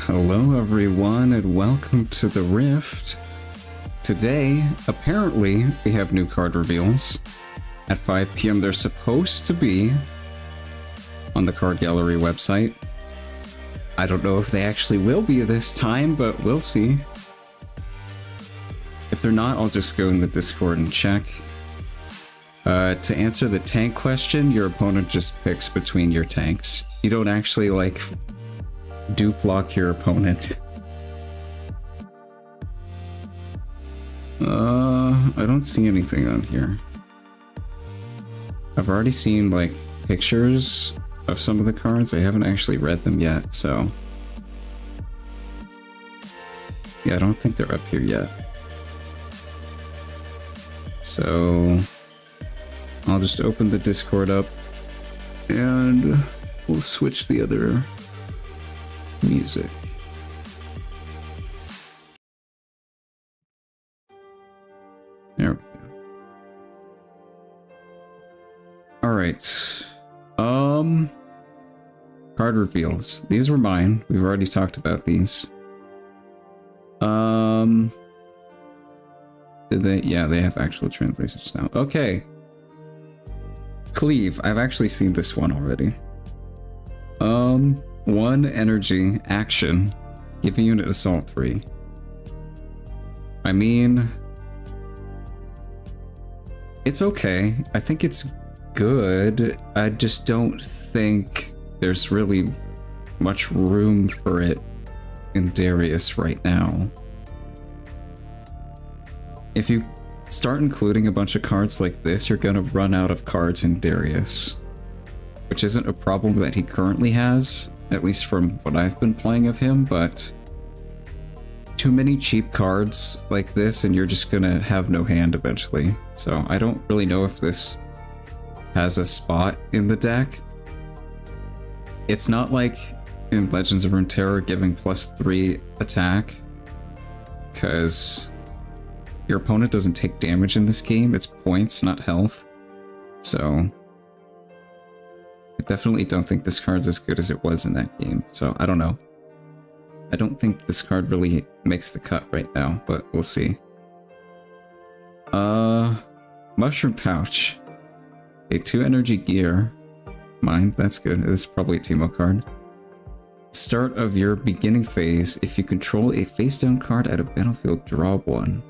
Hello everyone and welcome to the Rift. Today, apparently, we have new card reveals. At 5 PM they're supposed to be on the card gallery website. I don't know if they actually will be this time, but we'll see. If they're not, I'll just go in the Discord and check. To answer the tank question, your opponent just picks between your tanks. You don't actually, like, dupe block your opponent. I don't see anything on here. I've already seen, like, pictures of some of the cards. I haven't actually read them yet, so... yeah, I don't think they're up here yet. So... I'll just open the Discord up, and we'll switch the other music. There we go. Alright. Card reveals. These were mine. We've already talked about these. Did they? Yeah, they have actual translations now. Okay. Cleave. I've actually seen this one already. 1 energy, action, give a unit assault 3. I mean, it's okay. I think it's good. I just don't think there's really much room for it in Darius right now. If you start including a bunch of cards like this, you're gonna run out of cards in Darius. Which isn't a problem that he currently has, at least from what I've been playing of him, but too many cheap cards like this and you're just gonna have no hand eventually. So I don't really know if this has a spot in the deck. It's not like in Legends of Runeterra giving +3 attack, because your opponent doesn't take damage in this game, it's points, not health. So I definitely don't think this card's as good as it was in that game, so I don't know. I don't think this card really makes the cut right now, but we'll see. Mushroom Pouch. A 2 energy gear. Mine, that's good. This is probably a Teemo card. Start of your beginning phase. If you control a face-down card at a battlefield, draw 1.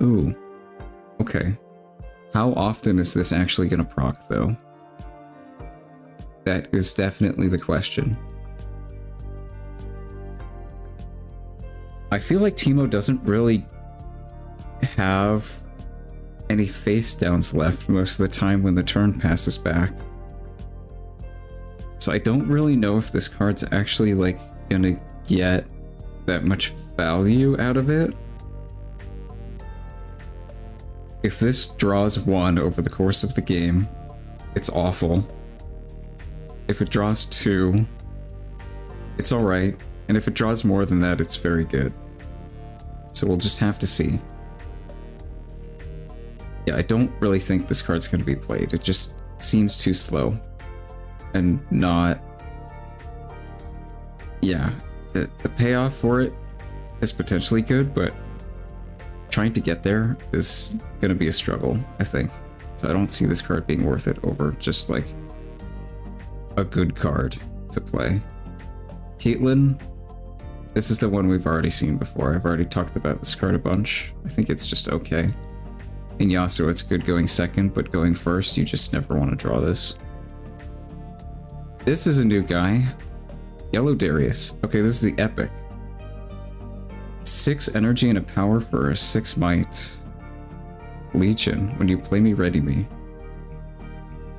Ooh. Okay. How often is this actually gonna proc, though? That is definitely the question. I feel like Teemo doesn't really have any face downs left most of the time when the turn passes back. So I don't really know if this card's actually, like, gonna get that much value out of it. If this draws 1 over the course of the game, it's awful. If it draws 2, it's alright. And if it draws more than that, it's very good. So we'll just have to see. Yeah, I don't really think this card's going to be played. It just seems too slow. And not... yeah, the payoff for it is potentially good, but trying to get there is going to be a struggle, I think. So I don't see this card being worth it over just, like, a good card to play. Caitlyn, this is the one we've already seen before. I've already talked about this card a bunch. I think it's just okay. In Yasuo, it's good going second, but going first, you just never want to draw this. This is a new guy. Yellow Darius. Okay, this is the epic. 6 energy and a power for a 6 might. Legion. When you play me, ready me.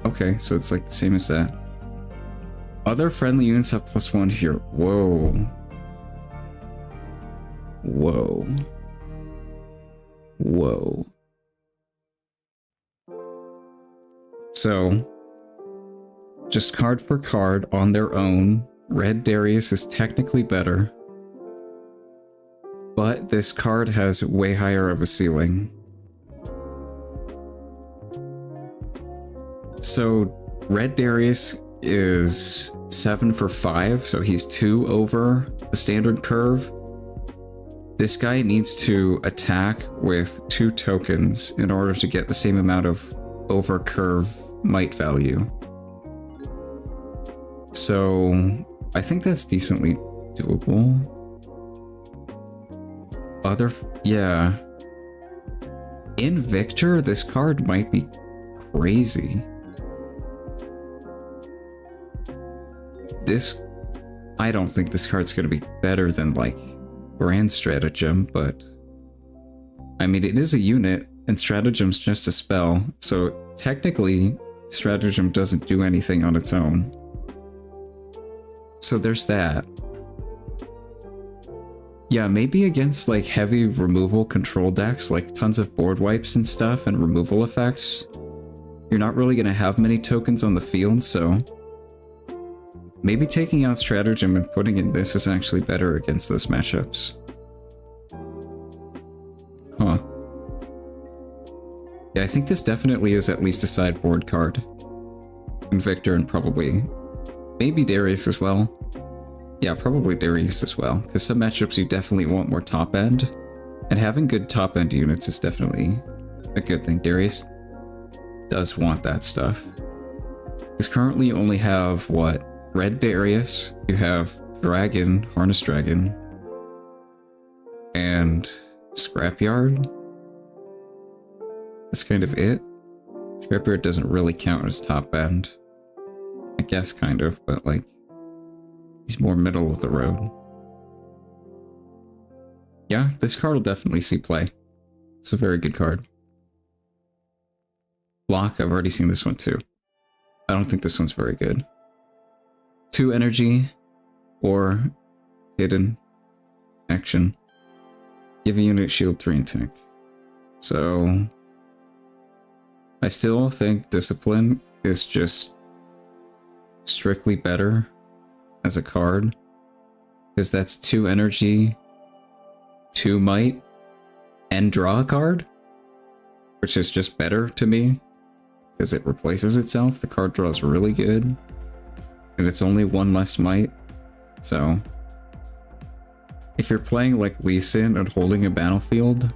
Okay, so it's like the same as that. Other friendly units have +1 here. Whoa. Whoa. Whoa. So, just card for card on their own, Red Darius is technically better. But this card has way higher of a ceiling. So, Red Darius is 7 for 5, so he's 2 over the standard curve. This guy needs to attack with 2 tokens in order to get the same amount of over curve might value. So I think that's decently doable. Yeah. In Victor, this card might be crazy. I don't think this card's gonna be better than like Grand Stratagem, but I mean, it is a unit and Stratagem's just a spell, so technically Stratagem doesn't do anything on its own. So there's that. Yeah, maybe against like heavy removal control decks, like tons of board wipes and stuff and removal effects, you're not really gonna have many tokens on the field, so maybe taking out Stratagem and putting in this is actually better against those matchups. Huh. Yeah, I think this definitely is at least a sideboard card. And Victor and probably maybe Darius as well. Yeah, probably Darius as well, because some matchups you definitely want more top end, and having good top end units is definitely a good thing. Darius does want that stuff. Because currently you only have, what, Red Darius, you have Dragon, Harness Dragon, and Scrapyard. That's kind of it. Scrapyard doesn't really count as top end. I guess kind of, but like, he's more middle of the road. Yeah, this card will definitely see play. It's a very good card. Block, I've already seen this one too. I don't think this one's very good. 2 energy or hidden action. Give a unit shield 3 and tank. So I still think Discipline is just strictly better as a card, because that's 2 energy, 2 might, and draw a card, which is just better to me because it replaces itself. The card draw is really good, and it's only 1 less might. So if you're playing like Lee Sin and holding a battlefield,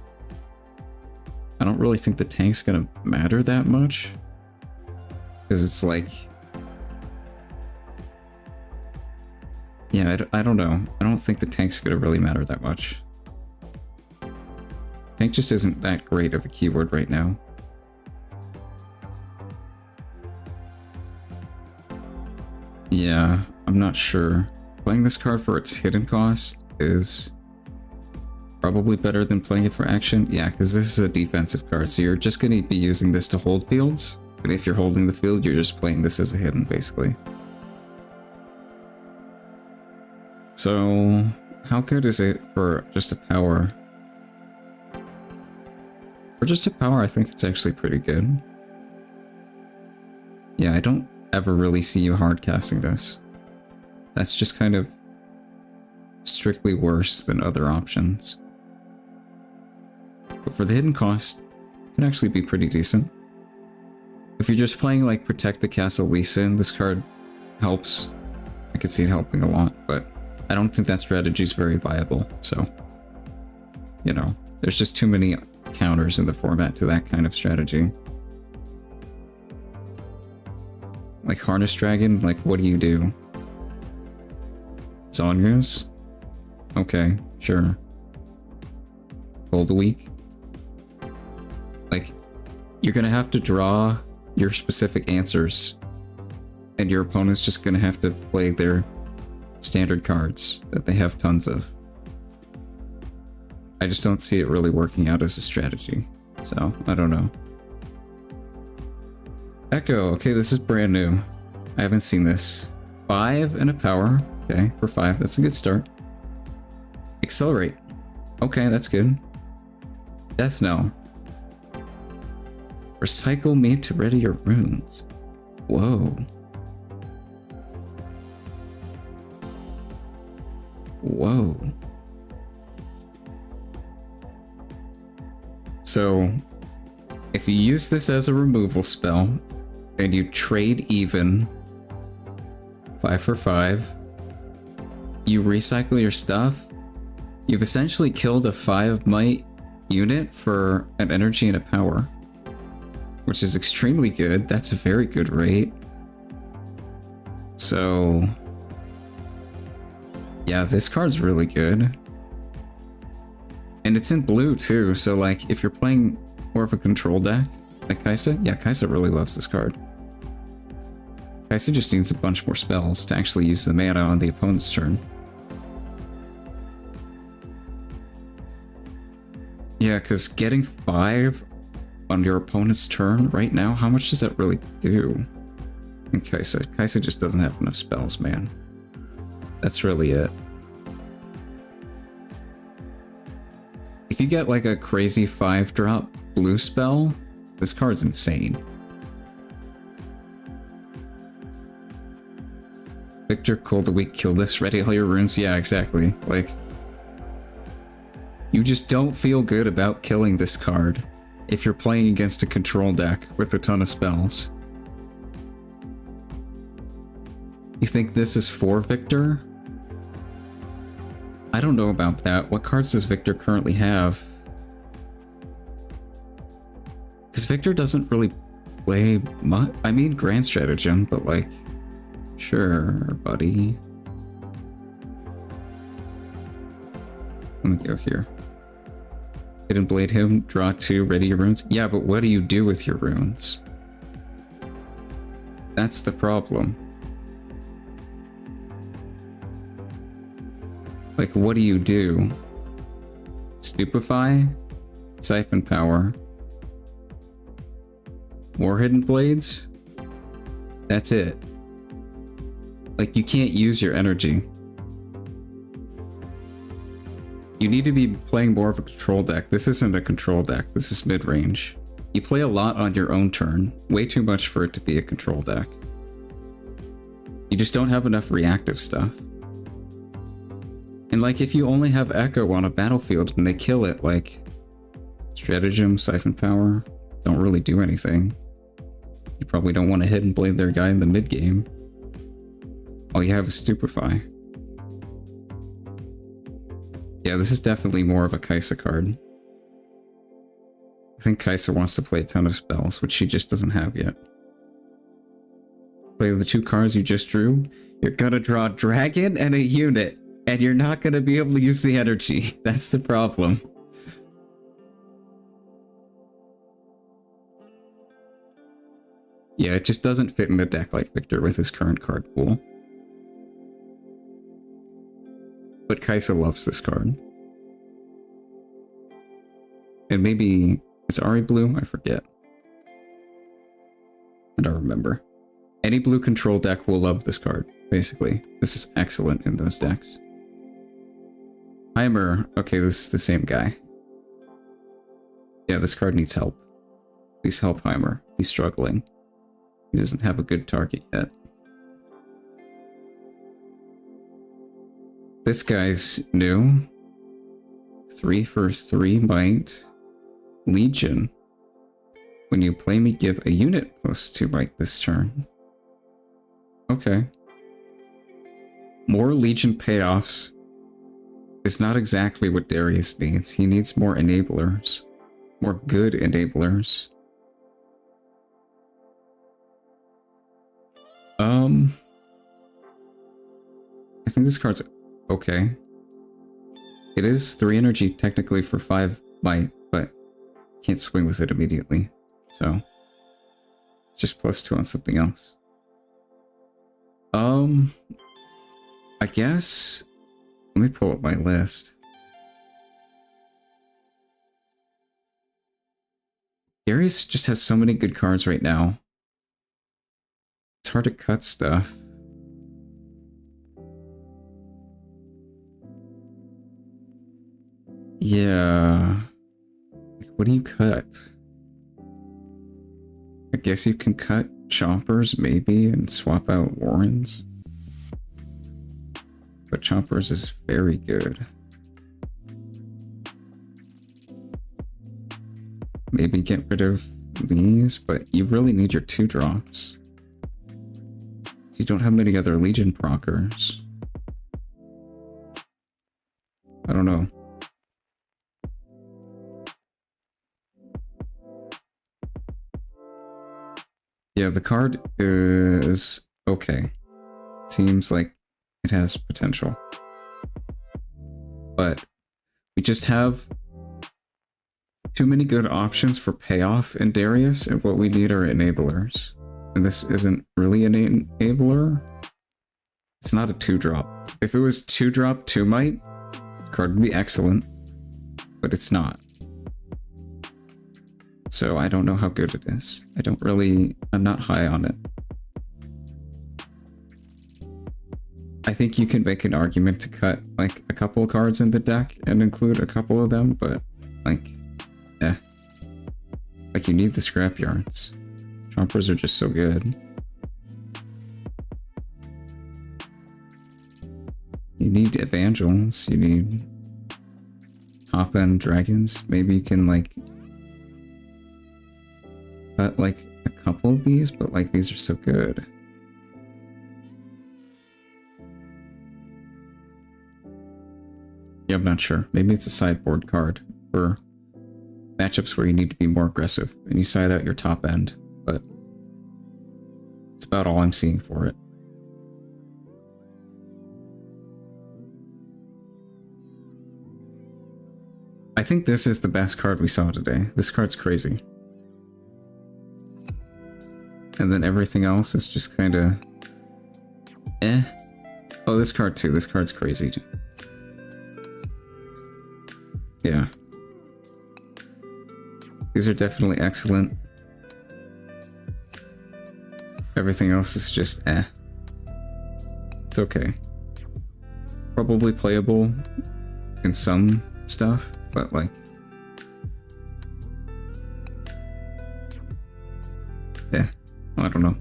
I don't really think the tank's gonna matter that much, because it's like, yeah, I don't know. I don't think the tank's gonna really matter that much. Tank just isn't that great of a keyword right now. Yeah, I'm not sure. Playing this card for its hidden cost is probably better than playing it for action. Yeah, because this is a defensive card, so you're just gonna be using this to hold fields. But if you're holding the field, you're just playing this as a hidden, basically. So, how good is it for just a power? For just a power, I think it's actually pretty good. Yeah, I don't ever really see you hard casting this. That's just kind of strictly worse than other options. But for the hidden cost, it can actually be pretty decent. If you're just playing like Protect the Castle Lee Sin, this card helps. I could see it helping a lot, but I don't think that strategy is very viable, so, you know, there's just too many counters in the format to that kind of strategy. Like Harness Dragon, like what do? Zonia's? Okay, sure. Cold Week? Like, you're gonna have to draw your specific answers, and your opponent's just gonna have to play their standard cards that they have tons of. I just don't see it really working out as a strategy, so I don't know. Ekko, okay, this is brand new. I haven't seen this. 5 and a power, okay, for 5, that's a good start. Accelerate, okay, that's good. Death Knell. Recycle me to ready your runes. Whoa. Whoa. So, if you use this as a removal spell, and you trade even 5 for 5. You recycle your stuff. You've essentially killed a 5 might unit for an energy and a power, which is extremely good. That's a very good rate. So yeah, this card's really good. And it's in blue too, so like if you're playing more of a control deck like Kaisa, yeah, Kaisa really loves this card. Kaisa just needs a bunch more spells to actually use the mana on the opponent's turn. Yeah, because getting 5 on your opponent's turn right now, how much does that really do? And Kaisa just doesn't have enough spells, man. That's really it. If you get like a crazy 5-drop blue spell, this card's insane. Victor, cold a week, kill this, ready all your runes. Yeah, exactly. Like, you just don't feel good about killing this card if you're playing against a control deck with a ton of spells. You think this is for Victor? I don't know about that. What cards does Victor currently have? Because Victor doesn't really play much. I mean, Grand Stratagem, but like, sure, buddy. Let me go here. Hidden Blade him, draw 2, ready your runes. Yeah, but what do you do with your runes? That's the problem. Like, what do you do? Stupefy? Siphon Power? More Hidden Blades? That's it. Like, you can't use your energy. You need to be playing more of a control deck. This isn't a control deck. This is mid-range. You play a lot on your own turn. Way too much for it to be a control deck. You just don't have enough reactive stuff. And like, if you only have Ekko on a battlefield and they kill it, like, Stratagem, Siphon Power, don't really do anything. You probably don't want to Hidden Blade their guy in the mid-game. All you have is Stupefy. Yeah, this is definitely more of a Kaisa card. I think Kaisa wants to play a ton of spells, which she just doesn't have yet. Play the 2 cards you just drew. You're gonna draw a dragon and a unit, and you're not gonna be able to use the energy. That's the problem. Yeah, it just doesn't fit in a deck like Victor with his current card pool. But Kaisa loves this card. And maybe it's Ari blue? I forget. I don't remember. Any blue control deck will love this card, basically. This is excellent in those decks. Heimer. Okay, this is the same guy. Yeah, this card needs help. Please help Heimer. He's struggling. He doesn't have a good target yet. This guy's new. 3 for 3 might. Legion. When you play me, give a unit plus 2 might this turn. Okay. More Legion payoffs is not exactly what Darius needs. He needs more enablers. More good enablers. I think this card's okay. It is 3 energy technically for 5 might, but can't swing with it immediately. So it's just plus 2 on something else. I guess let me pull up my list. Darius just has so many good cards right now. It's hard to cut stuff. Yeah. Like, what do you cut? I guess you can cut Chompers, maybe, and swap out Warrens. But Chompers is very good. Maybe get rid of these, but you really need your 2 drops. you don't have many other Legion proccers. I don't know. Yeah, the card is okay. Seems like it has potential. But we just have too many good options for payoff in Darius, and what we need are enablers. And this isn't really an enabler. It's not a 2-drop. If it was 2-drop 2 might, the card would be excellent. But it's not. So I don't know how good it is. I'm not high on it. I think you can make an argument to cut like a couple of cards in the deck and include a couple of them, but like, eh. Like you need the scrapyards. Chompers are just so good. You need Evangels, you need top-end dragons. Maybe you can like cut like a couple of these, but like these are so good. Yeah, I'm not sure. Maybe it's a sideboard card for matchups where you need to be more aggressive and you side out your top end, but it's about all I'm seeing for it. I think this is the best card we saw today. This card's crazy. And then everything else is just kind of eh. Oh, this card too. This card's crazy. Yeah. These are definitely excellent. Everything else is just eh. It's okay. Probably playable in some stuff, but like... yeah, I don't know.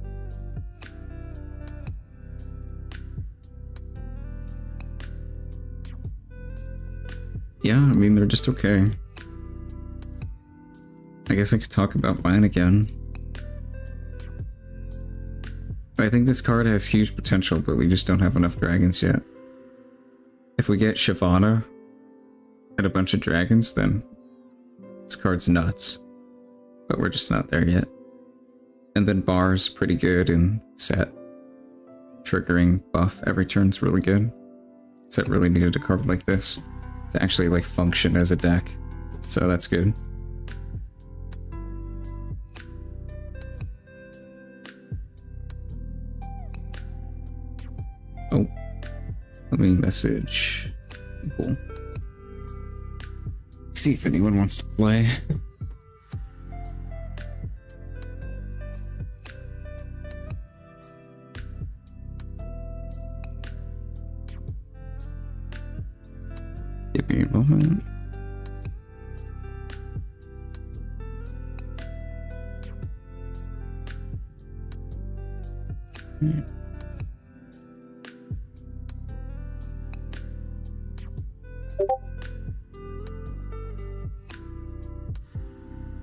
Yeah, I mean, they're just okay. I guess I could talk about mine again. I think this card has huge potential, but we just don't have enough dragons yet. If we get Shyvana and a bunch of dragons, then this card's nuts. But we're just not there yet. And then Bar's pretty good in Sett. Triggering buff every turn's really good. Sett really needed a card like this to actually like function as a deck. So that's good. Oh, let me message people. See if anyone wants to play. Give me a moment.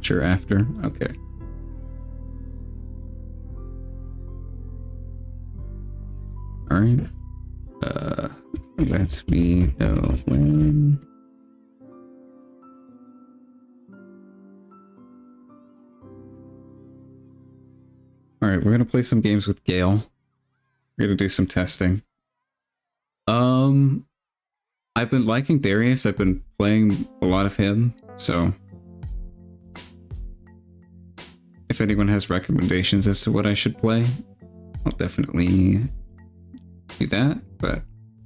Sure, after? Okay. Alright. Let me know when. Alright, we're gonna play some games with Gale. We're gonna do some testing. I've been liking Darius, I've been playing a lot of him, so if anyone has recommendations as to what I should play, I'll definitely do that, but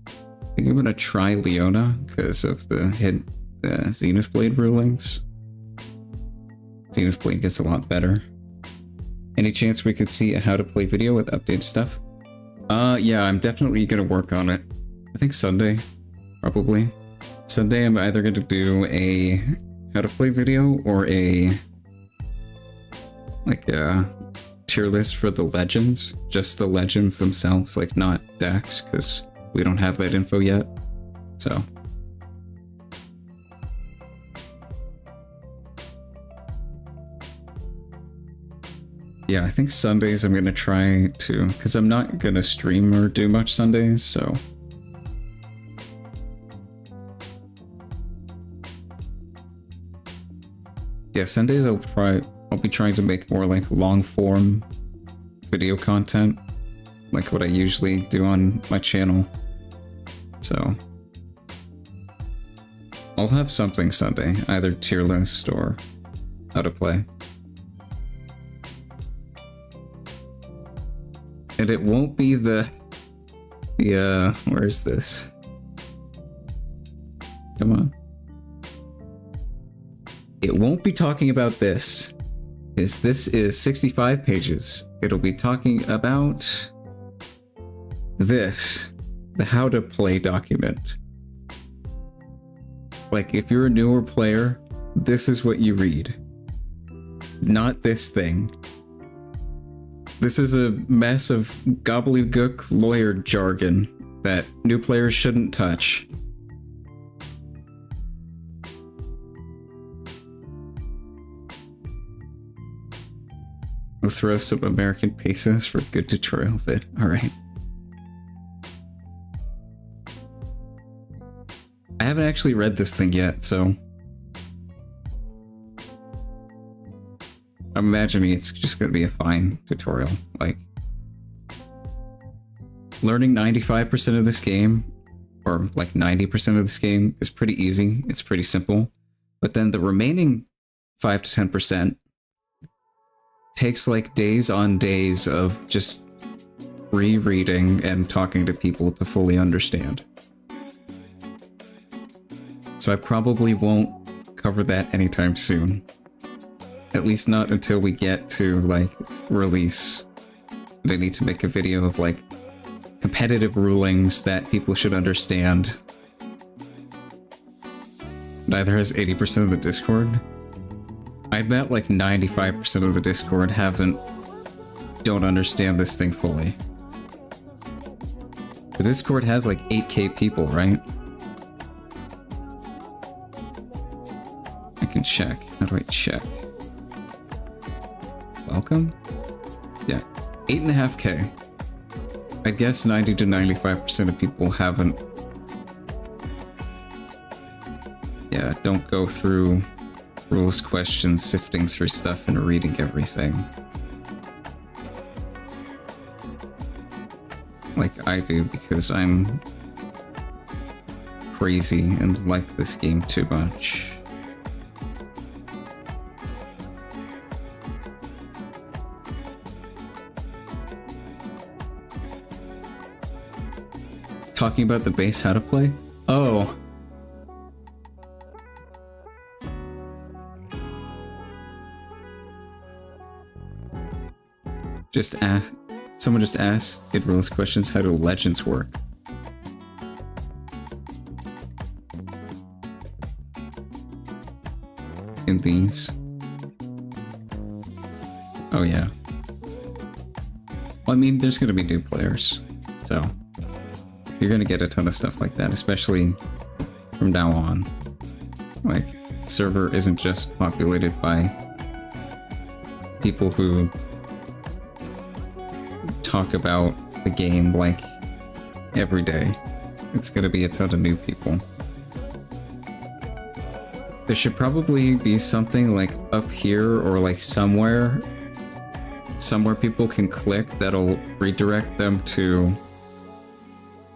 I think I'm gonna try Leona because of the Zenith Blade rulings. Zenith Blade gets a lot better. Any chance we could see a how to play video with updated stuff? Yeah, I'm definitely gonna work on it. I think Sunday, probably. Sunday I'm either gonna do a how to play video or a tier list for the legends, just the legends themselves, like not decks, because we don't have that info yet. So Yeah, I think Sundays I'm gonna try to, because I'm not gonna stream or do much Sundays, so. Yeah, Sundays I'll be trying to make more like long form video content, like what I usually do on my channel. So I'll have something Sunday, either tier list or how to play. And it won't be the where is this? Come on. It won't be talking about this. This is 65 pages. It'll be talking about this, the how to play document. Like, if you're a newer player, this is what you read. Not this thing. This is a mess of gobbledygook lawyer jargon that new players shouldn't touch. We'll throw some American pesos for a good tutorial vid. Alright. I haven't actually read this thing yet, so I'm imagining it's just gonna be a fine tutorial. Like, learning 95% of this game, or like 90% of this game, is pretty easy. It's pretty simple. But then the remaining 5 to 10% takes like days on days of just rereading and talking to people to fully understand. So I probably won't cover that anytime soon. At least not until we get to, like, release. And I need to make a video of, like, competitive rulings that people should understand. Neither has 80% of the Discord. I bet, like, 95% of the Discord don't understand this thing fully. The Discord has, like, 8K people, right? I can check. How do I check? Welcome? Yeah, 8.5K. I guess 90 to 95% of people haven't. Yeah, don't go through rules questions, sifting through stuff and reading everything. Like I do, because I'm crazy and like this game too much. Talking about the base how to play? Oh. Someone just asked it rules questions, how do legends work? In these. Oh yeah. Well, I mean, there's gonna be new players, so you're gonna get a ton of stuff like that, especially from now on. Like, server isn't just populated by people who talk about the game like every day. It's gonna be a ton of new people. There should probably be something like up here or like somewhere people can click that'll redirect them to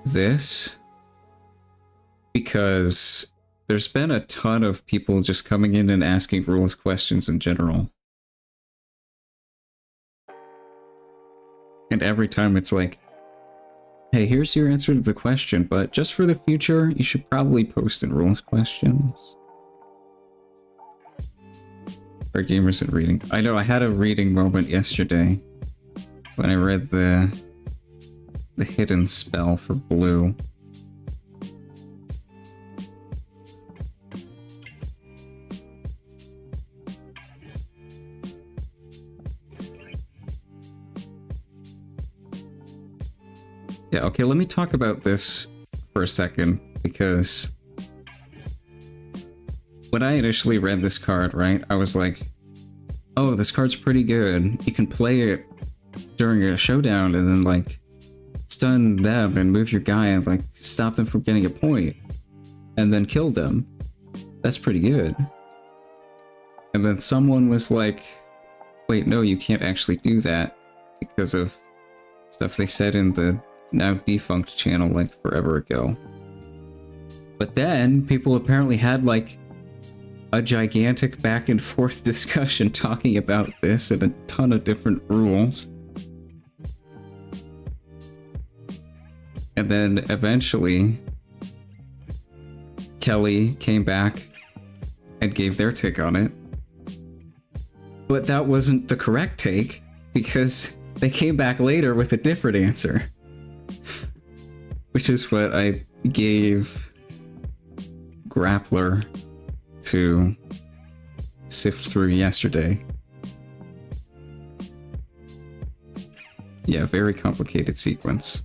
this, because there's been a ton of people just coming in and asking rules questions in general. And every time it's like, hey, here's your answer to the question, but just for the future, you should probably post in rules questions. Our game isn't reading. I know, I had a reading moment yesterday when I read the hidden spell for blue. Yeah, okay, let me talk about this for a second, because when I initially read this card, right, I was like, oh, this card's pretty good. You can play it during a showdown and then like stun them and move your guy and like stop them from getting a point and then kill them. That's pretty good. And then someone was like, wait, no, you can't actually do that because of stuff they said in the now defunct channel like forever ago. But then people apparently had like a gigantic back and forth discussion talking about this and a ton of different rules. And then eventually Kelly came back and gave their take on it. But that wasn't the correct take because they came back later with a different answer. Which is what I gave Grappler to sift through yesterday. Yeah, very complicated sequence.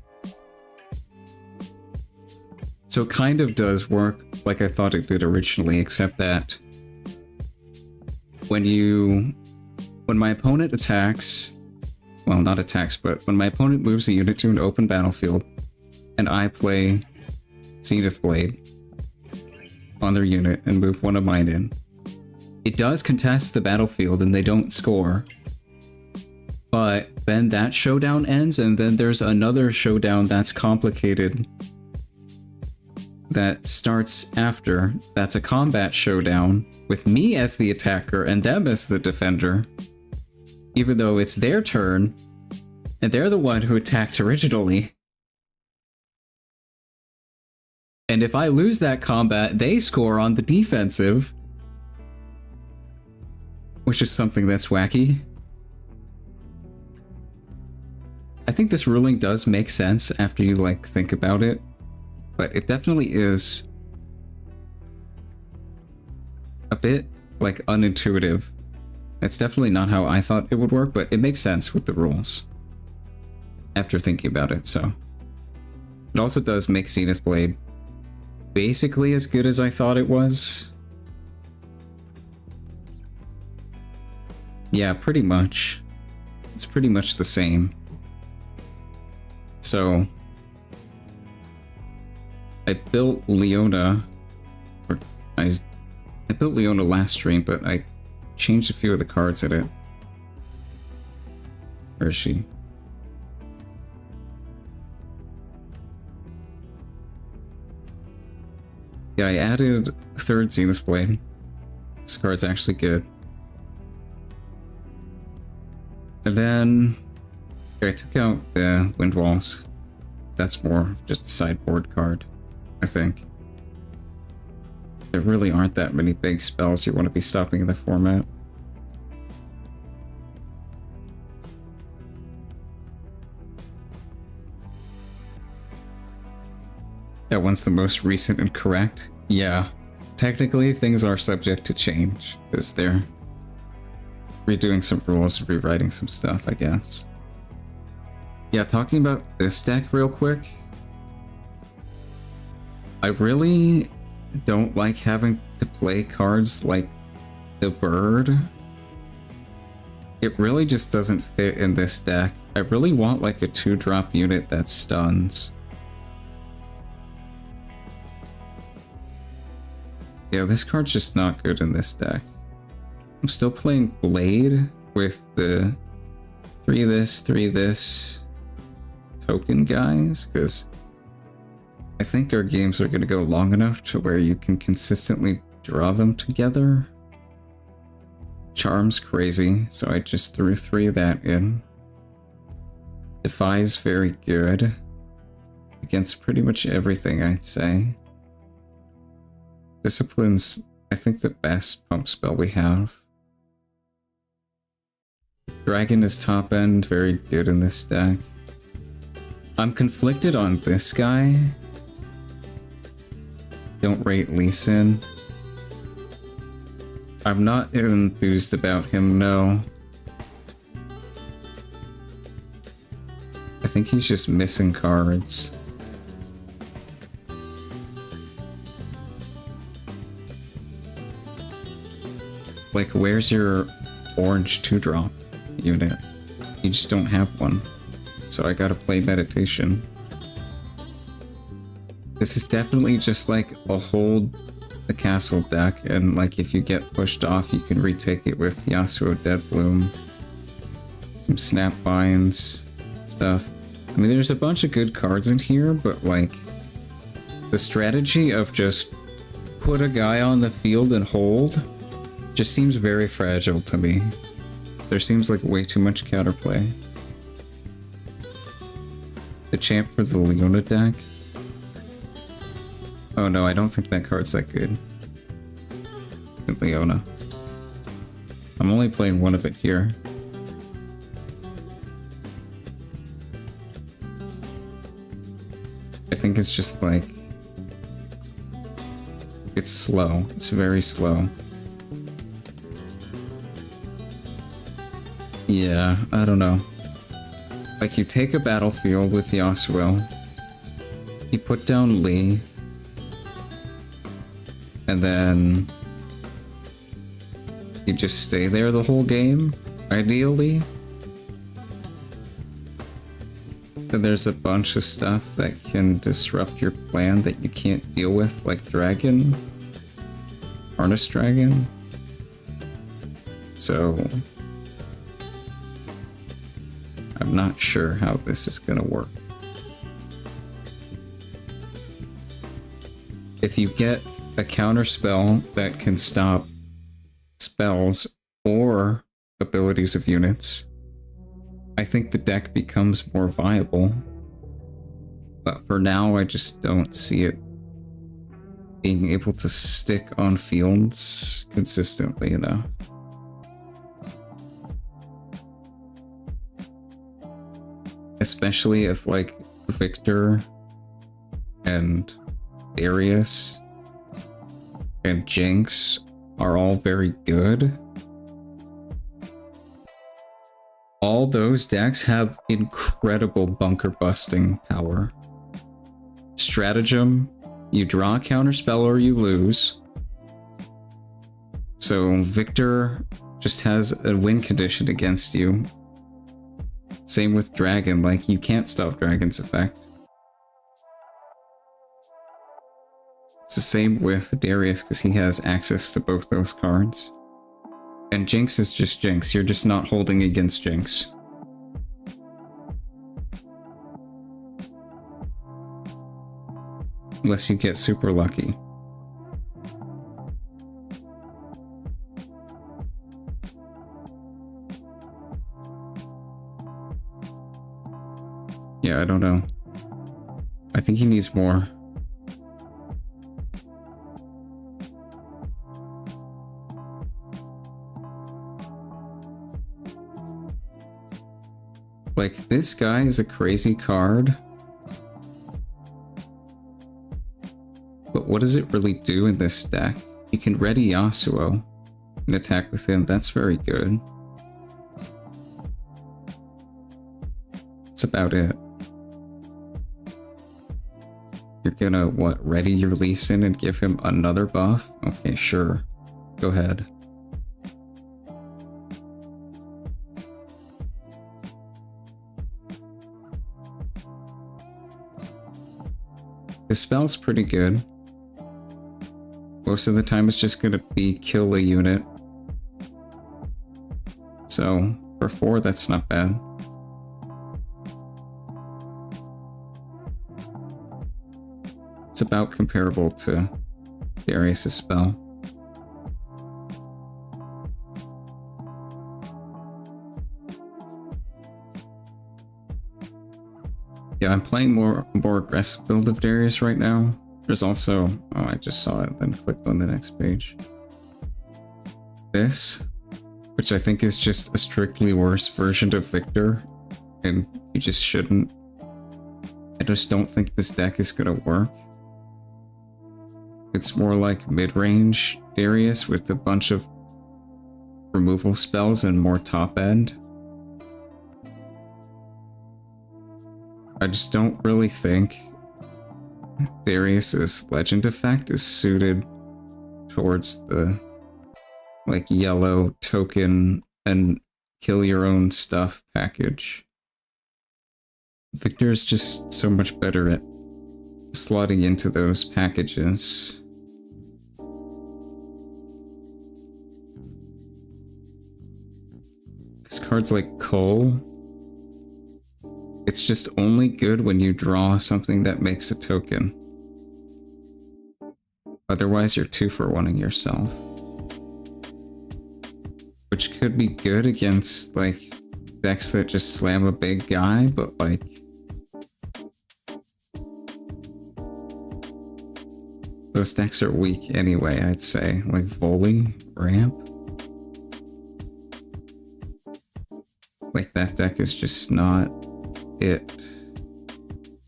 So it kind of does work like I thought it did originally, except that when my opponent attacks, well, not attacks, but when my opponent moves a unit to an open battlefield and I play Zenith Blade on their unit and move one of mine in, it does contest the battlefield and they don't score. But then that showdown ends and then there's another showdown that's complicated that starts after. That's a combat showdown with me as the attacker and them as the defender, even though it's their turn and they're the one who attacked originally. And if I lose that combat, they score on the defensive, which is something that's wacky. I think this ruling does make sense after you like think about it, but it definitely is a bit like unintuitive. It's definitely not how I thought it would work, but it makes sense with the rules after thinking about it. So it also does make Zenith Blade basically as good as I thought it was. Yeah, pretty much. It's pretty much the same. So I built Leona, or I built Leona last stream, but I changed a few of the cards in it. Where is she? Yeah, I added a third Zenith Blade. This card's actually good. And then I took out the Wind Walls. That's more just a sideboard card, I think. There really aren't that many big spells you want to be stopping in the format. That one's the most recent and correct. Yeah, technically things are subject to change because they're redoing some rules and rewriting some stuff, I guess. Yeah, talking about this deck real quick. I really don't like having to play cards like the bird. It really just doesn't fit in this deck. I really want like a 2-drop unit that stuns. Yeah, this card's just not good in this deck. I'm still playing Blade with the 3 this, 3 this token guys, because I think our games are going to go long enough to where you can consistently draw them together. Charm's crazy, so I just threw 3 of that in. Defy's very good against pretty much everything, I'd say. Discipline's, I think, the best pump spell we have. Dragon is top end, very good in this deck. I'm conflicted on this guy. Don't rate Lee Sin. I'm not enthused about him, no. I think he's just missing cards. Like, where's your orange 2-drop unit. You just don't have one. So I gotta play Meditation. This is definitely just like a hold the castle deck, and like if you get pushed off, you can retake it with Yasuo Deadbloom, some Snapvines, stuff. I mean, there's a bunch of good cards in here, but like the strategy of just put a guy on the field and hold just seems very fragile to me. There seems like way too much counterplay. The champ for the Leona deck. Oh no, I don't think that card's that good. With Leona. I'm only playing one of it here. I think it's just like... it's slow. It's very slow. Yeah, I don't know. Like, you take a battlefield with Yasuo, you put down Lee, and then you just stay there the whole game, ideally. Then there's a bunch of stuff that can disrupt your plan that you can't deal with, like Dragon, Harness Dragon. So I'm not sure how this is gonna work. If you get a counter spell that can stop spells or abilities of units, I think the deck becomes more viable. But for now, I just don't see it being able to stick on fields consistently enough. Especially if like Victor and Darius and Jinx are all very good. All those decks have incredible bunker busting power. Stratagem, you draw a counterspell or you lose. So Victor just has a win condition against you. Same with Dragon, like you can't stop Dragon's effect. It's the same with Darius because he has access to both those cards. And Jinx is just Jinx, you're just not holding against Jinx. Unless you get super lucky. Yeah, I don't know. I think he needs more. Like, this guy is a crazy card. But what does it really do in this deck? You can ready Yasuo and attack with him. That's very good. That's about it. You're gonna, what, ready your Lee Sin and give him another buff? Okay, sure. Go ahead. The spell's pretty good. Most of the time it's just gonna be kill a unit. So, for 4, that's not bad. It's about comparable to Darius' spell. Yeah, I'm playing more aggressive build of Darius right now. There's also, oh, I just saw it, then clicked on the next page. This, which I think is just a strictly worse version of Victor, and you just shouldn't. I just don't think this deck is gonna work. It's more like mid-range Darius with a bunch of removal spells and more top end. I just don't really think Darius's legend effect is suited towards the like yellow token and kill your own stuff package. Victor's just so much better at slotting into those packages. This card's like Cull. It's just only good when you draw something that makes a token. Otherwise, you're 2-for-1ing yourself. Which could be good against, like, decks that just slam a big guy, but, like... those decks are weak anyway, I'd say. Like Volley, Ramp. Like, that deck is just not it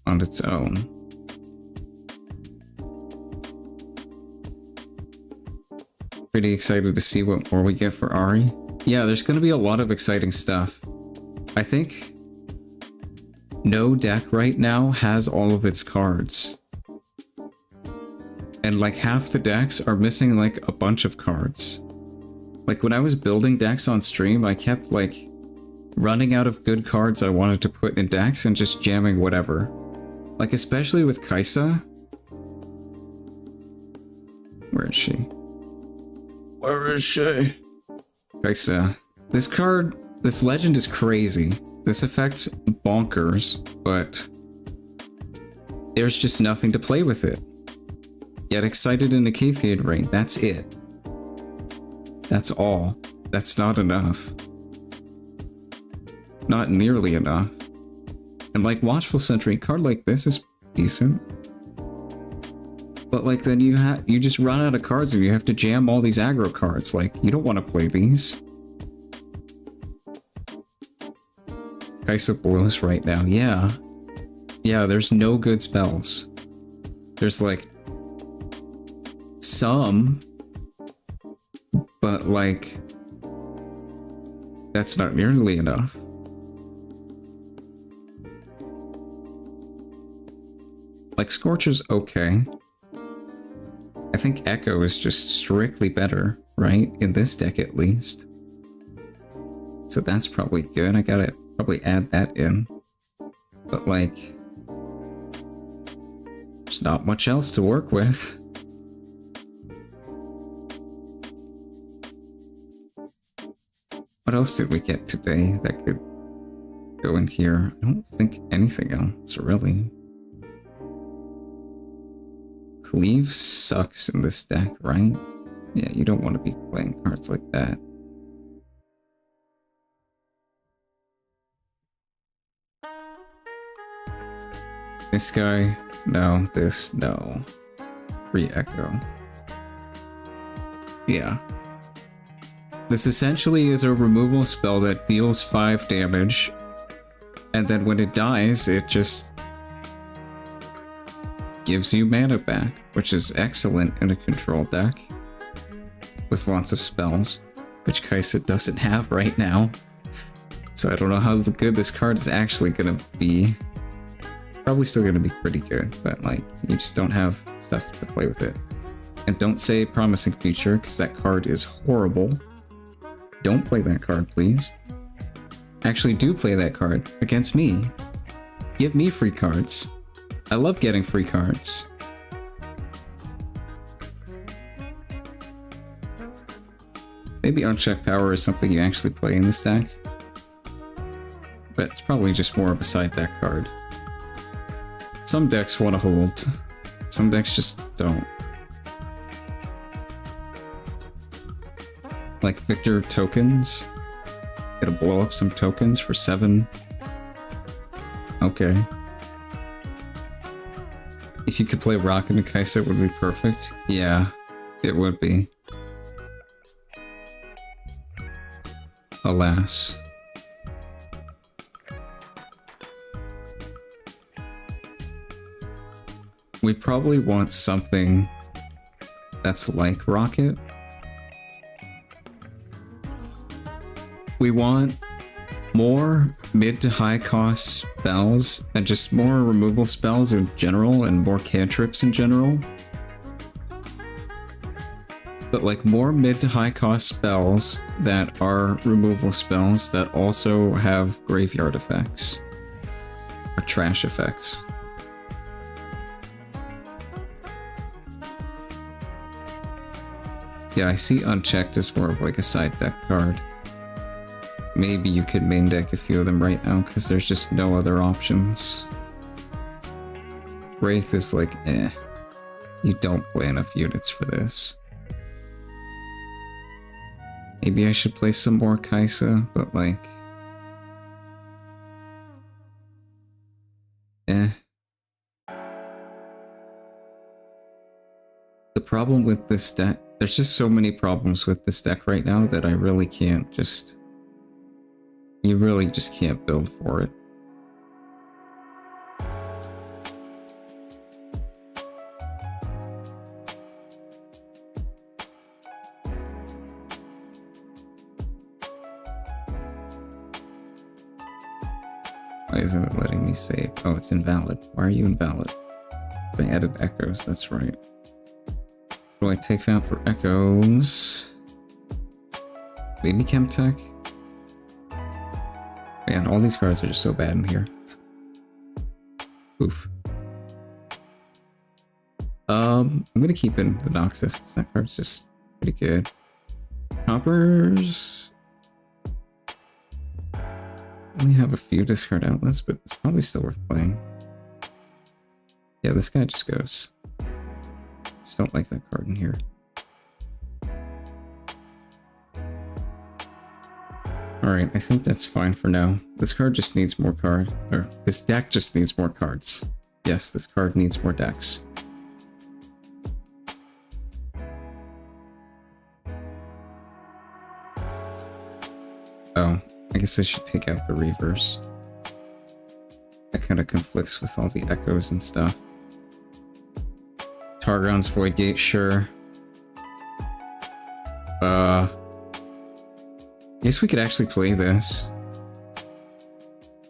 on its own. Pretty excited to see what more we get for Ari. Yeah, there's going to be a lot of exciting stuff. I think no deck right now has all of its cards. And like half the decks are missing like a bunch of cards. Like when I was building decks on stream, I kept like running out of good cards I wanted to put in decks and just jamming whatever. Like especially with Kaisa. Where is she? Where is she? Kaisa. This card, this legend is crazy. This effect's bonkers, but there's just nothing to play with it. Get excited in the Cathiad Ring, that's it. That's all. That's not enough. Not nearly enough. And like Watchful Sentry, a card like this is decent. But like then you just run out of cards and you have to jam all these aggro cards. Like, you don't want to play these. Kaisa blows right now, yeah. Yeah, there's no good spells. There's like some, but like that's not nearly enough. Like Scorcher's okay. I think Ekko is just strictly better, right? In this deck at least. So that's probably good. I gotta probably add that in. But like, there's not much else to work with. What else did we get today that could go in here? I don't think anything else, really. Cleave sucks in this deck, right? Yeah, you don't want to be playing cards like that. This guy, no. This, no. Free Ekko. Yeah. This essentially is a removal spell that deals 5 damage, and then when it dies, it just gives you mana back, which is excellent in a control deck with lots of spells, which Kaisa doesn't have right now. So I don't know how good this card is actually gonna be. Probably still gonna be pretty good, but like, you just don't have stuff to play with it. And don't say Promising Future, because that card is horrible. Don't play that card, please. Actually, do play that card against me. Give me free cards. I love getting free cards. Maybe Unchecked Power is something you actually play in this deck. But it's probably just more of a side deck card. Some decks want to hold. Some decks just don't. Like Victor tokens. Gonna blow up some tokens for 7. Okay. If you could play Rocket and Kaisa, it would be perfect. Yeah, it would be. Alas. We probably want something that's like Rocket. We want more mid to high cost spells and just more removal spells in general and more cantrips in general. but like more mid to high cost spells that are removal spells that also have graveyard effects or trash effects. Yeah, I see Unchecked as more of like a side deck card. Maybe you could main deck a few of them right now because there's just no other options. Wraith is like, eh. You don't play enough units for this. Maybe I should play some more Kaisa, but like... eh. The problem with this deck... There's just so many problems with this deck right now that I really can't just... You really just can't build for it. Why isn't it letting me save? Oh, it's invalid. Why are you invalid? They added echoes, that's right. What do I take out for echoes? Maybe Chemtech? Man, all these cards are just so bad in here. Oof. I'm gonna keep in the Noxus, because that card's just pretty good. Choppers... only have a few discard outlets, but it's probably still worth playing. Yeah, this guy just goes. Just don't like that card in here. Alright, I think that's fine for now. This card just needs more cards. Or, this deck just needs more cards. Yes, this card needs more decks. Oh. I guess I should take out the Reavers. That kind of conflicts with all the echoes and stuff. Targon's Void Gate, sure. I guess we could actually play this.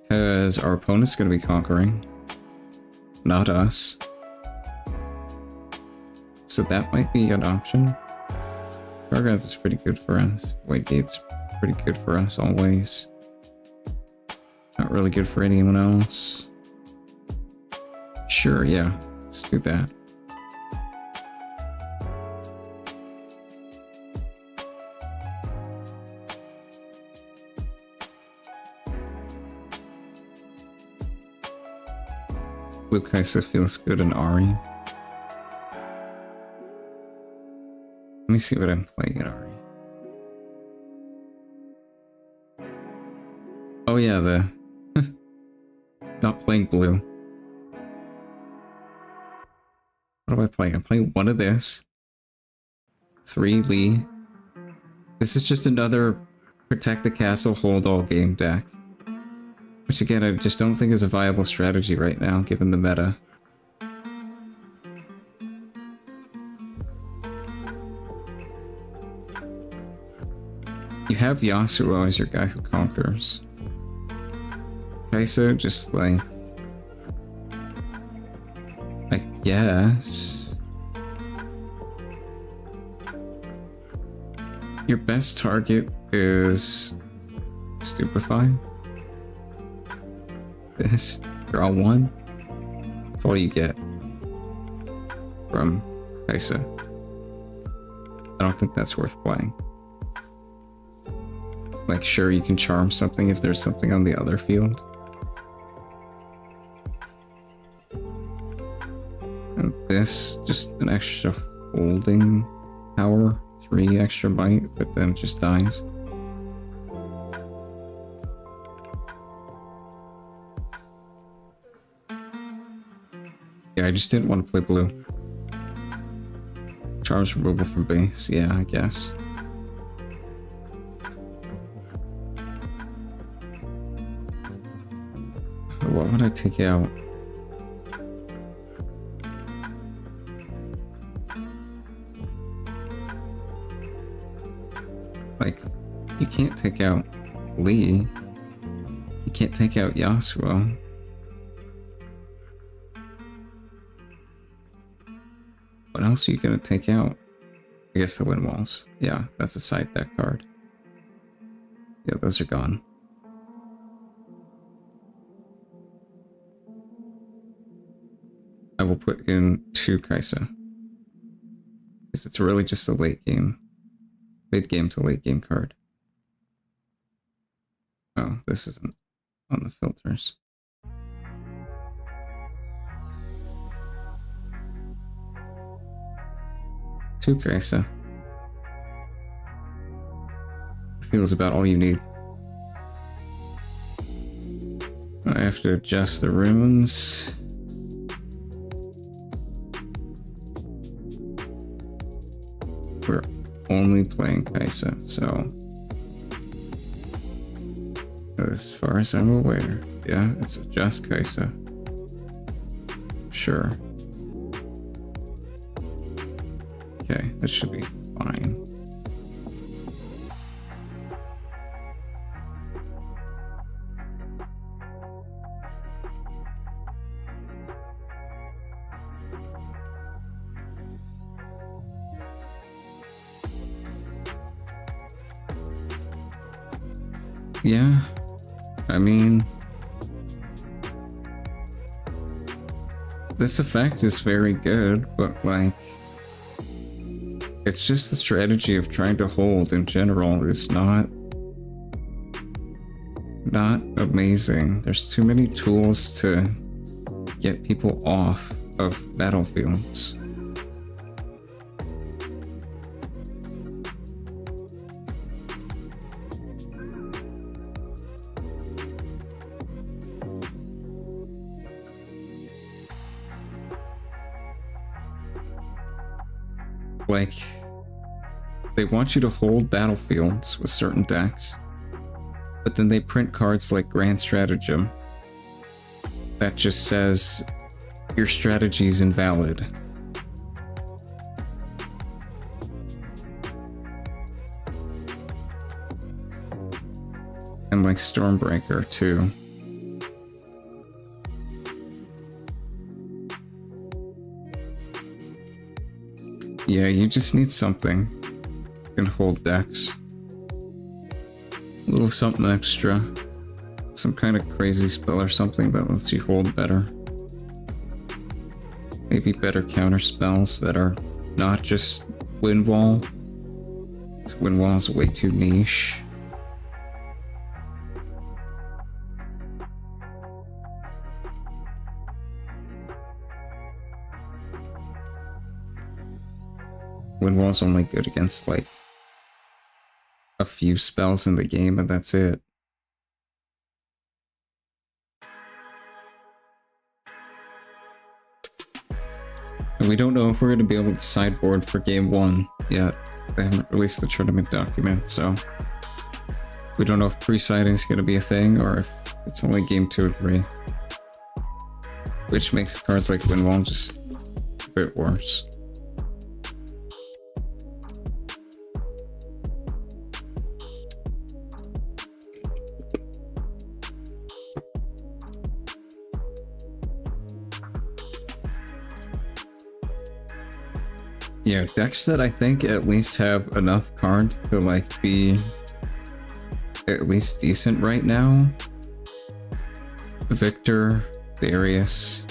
Because our opponent's going to be conquering. Not us. So that might be an option. Targon's is pretty good for us. Void Gate's pretty good for us always. Not really good for anyone else. Sure, yeah. Let's do that. Blue Kaisa feels good in Ari. Let me see what I'm playing in Ari. Oh yeah, the... not playing blue. What am I playing? I'm playing one of this. 3 Lee. This is just another Protect the Castle, Hold All game deck. Which again, I just don't think is a viable strategy right now, given the meta. You have Yasuo as your guy who conquers. Kaisa just like... I guess... Your best target is... Stupefy? This? Draw 1? That's all you get. From Kaisa. I don't think that's worth playing. Like, sure, you can charm something if there's something on the other field. And this, just an extra holding power, 3 extra might, but then it just dies. Yeah, I just didn't want to play blue. Charms removal from base, yeah, I guess. What would I take out? Like, you can't take out Lee. You can't take out Yasuo. What else are you gonna take out? I guess the wind walls. Yeah, that's a side deck card. Yeah, those are gone. I will put in 2 Kaisa. Because it's really just a late game. Mid game to late game card. Oh, this isn't on the filters. Two Kaisa. Feels about all you need. I have to adjust the runes. We're only playing Kaisa, so as far as I'm aware, yeah, it's just Kaisa. Sure. Okay, that should be fine. Yeah, I mean, this effect is very good, but like, it's just the strategy of trying to hold in general is not amazing. There's too many tools to get people off of battlefields. Like, they want you to hold battlefields with certain decks, but then they print cards like Grand Stratagem that just says your strategy is invalid. And like Stormbreaker too. Yeah, you just need something. You can hold decks. A little something extra. Some kind of crazy spell or something that lets you hold better. Maybe better counter spells that are not just Wind Wall. Wind Wall is way too niche. Wind Wall's only good against like a few spells in the game, and that's it. And we don't know if we're going to be able to sideboard for game 1 yet. They haven't released the tournament document, so we don't know if pre-siding is going to be a thing or if it's only game 2 or 3. Which makes cards like Wind Wall just a bit worse. Yeah, decks that I think at least have enough cards to like be at least decent right now. Victor, Darius.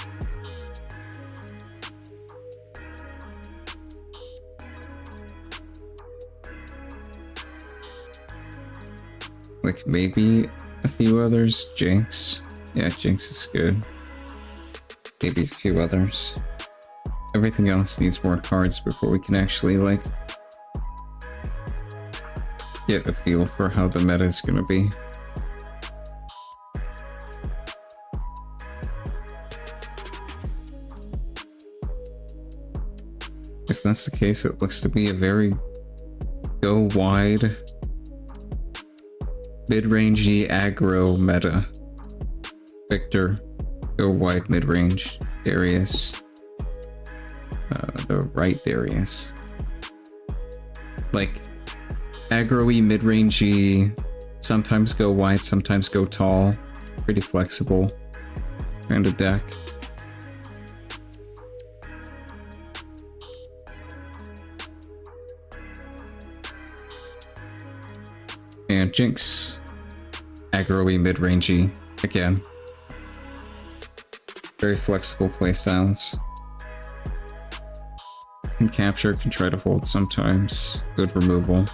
Like maybe a few others. Jinx. Yeah, Jinx is good. Maybe a few others. Everything else needs more cards before we can actually, like, get a feel for how the meta is gonna be. If that's the case, it looks to be a very go wide, mid-rangey aggro meta. Victor, go wide mid-range. Darius. The right Darius. Like, aggro-y, mid-rangey, sometimes go wide, sometimes go tall. Pretty flexible kind of deck. And Jinx. Aggro-y, mid-rangey. Again. Very flexible playstyles. Can capture, can try to hold sometimes. Good removal.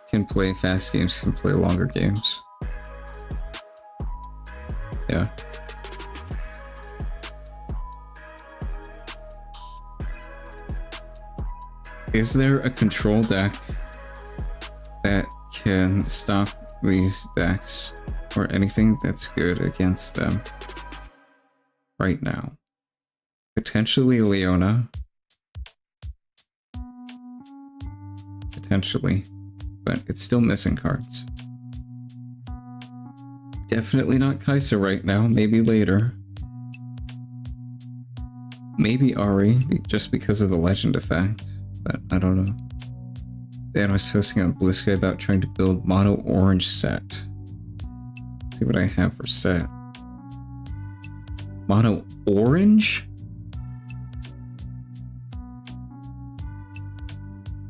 Can play fast games, can play longer games. Yeah. Is there a control deck that can stop these decks or anything that's good against them right now? Potentially Leona. Potentially. But it's still missing cards. Definitely not Kai'Sa right now, maybe later. Maybe Ari, just because of the legend effect, but I don't know. Dan was posting on Blue Sky about trying to build mono orange Sett. See what I have for Sett. Mono orange?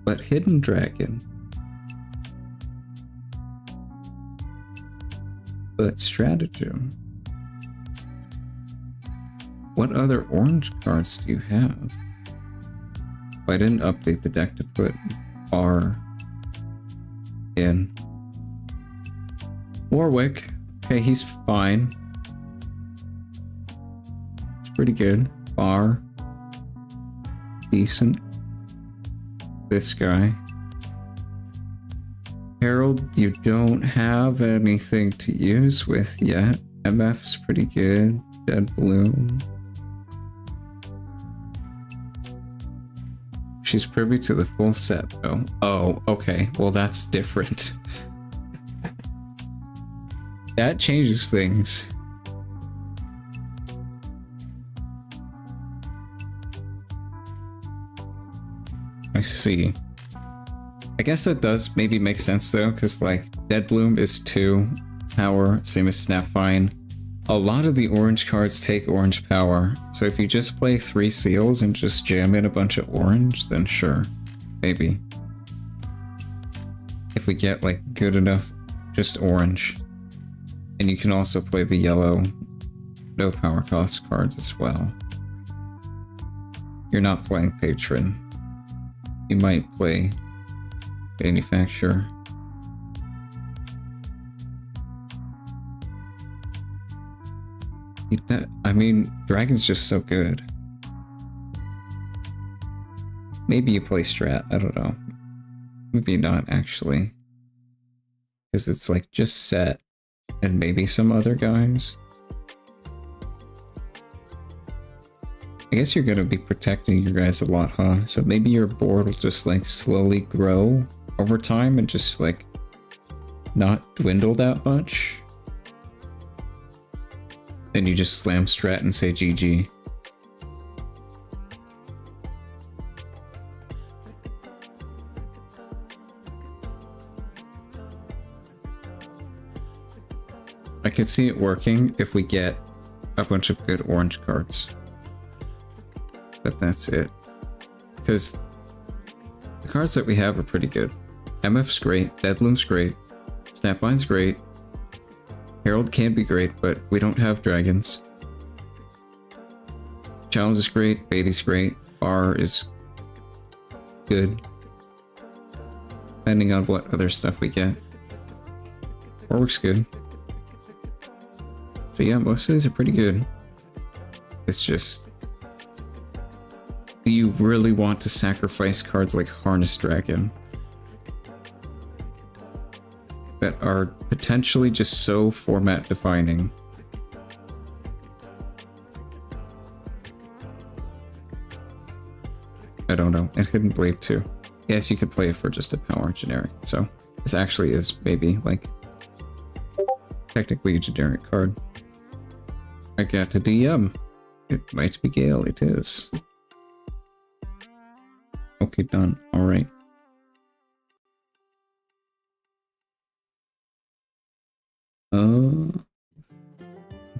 But Hidden Dragon. But Stratagem. What other orange cards do you have? I didn't update the deck to put R in. Warwick. Okay, he's fine. It's pretty good. Bar. Decent. This guy. Herald, you don't have anything to use with yet. MF's pretty good. Dead Bloom. She's privy to the full set, though. Oh, okay. Well, that's different. That changes things. I see. I guess that does maybe make sense though, because like Dead Bloom is 2 power, same as Snapvine. A lot of the orange cards take orange power, so if you just play 3 seals and just jam in a bunch of orange, then sure, maybe. If we get like good enough, just orange. And you can also play the yellow, no power cost cards as well. You're not playing Patron. You might play Manufacturer. I mean, Dragon's just so good. Maybe you play Strat, I don't know. Maybe not, actually. Because it's like just Sett and maybe some other guys. I guess you're gonna be protecting your guys a lot, huh? So maybe your board will just like slowly grow over time and just like not dwindle that much. And you just slam Strat and say GG. I could see it working if we get a bunch of good orange cards. But that's it. Because the cards that we have are pretty good. MF's great, Deadbloom's great, Snapvine's great, Herald can be great, but we don't have dragons. Challenge is great, Beatty's great, Bar is good. Depending on what other stuff we get. Warwick's good. So yeah, most of these are pretty good. It's just, do you really want to sacrifice cards like Harness Dragon that are potentially just so format defining? I don't know. And Hidden Blade too. Yes, you could play it for just a power generic. So this actually is maybe like technically a generic card. I got a DM. It might be Gale. It is. Okay, done. All right.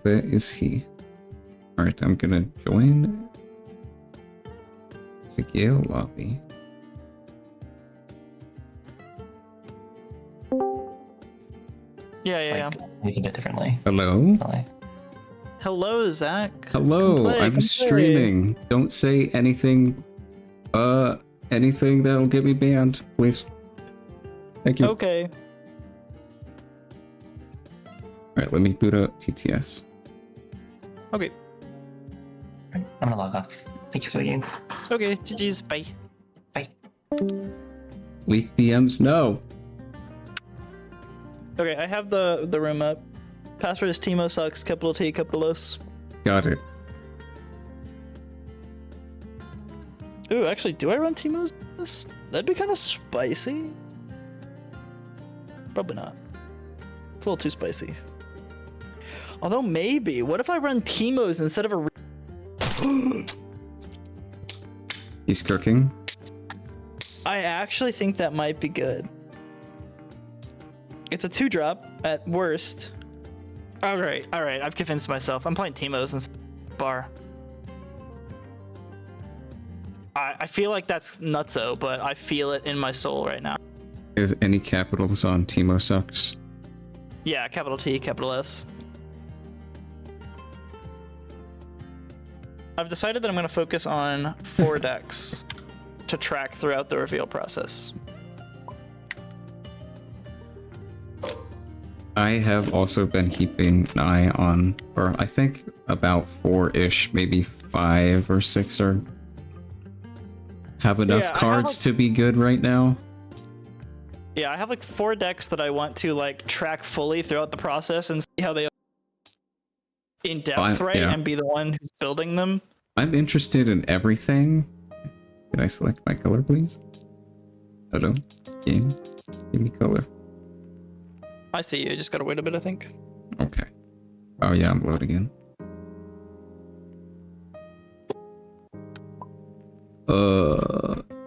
Where is he? All right, I'm gonna join the Gale lobby. Yeah. He's a bit differently. Hello? Probably. Hello, Zach. Hello, Come I'm play. streaming. Don't say anything, anything that'll get me banned, please. Thank you. Okay. Alright, let me boot up TTS. Okay. I'm gonna log off. Thanks for the games. Okay, GG's, bye. Bye. Leak DMs? No. Okay, I have the room up. Password is Teemo sucks, capital T, capital S. Got it. Ooh, actually, do I run Teemo's? That'd be kind of spicy. Probably not. It's a little too spicy. Although maybe, what if I run Teemo's instead of a He's cooking. I actually think that might be good. It's a 2-drop at worst. Alright, I've convinced myself. I'm playing Teemo's instead of bar. I feel like that's nutso, but I feel it in my soul right now. Is any capitals on Teemo sucks? Yeah, capital T, capital S. I've decided that I'm going to focus on 4 decks to track throughout the reveal process. I have also been keeping an eye on, or I think about 4-ish, maybe 5 or 6 are have enough cards to be good right now. Yeah, I have like 4 decks that I want to like track fully throughout the process and see how they are in depth, right? Yeah. And be the one who's building them. I'm interested in everything. Can I select my color, please? Hello? Game? Give me color. I see you, just gotta wait a bit, I think. Okay. Oh yeah, I'm loading in.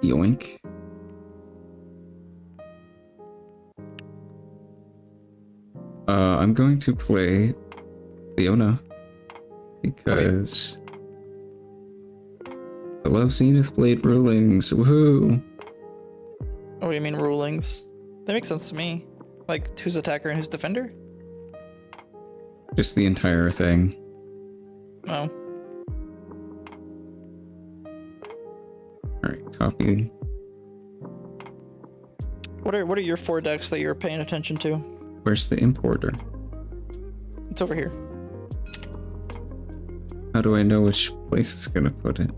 Yoink. I'm going to play Leona because I love Zenith Blade rulings. Woohoo! What do you mean rulings? That makes sense to me. Like, who's attacker and who's defender? Just the entire thing. Oh. Alright, copy. What are your 4 decks that you're paying attention to? Where's the importer? It's over here. How do I know which place it's gonna put it?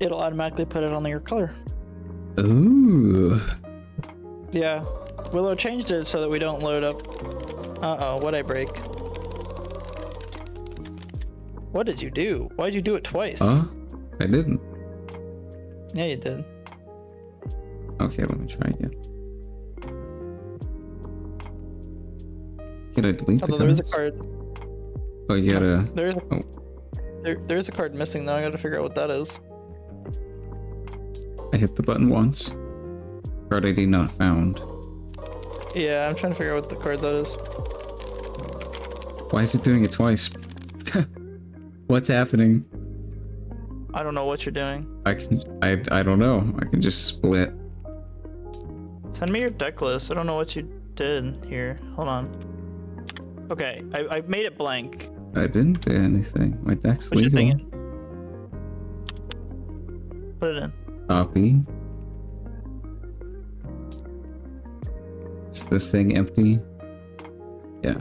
It'll automatically put it on your color. Ooh. Yeah. Willow changed it so that we don't load up. Uh-oh, what'd I break? What did you do? Why'd you do it twice? Huh? I didn't. Yeah, you did. Okay, let me try again. Can I delete Although the there is a cards? card. Oh, you gotta... There's a card missing though. I gotta figure out what that is. I hit the button once. Card ID not found. Yeah, I'm trying to figure out what the card that is. Why is it doing it twice? What's happening? I don't know what you're doing. I don't know. I can just split. Send me your deck list. I don't know what you did here. Hold on. Okay, I made it blank. I didn't do anything. My deck's Put your thing legal. in. Put it in. Copy. Is the thing empty? Yeah.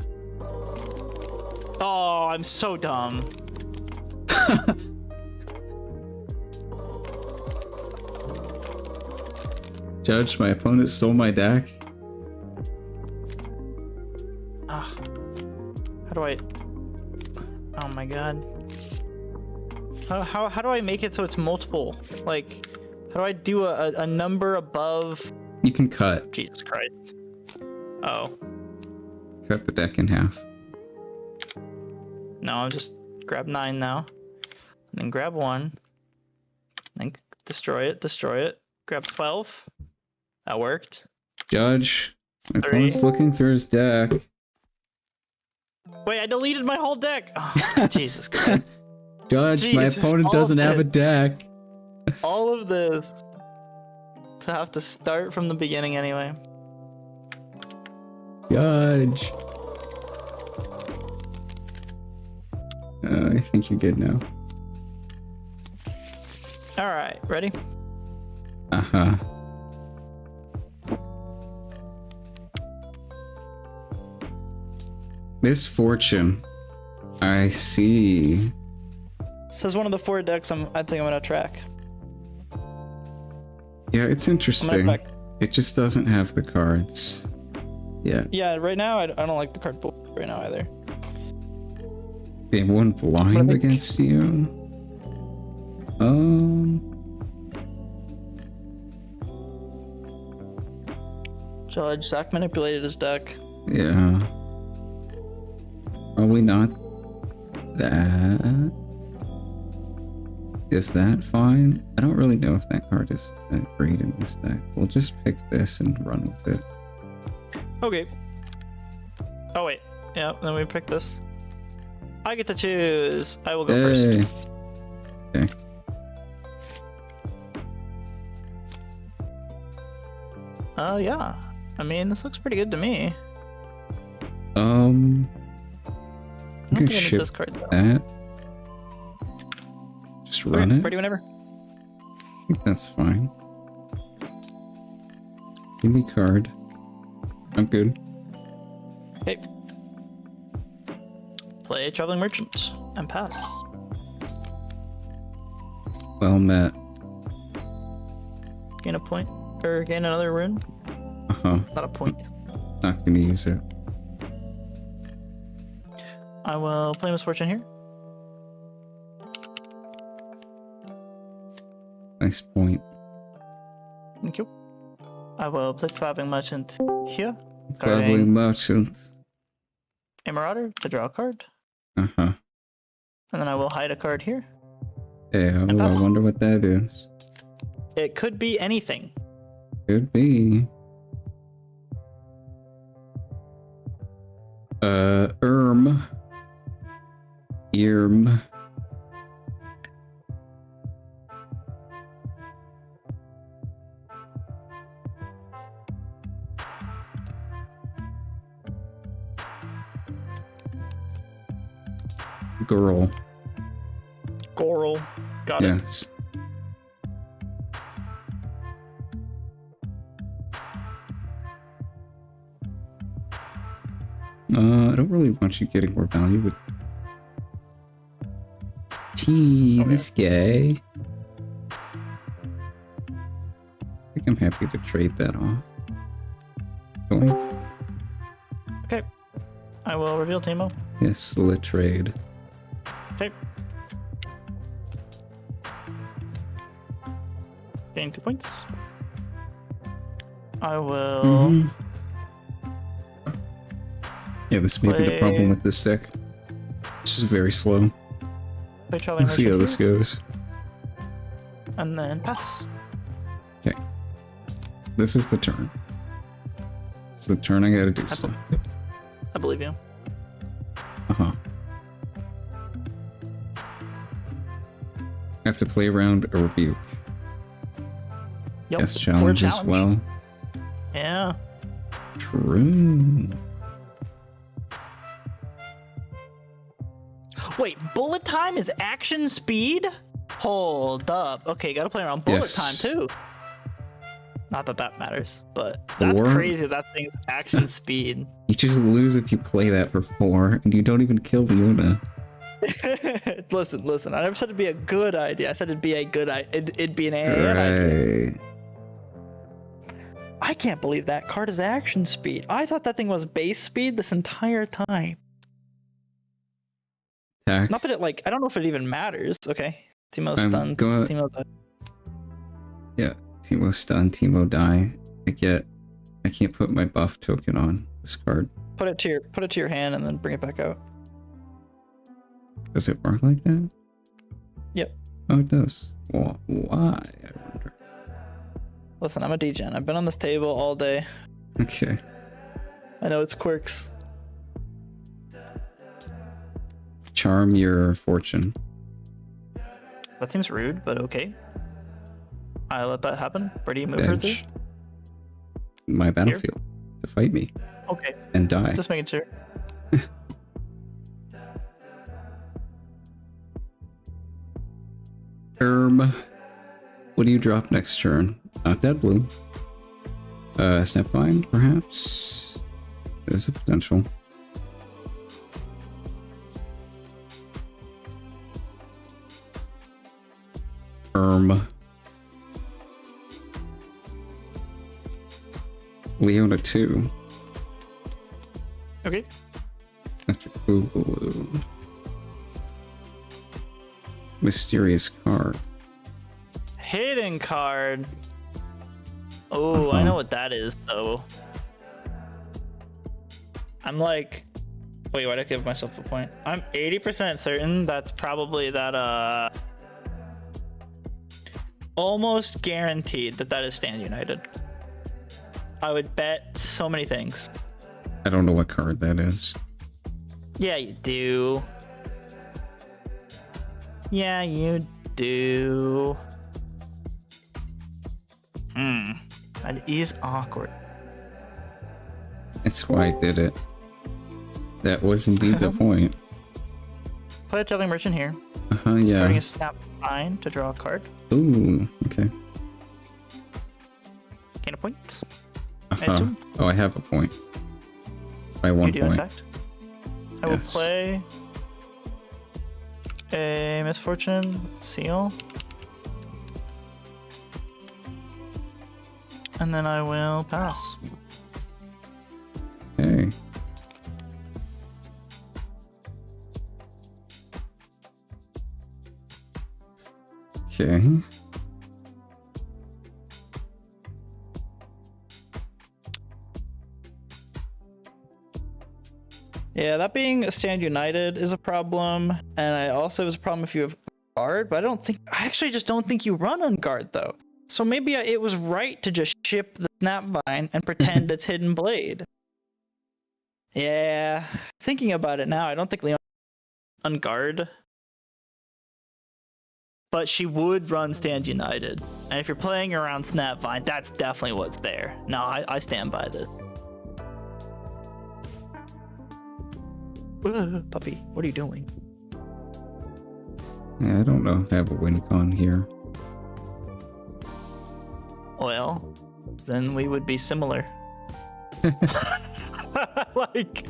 Oh, I'm so dumb. Judge, my opponent stole my deck. Ah, how do I? Oh my god. How do I make it so it's multiple? Like, how do I do a number above? You can cut. Jesus Christ. Oh. Cut the deck in half. No, I'll just grab 9 now. And then grab 1. Then destroy it. Grab 12. That worked. Judge, my 3. opponent's looking through his deck. Wait, I deleted my whole deck! Oh, Jesus Christ. Judge, my Jesus, opponent doesn't have a this. deck. All of this to have to start from the beginning anyway. Judge. I think you're good now. Alright, ready? Uh-huh. Misfortune. I see. Says one of the 4 decks I think I'm gonna track. Yeah, it's interesting. It just doesn't have the cards. Yeah. Yeah, right now I don't like the card pool right now either. Game 1 blind against you? Judge, Zach manipulated his deck. Yeah. Probably not that. Is that fine? I don't really know if that card is that great in this deck. We'll just pick this and run with it. Okay. Oh wait. Yeah, then we pick this. I get to choose. I will go first. Okay. Yeah. I mean, this looks pretty good to me. I I don't think I need ship this card though. that. Just run it. Ready whenever. I think that's fine. Give me card. I'm good. Okay. Play Traveling Merchant and pass. Well met. Gain a point. Or gain another rune. Uh-huh. Not a point. Not gonna use it. I will play Misfortune here. Nice point. Thank you. I will play Traveling Merchant here. Traveling merchant. A Marauder to draw a card. Uh-huh. And then I will hide a card here. Yeah, I pass. wonder what that is. It could be anything. Could be. Erm. Girl. Goral. Got it. Yes. I don't really want you getting more value with this guy. I think I'm happy to trade that off. Going. Okay. I will reveal Teemo. Yes, let trade. Okay. Gain 2 points. I will Mhm. Yeah, this may be the problem with this deck. It's just very slow. play Traveling Let's see how Merchant this here, goes. and then pass. Okay. This is the turn. It's the turn I gotta do stuff. I believe you. Uh-huh. I have to play around a rebuke. Yep. Yes, or challenge as well. Yeah. True. Wait, bullet time is action speed? Hold up. Okay, gotta play around bullet time Yes. too. Not that that matters, but that's Or- crazy that thing's action speed. You just lose if you play that for 4, and you don't even kill Leona. Listen. I never said it'd be a good idea. I said it'd be a good idea. It'd be an AI idea. Right. I can't believe that card is action speed. I thought that thing was base speed this entire time. Attack. Not that it I don't know if it even matters. Okay. Teemo I'm stuns. gonna- Teemo died. Yeah. Teemo stun, Teemo die. I can't put my buff token on this card. Put it to your hand and then bring it back out. Does it work like that? Yep. Oh, it does. Well, why? I wonder. Listen, I'm a degen. I've been on this table all day. Okay. I know it's quirks. Charm your fortune. That seems rude, but okay. I let that happen. Where do you move her to? Edge. My battlefield. To fight me. Okay, And die. just making sure. What do you drop next turn? Not dead blue. Snapvine, perhaps? There's a potential. Leona 2. Okay. Electric Boogaloo. Mysterious card. Hidden card. Oh, I know what that is, though. I'm like... Wait, why'd I give myself a point? I'm 80% certain that's probably that, almost guaranteed that that is Stand United. I would bet so many things. I don't know what card that is. Yeah, you do. Yeah, you do. That is awkward. That's why I did it. That was indeed the point. Play a Telling Merchant here. Yeah. Starting a Snap Vine to draw a card. Ooh, okay. Gain a point. I assume. Oh, I have a point. By 1 You do, point. in fact. I will play a Misfortune Seal. And then I will pass. Okay. Okay. Yeah, that being a Stand United is a problem, and I also is a problem if you have guard, but I actually just don't think you run on guard though. So maybe it was right to just ship the Snapvine and pretend it's Hidden Blade. Yeah, thinking about it now, I don't think Leona on guard. But she would run Stand United. And if you're playing around Snapvine, that's definitely what's there. No, I stand by this. Puppy, what are you doing? Yeah, I don't know if I have a win con here. Well, then we would be similar. Like...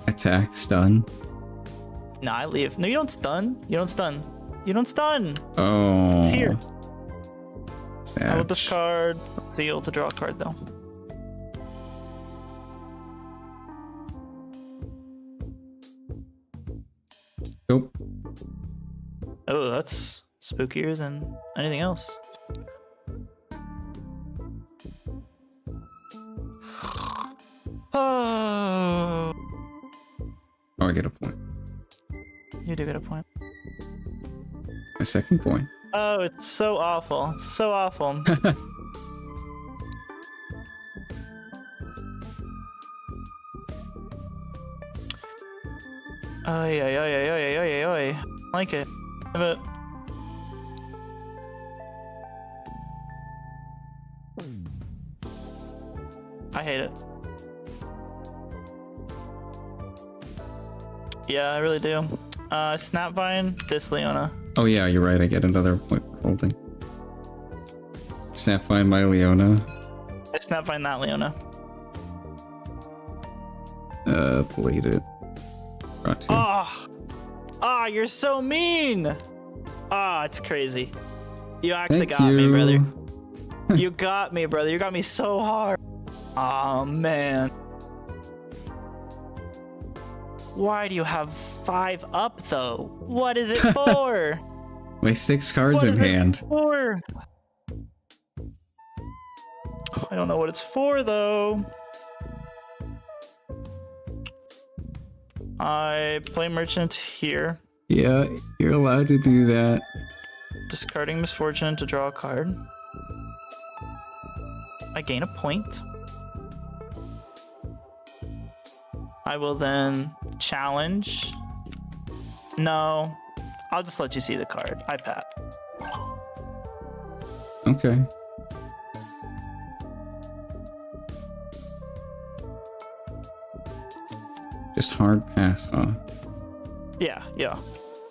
Attack, stun. Nah, I leave. No, you don't stun. You don't stun. You don't stun. Oh. It's here. I will Ouch. discard Seal to draw a card, though. Nope. Oh, that's spookier than anything else. Oh. Oh, I get a point. You do get a point. My second point. Oh, it's so awful. It's so awful. Ay, ay, ay, ay, ay, ay, ay, ay. Like it. But... I hate it. Yeah, I really do. Snapvine, this Leona. Oh yeah, you're right. I get another point for holding. Snapvine my Leona. I Snapvine that Leona. Played it. Brought to. Ah, you're so mean! Ah, it's crazy. You actually Thank got me, you. brother. You got me, brother. You got me so hard. Oh man. Why do you have 5 up though? What is it for? My 6 cards What in is it hand. for? I don't know what it's for though. I play Merchant here, Yeah, you're allowed to do that. discarding Misfortune to draw a card. I gain a point. I will then challenge. No, I'll just let you see the card. I pat. Okay. Just hard pass, huh? Yeah, yeah.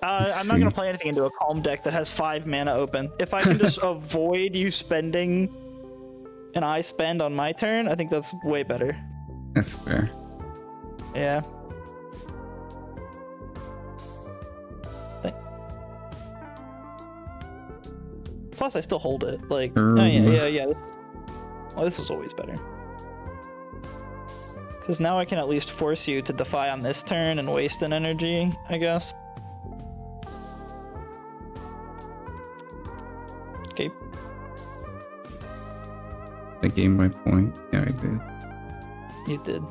I'm not gonna play anything into a calm deck that has 5 mana open. If I can just avoid you spending and I spend on my turn, I think that's way better. That's fair. Yeah. Plus, I still hold it. Like, oh yeah. Well, this was always better. Because now I can at least force you to defy on this turn and waste an energy, I guess. Okay. I gained my point. Yeah, I did. You did.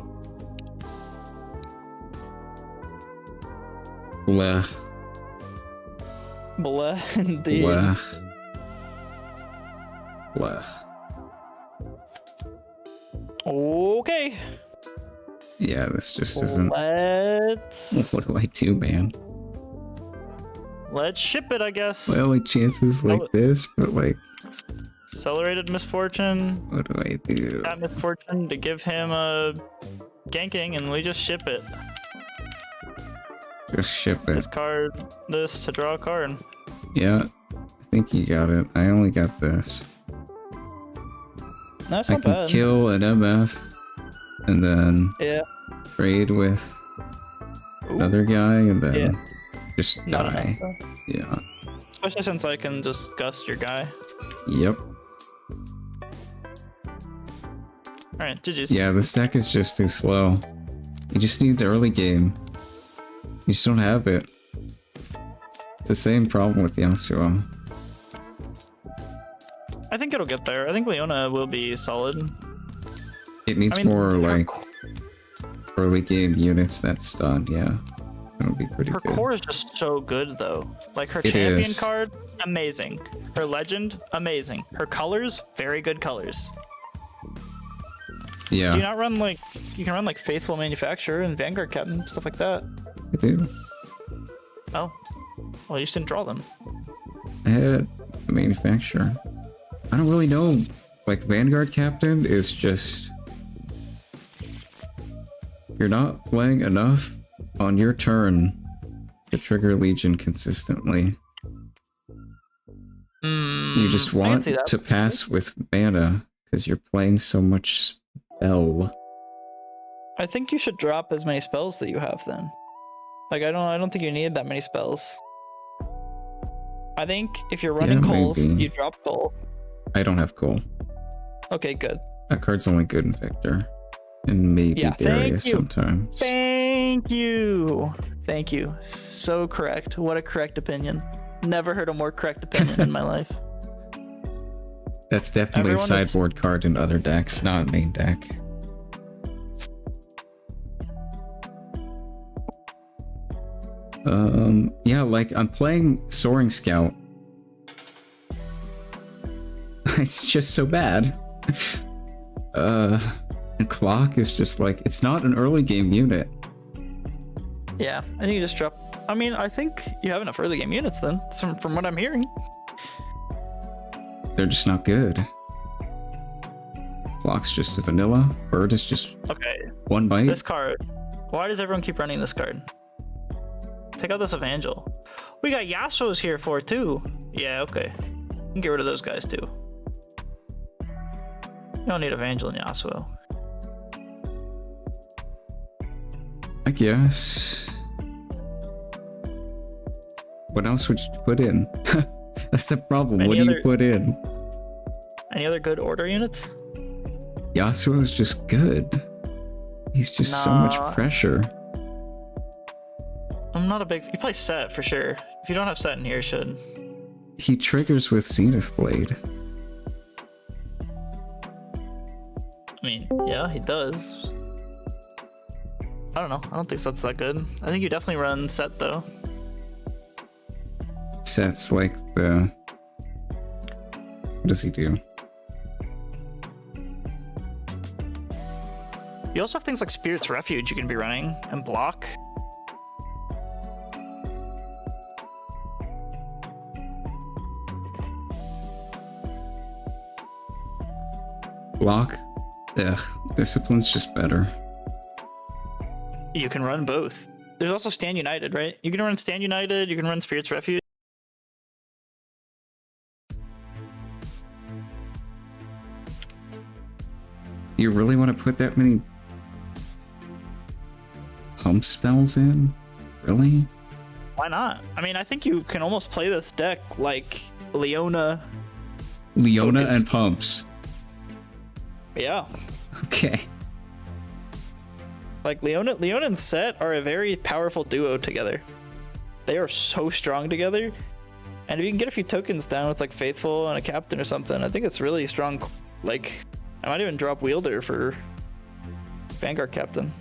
Blech. Blech, indeed. Blech. Blech. Okay. Yeah, this just isn't... Let's... What do I do, man? Let's ship it, I guess. My only chances like this, but like... Accelerated Misfortune. What do I do? That Misfortune to give him a ganking, and we just ship it. Just ship it. Discard this to draw a card. Yeah, I think you got it. I only got this. That's I not can bad. kill an MF, and then trade with another guy, and then just Not die. enough, though. Yeah. Especially since I can just gust your guy. Yep. Alright, GG's. Yeah, this deck is just too slow. You just need the early game. You just don't have it. It's the same problem with Yasuo. I think it'll get there. I think Leona will be solid. It needs more like early game units that's done, yeah. It'll be pretty Her good. core is just so good though. Like her It champion is. card, amazing. Her legend, amazing. Her colors, very good colors. Yeah, Do you not run like, you can run like Faithful Manufacturer and Vanguard Captain, stuff like that. I do. Oh, well you just didn't draw them. I had a manufacturer. I don't really know. Like, Vanguard Captain is just... You're not playing enough on your turn to trigger Legion consistently. You just want to pass with mana because you're playing so much spell. I think you should drop as many spells that you have then. Like I don't think you need that many spells. I think if you're running Coals, maybe. you drop Coal. I don't have Coal. Okay, good. That card's only good in Victor. And maybe Darius sometimes. Thank you. Thank you. So correct. What a correct opinion. Never heard a more correct opinion in my life. That's definitely Everyone a sideboard card in other decks, not a main deck. Yeah, like I'm playing Soaring Scout. It's just so bad. And Clock is just like, it's not an early game unit. Yeah, I think you just drop. I mean, I think you have enough early game units then, from what I'm hearing. They're just not good. Clock's just a vanilla. Bird is just one bite. This card. Why does everyone keep running this card? Take out this Evangel. We got Yasuo's here for too. Yeah, okay. You can get rid of those guys too. You don't need Evangel and Yasuo. I guess. What else would you put in? That's the problem. What do you put in? Any other good order units? Yasuo is just good. He's just so much pressure. I'm not a big... You play Sett for sure. If you don't have Sett in here, you should. He triggers with Zenith Blade. I mean, yeah, he does. I don't know. I don't think Sett's that good. I think you definitely run Sett though. Sett's like the... What does he do? You also have things like Spirit's Refuge you can be running and block. Block? Ugh, Discipline's just better. You can run both. there's also Stand United, right? You can run Stand United, you can run Spirit's Refuge. Do you really want to put that many pump spells in? Really? Why not? I mean, I think you can almost play this deck like Leona. Leona Focus. and pumps. Yeah. Okay. Like Leona and Sett are a very powerful duo together. They are so strong together. And if you can get a few tokens down with like Faithful and a captain or something, I think it's really strong. Like, I might even drop Wielder for Vanguard captain.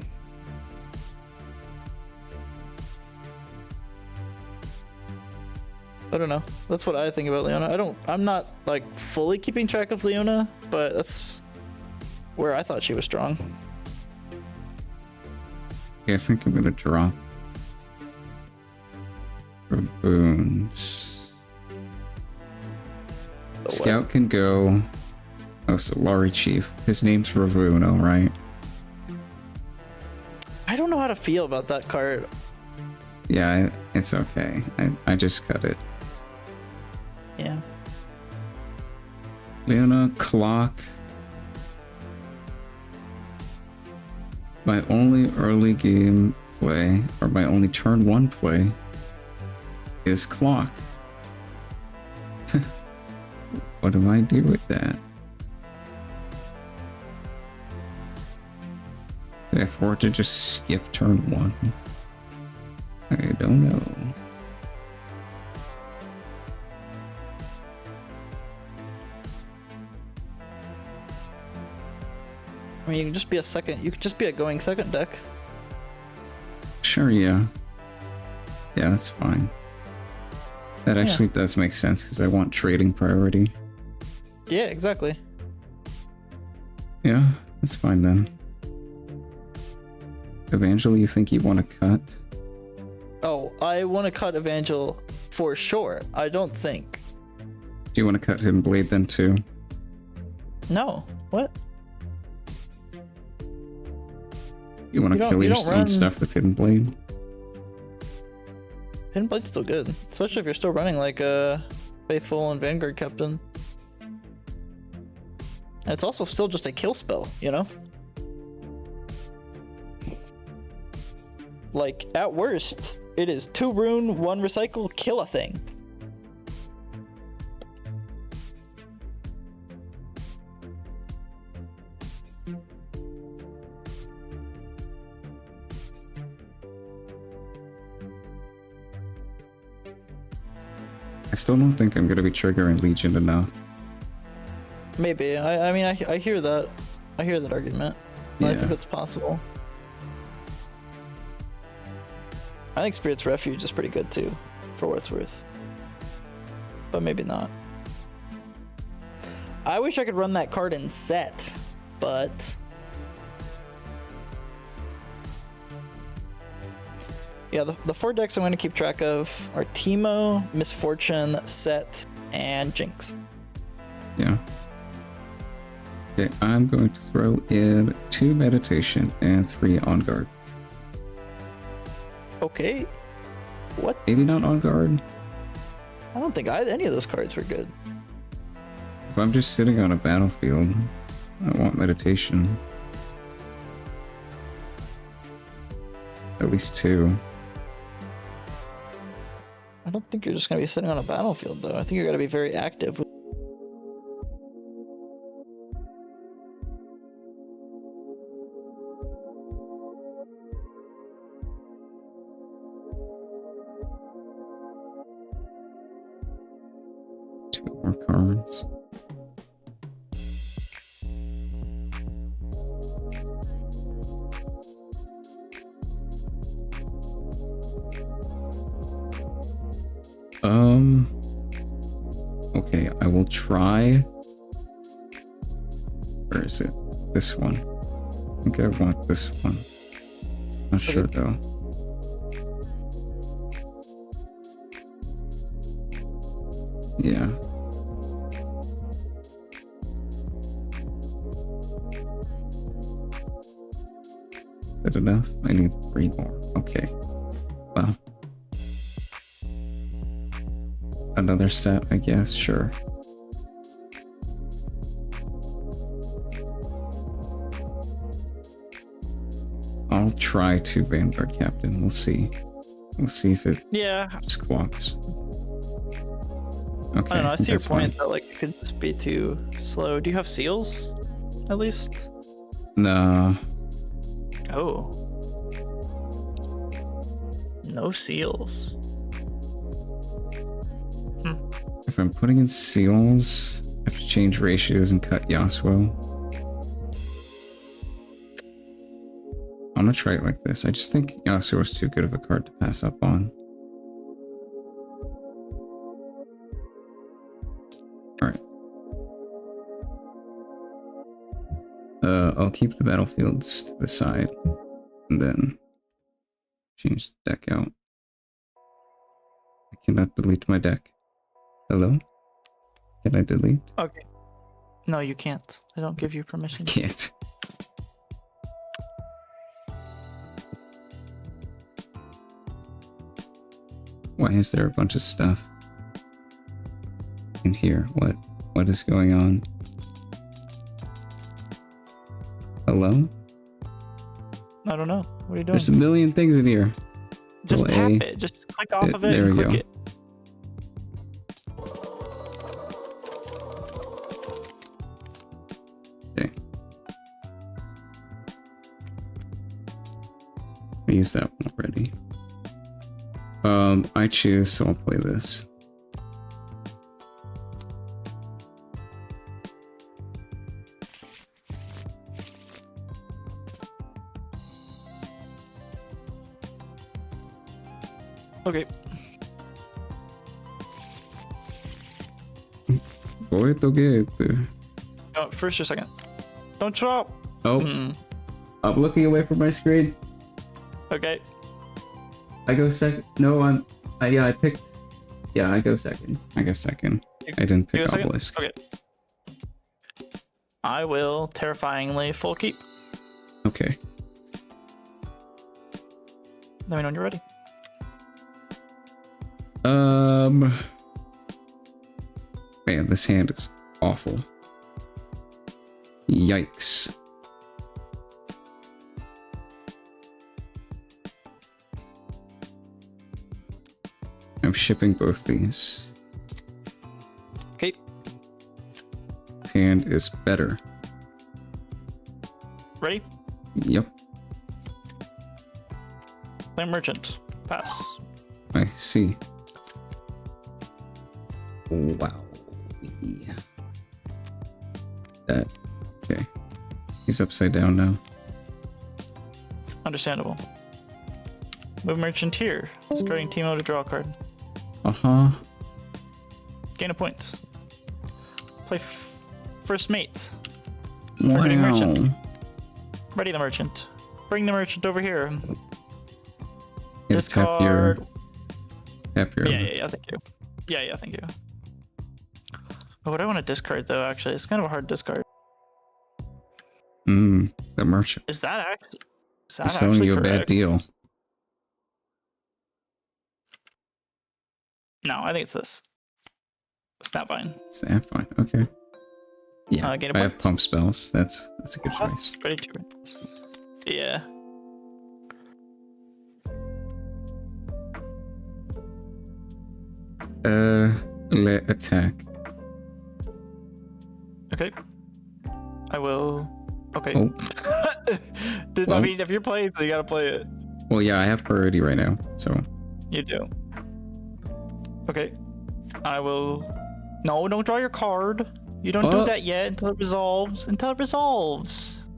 I don't know. That's what I think about Leona. I'm not like fully keeping track of Leona, but that's where I thought she was strong. Yeah, I think I'm gonna drop Raboons. Scout can go. Oh, Solari Chief. His name's Ravuno, right? I don't know how to feel about that card. Yeah, it's okay. I just cut it. Yeah. Leona, Clock. My only early game play, or my only turn 1 play, is Clock. What do I do with that? Can I afford to just skip turn 1? I don't know. I mean, you can just be a second. You could just be a going second deck. Sure, yeah. Yeah, that's fine. That actually does make sense because I want trading priority. Yeah, exactly. Yeah, that's fine then. Evangel, you think you want to cut? Oh, I want to cut Evangel for sure. I don't think. Do you want to cut Hidden Blade then too? No. What? You want to kill your own stuff with Hidden Blade? Hidden Blade's still good, especially if you're still running like Faithful and Vanguard Captain. And it's also still just a kill spell, you know? Like, at worst, it is 2 rune, 1 recycle, kill a thing. I still don't think I'm going to be triggering Legion enough. Maybe. I mean, I hear that. I hear that argument. Yeah. I think it's possible. I think Spirit's Refuge is pretty good too, for what it's worth. But maybe not. I wish I could run that card in Sett, but... Yeah, the 4 decks I'm going to keep track of are Teemo, Misfortune, Sett, and Jinx. Yeah. Okay, I'm going to throw in 2 Meditation and 3 On Guard. Okay. What? Maybe not On Guard? I don't think any of those cards were good. If I'm just sitting on a battlefield, I want Meditation. At least 2. I don't think you're just going to be sitting on a battlefield, though. I think you're going to be very active. Two more cards. Okay, I will try. Where is it? This one. I think I want this one. Not sure though. Yeah. Is that enough? I need 3 more. Okay. well. Another set, I guess, sure. I'll try to Vanguard Captain. We'll see. We'll see if it just clocks. Okay, I don't know. I see your point fine. that like it could just be too slow. Do you have seals? At least. Nah. Oh. No seals. If I'm putting in seals, I have to change ratios and cut Yasuo. I'm gonna try it like this. I just think Yasuo is too good of a card to pass up on. Alright. I'll keep the battlefields to the side and then change the deck out. I cannot delete my deck. Hello? Can I delete? Okay. No, you can't. I don't give you permission. Can't. Why is there a bunch of stuff in here? What is going on? Hello? I don't know. What are you doing? There's a million things in here. Just Little tap A. it. Just click off of it There and we click go. it. Okay. I used that one already. I choose, so I'll play this. Okay. Oh, first or second. Don't drop. Oh, I'm looking away from my screen. Okay. I go second. No, I picked. Yeah, I go second. I go second. I didn't You pick go second? Obelisk. Okay. I will terrifyingly full keep. Okay. Let me know when you're ready. Man, this hand is awful. Yikes. I'm shipping both these. Okay. This hand is better. Ready? Yep. Play merchant. Pass. I see. Wow. Yeah. That. Okay. He's upside down now. Understandable. Move merchant here. Discarding Teemo to draw a card. Uh-huh. Gain a point. Play first mate. Wow. Targeting merchant. Ready the merchant. Bring the merchant over here. Yeah, Discard. Tap your. Yeah, thank you. Yeah, thank you. Oh, what I want to discard though, actually, it's kind of a hard discard. The merchant. Is that actually? He's selling you a bad deal. No, I think it's this. Snapvine. Sapphire. Okay. Yeah, Gain a I have point. pump spells. That's a good choice. Ready to rinse. Yeah. Let attack. Okay. I will. Okay. Oh. I Well. mean, if you're playing, so you gotta play it. Well, yeah, I have priority right now, so. You do. Okay. I will. No, don't draw your card. You don't do that yet until it resolves. Until it resolves.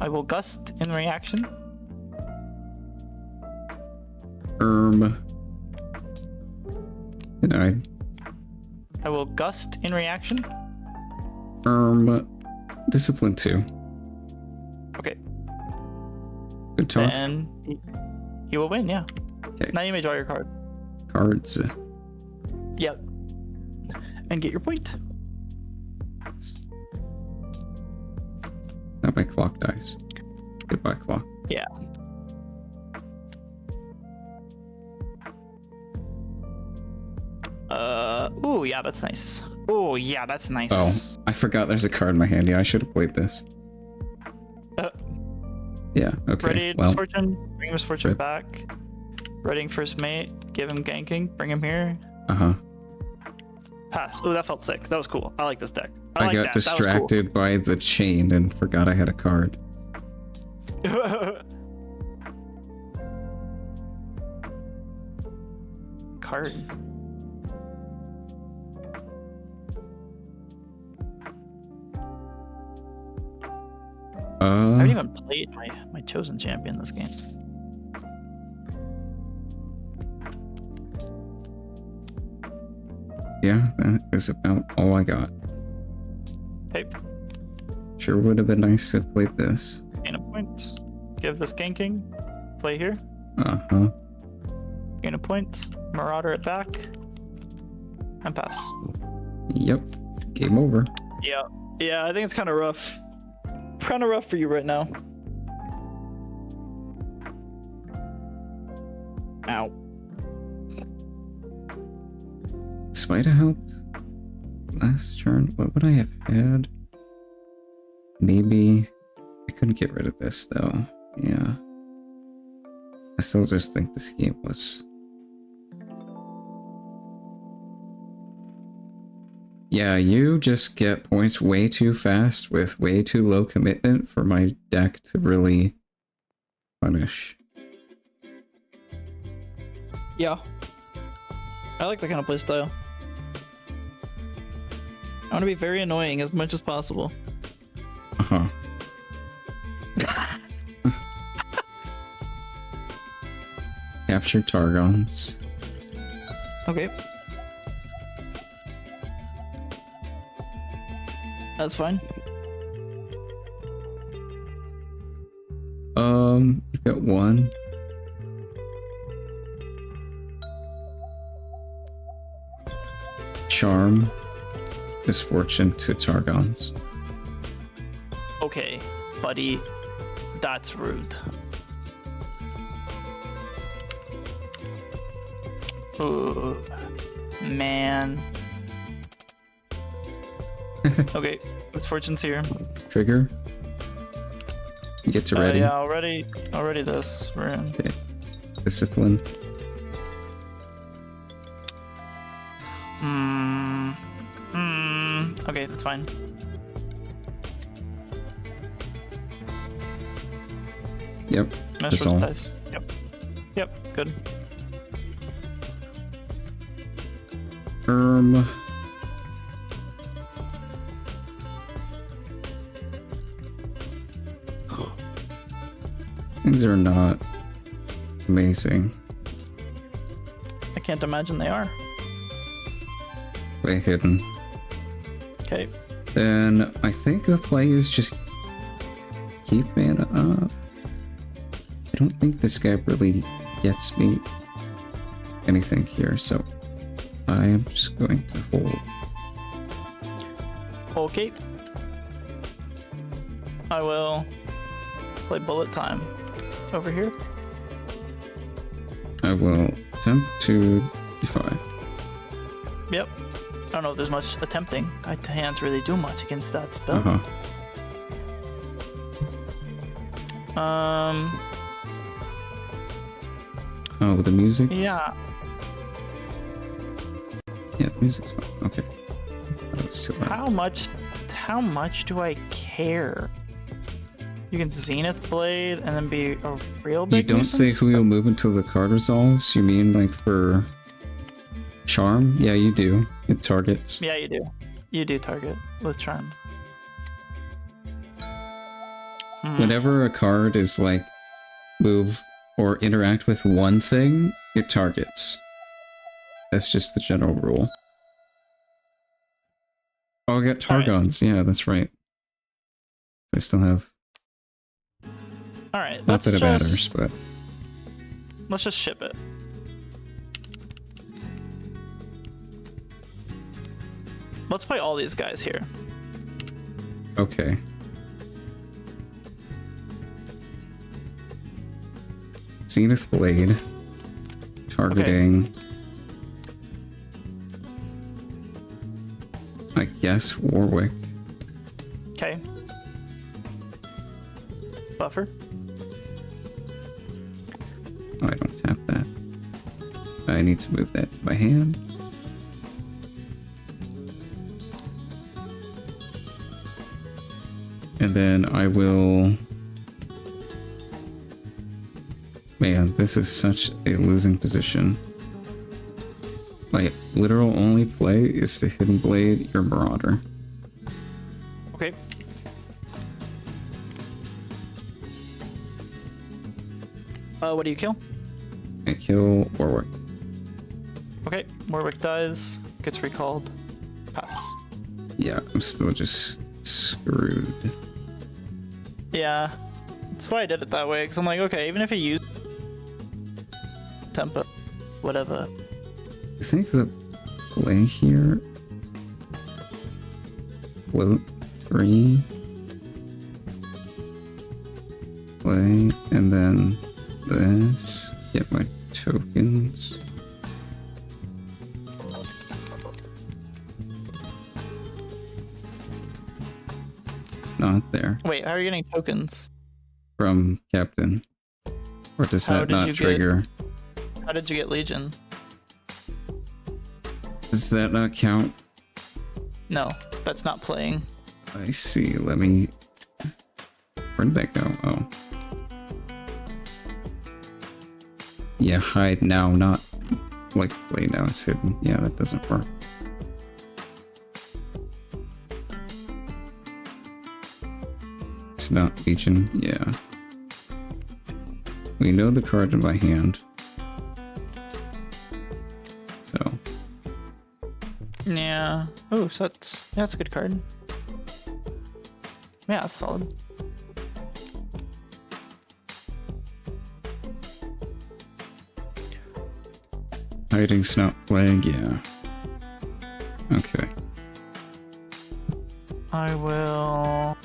I will gust in reaction. Denied. I will gust in reaction. Discipline 2. Okay. Good talk. And you will win, yeah. Okay. Now you may draw your card. Cards. Yep. And get your point. Now my clock dies. Goodbye, clock. Yeah. Ooh, yeah, that's nice. Ooh, yeah, that's nice. Oh, I forgot there's a card in my hand. Yeah, I should have played this. Yeah, okay. Ready, well, Misfortune? Bring Misfortune rip. back. Readying first mate. Give him ganking. Bring him here. Uh-huh. Pass. Ooh, that felt sick. That was cool. I like this deck. I like got that. That was cool. distracted by the chain and forgot I had a card. Card. I haven't even played my chosen champion this game. Yeah, that is about all I got. Okay, Sure would have been nice to have played this. gain a point. Give this ganking. Play here. Uh-huh. Gain a point. Marauder it back. And pass. Yep. Game over. Yeah. Yeah, I think it's kind of rough. Kind of rough for you right now. Ow. This might have helped last turn. What would I have had? Maybe I couldn't get rid of this though. Yeah. I still just think this game was. Yeah, you just get points way too fast with way too low commitment for my deck to really punish. Yeah. I like that kind of playstyle. I want to be very annoying as much as possible. Uh-huh. Capture Targons. Okay. That's fine. You've got one. Charm. Misfortune to Targons. Okay, buddy. That's rude. Ooh, man. Okay, Misfortune's here. Trigger. You get to ready. Yeah, already this. We're in. Okay. Discipline. Okay, that's fine. Yep. That's all. Dice. Yep. Yep, good. Things are not amazing. I can't imagine they are. Way hidden. Okay. Then I think the play is just keep mana up. I don't think this guy really gets me anything here, so I am just going to hold. Okay. I will play bullet time over here. I will attempt to defy. Yep. I don't know if there's much attempting. I can't really do much against that spell. Uh-huh. Oh, with the music? Yeah. Yeah, the music's fine. Okay. That was too loud. How much do I care? You can Zenith Blade and then be a real big You don't nuisance? say who you'll move until the card resolves? You mean like for Charm? Yeah, you do. It targets. Yeah, you do. You do target with Charm. Whenever a card is like move or interact with one thing, it targets. That's just the general rule. Oh, I got Targons. Yeah, that's right. I still have. Alright, Not that it matters, but. let's just ship it. Let's play all these guys here. Okay. Zenith Blade. Targeting. I guess Warwick. Okay. Buffer. Oh, I don't tap that. I need to move that to my hand. And then I will... Man, this is such a losing position. My literal only play is to Hidden Blade your Marauder. Okay. What do you kill? I kill Warwick. Okay, Warwick dies, gets recalled. Pass. Yeah, I'm still just screwed. Yeah, that's why I did it that way, because I'm like, okay, even if he used tempo, whatever. I think the play here... Float 3... Play, and then this... Get my tokens... Not there. Wait, how are you getting tokens? From Captain. Or does How that did not you trigger? How did you get Legion? Does that not count? No, that's not playing. I see. Let me... Where'd that go? Oh. Yeah, hide now, not... Like, play now is hidden. Yeah, that doesn't work. It's not Legion. Yeah. We know the card in my hand. So... Yeah. Oh, so that's a good card. Yeah, that's solid. Hiding Snout Plague, yeah. Okay. I will...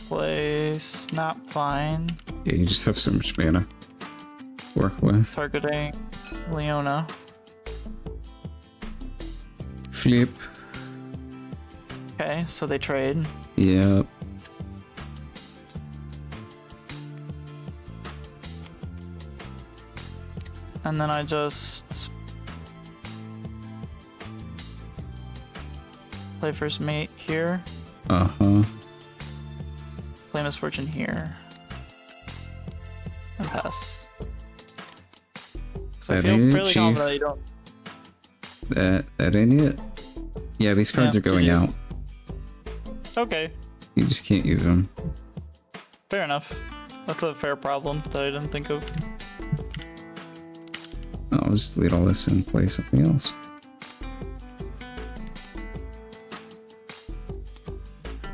play Snapvine. Yeah, you just have so much mana to work with. Targeting Leona. Flip. Okay, so they trade. Yep. And then I just... play First Mate here. Uh-huh. Play Misfortune here. And pass. So I That feel ain't it, fairly Chief. confident you don't... That ain't it. Yeah, these cards Yeah, are going GG. out. Okay, You just can't use them. fair enough. That's a fair problem that I didn't think of. I'll just delete all this and play something else.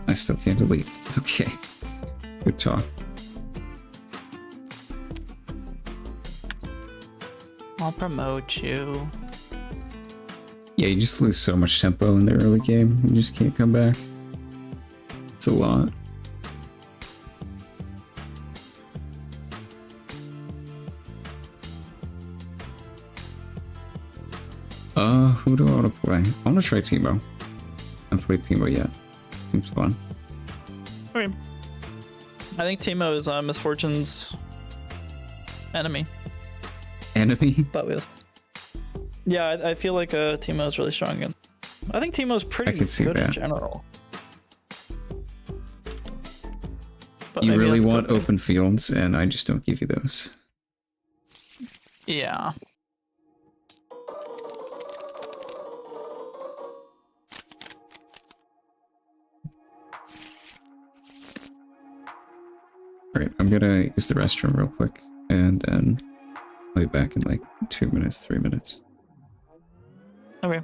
I still can't delete. Okay. Good talk. I'll promote you. Yeah, you just lose so much tempo in the early game. You just can't come back. It's a lot. Who do I want to play? I want to try Teemo. I haven't played Teemo yet. Seems fun. Okay. I think Teemo is Misfortune's enemy, Enemy? but we'll... Yeah, I feel like Teemo is really strong against... I think Teemo's pretty can see good in that. general. But You maybe really that's want good. open fields, and I just don't give you those. Yeah. Alright, I'm gonna use the restroom real quick, and then I'll be back in like 2 minutes, 3 minutes. Okay.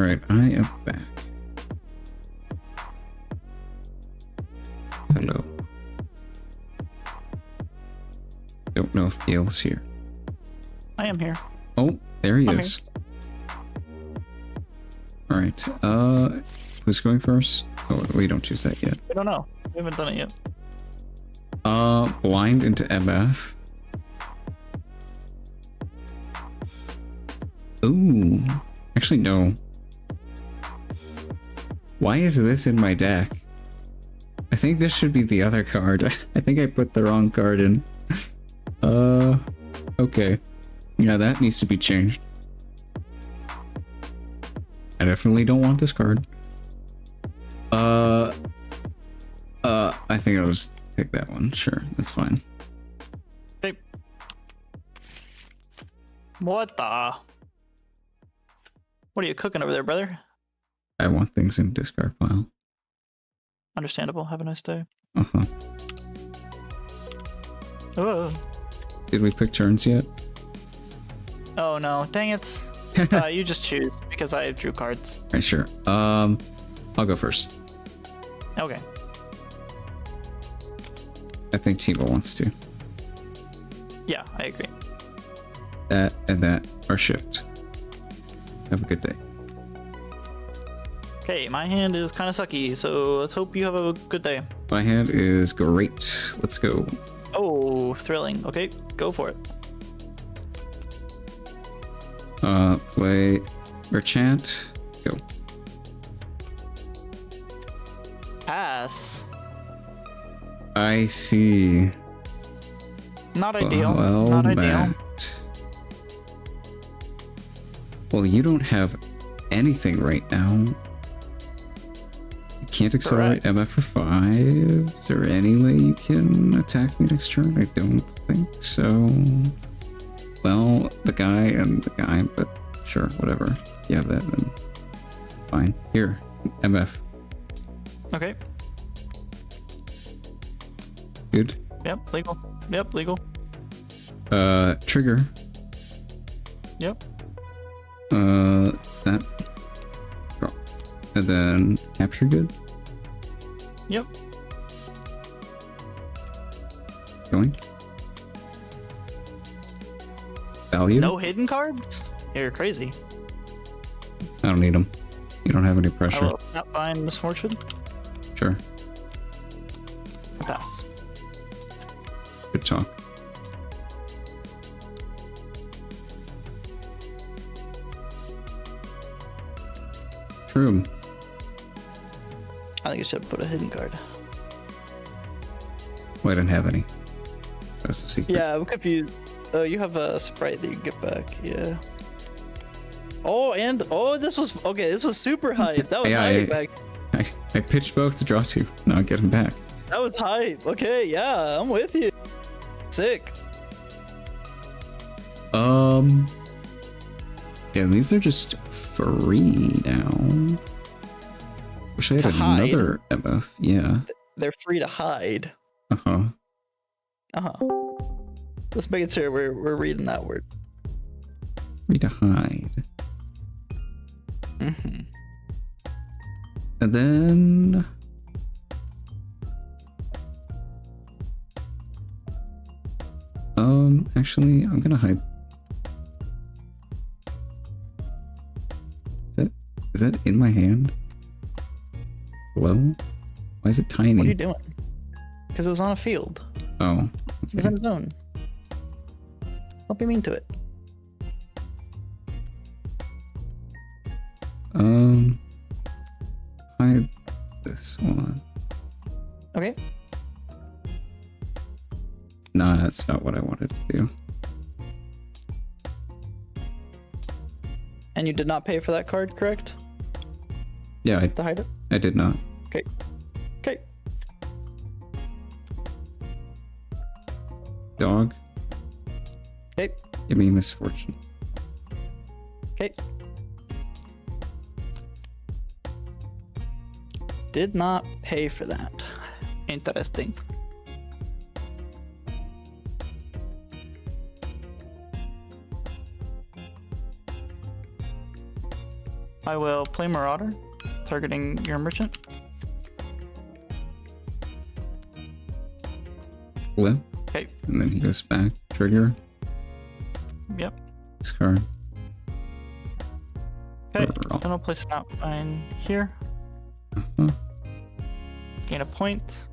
Alright, I am back. Hello. Don't know if Gale's here. I am here. Oh, there he I'm is. Alright, who's going first? Oh, we don't choose that yet. I don't know. We haven't done it yet. Blind into MF. Ooh. Actually, no. Why is this in my deck? I think this should be the other card. I think I put the wrong card in. Okay. Yeah, that needs to be changed. I definitely don't want this card. I think I'll just pick that one. Sure, that's fine. Hey. What the? What are you cooking over there, brother? I want things in discard pile. Understandable. Have a nice day. Uh-huh. Oh. Did we pick turns yet? Oh no. Dang it. You just choose because I drew cards. Right, sure. I'll go first. Okay. I think Teemo wants to. Yeah, I agree. That and that are shipped. Have a good day. Okay, my hand is kind of sucky, so let's hope you have a good day. My hand is great. Let's go. Oh, thrilling. Okay, go for it. Play or chant. Go. Pass. I see. Not ideal. Well, Not ideal. Matt. Well, you don't have anything right now. You can't accelerate Correct. MF for 5. Is there any way you can attack me next turn? I don't think so. Well, the guy, but sure, whatever. You have that, then fine. Here, MF. Okay. Good. Yep, legal. Yep, legal. Trigger. Yep. That. Draw. And then capture good. Yep. Going. Value? No hidden cards? You're crazy. I don't need them. You don't have any I pressure. will not find misfortune. Sure. Pass. Good talk. True. I think I should put a hidden card. Well, I didn't have any. That's a secret. Yeah, I'm confused. Oh, you have a sprite that you can get back. Yeah. Oh, and this was okay. This was super hype. That was Yeah, hype back. I pitched both to draw 2. Now I get him back. That was hype. Okay, yeah, I'm with you. Sick. Yeah, these are just free now. Wish I had To hide. another MF. Yeah. They're free to hide. Uh-huh. Let's make it sure we're reading that word. Free to hide. Mm-hmm. And then actually I'm gonna hide. Is that in my hand? Hello? Why is it tiny? What are you doing? Because it was on a field. Oh. It was in a zone. Don't be mean to it. Hide this one. Okay. Nah, that's not what I wanted to do. And you did not pay for that card, correct? Yeah, To hide it? I did not. Okay. Okay. Dog, Okay. give me misfortune. Okay. Did not pay for that. Interesting. I will play Marauder, targeting your merchant. Flip. Okay. And then he goes back. Trigger. Yep. Discard. Okay. Then I'll place Snapvine here. Uh-huh. Gain a point.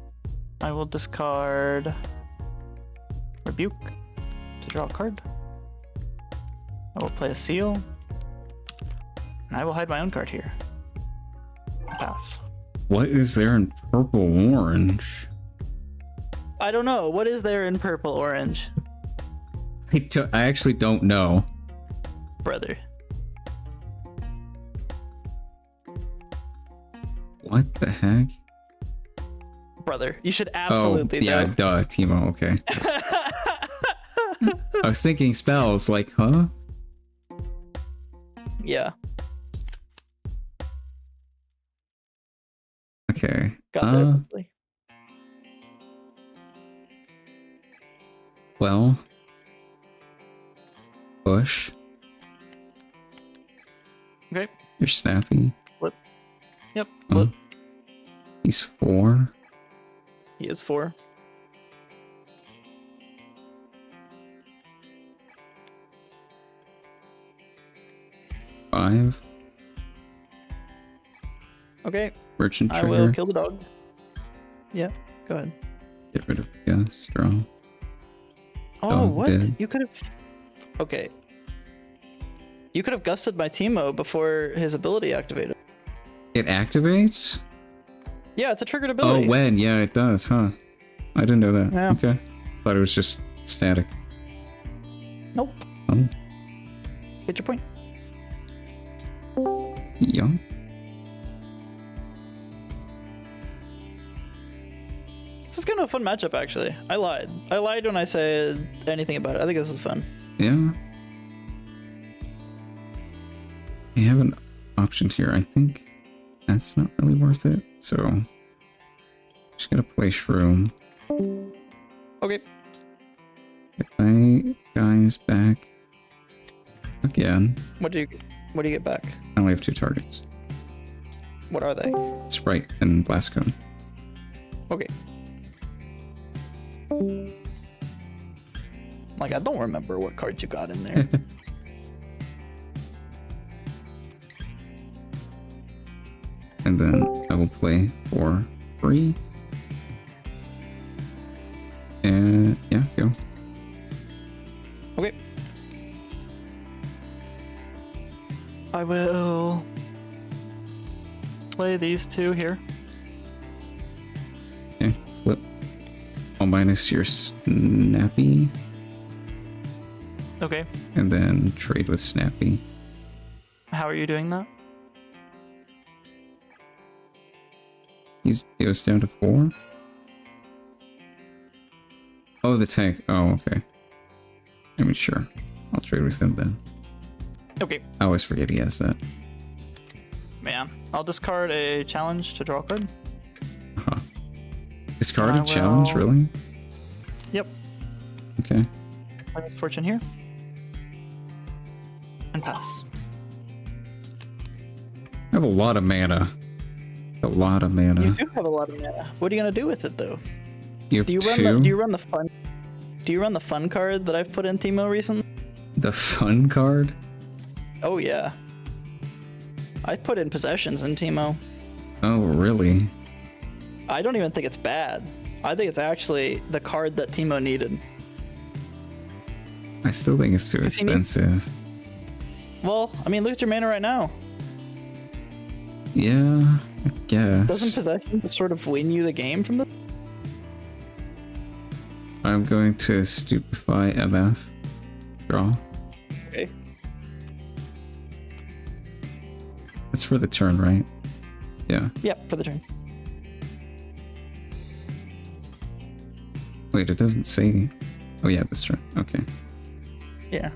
I will discard Rebuke to draw a card. I will play a Seal. And I will hide my own card here. Pass. What is there in purple orange? I don't know. What is there in purple orange? I actually don't know. Brother. What the heck? Brother. You should absolutely yeah, know. duh, Teemo, okay. I was thinking spells, like, huh? Yeah. Okay. Got there quickly. Well. Push. Okay. You're snappy. Flip. Yep. Huh? Flip. He's 4. He is 4. Five. Okay. Merchant I trigger. will kill the dog. Yeah. Go ahead. Get rid of Gust. Draw. Oh, Dog what? dead. You could have. Okay. You could have gusted my Teemo before his ability activated. It activates? Yeah, it's a triggered ability. Oh, when? Yeah, it does, huh? I didn't know that. Yeah. Okay. Thought it was just static. Nope. Oh. Get your point. Yeah. This is kind of a fun matchup, actually. I lied. I lied when I said anything about it. I think this is fun. Yeah. I have an option here. I think that's not really worth it. So just gotta play Shroom. Okay. Get my guys back again. What do you get back? I only have 2 targets. What are they? Sprite and Blast Cone. Okay. Like, I don't remember what cards you got in there. And then I will play for free. And yeah, go. Okay. I will play these 2 here. Okay, flip. I'll minus your Snappy. Okay. And then trade with Snappy. How are you doing that? He goes down to 4. Oh, the tank. Oh, okay. I mean, sure. I'll trade with him then. Okay. I always forget he has that. Man. I'll discard a challenge to draw a card. Uh-huh. Discard I a challenge, will- really? Yep. Okay. Minus fortune here. And pass. I have a lot of mana. A lot of mana. You do have a lot of mana. What are you gonna do with it though? You have Do you run 2? do you run the fun? Do you run the fun card that I've put in Teemo recently? The fun card? Oh yeah. I put in possessions in Teemo. Oh, really? I don't even think it's bad. I think it's actually the card that Teemo needed. I still think it's too 'Cause he needs- expensive. Well, I mean, look at your mana right now. Yeah, I guess. Doesn't possession just sort of win you the game from the? I'm going to stupefy MF. Draw. Okay. That's for the turn, right? Yeah. Yep, for the turn. Wait, it doesn't say. Oh yeah, this turn. Okay. Yeah.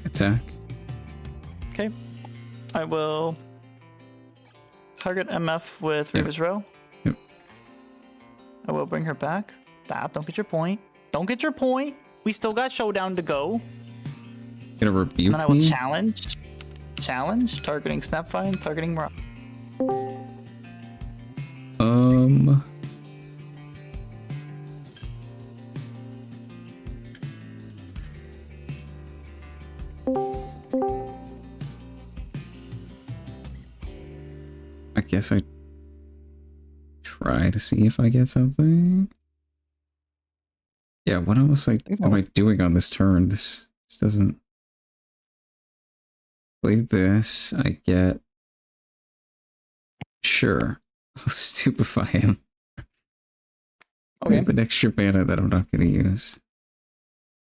Attack. Okay. I will target MF with Yep. Reaver's Row. Yep. I will bring her back. Stop, don't get your point. Don't get your point. We still got Showdown to go. Gonna rebuke And then I will me? challenge, targeting Snapvine, targeting Mirage. I guess I try to see if I get something. Yeah, what else am I doing on this turn? This doesn't play this. I get sure. I'll stupefy him. I Okay. have an extra mana that I'm not gonna use.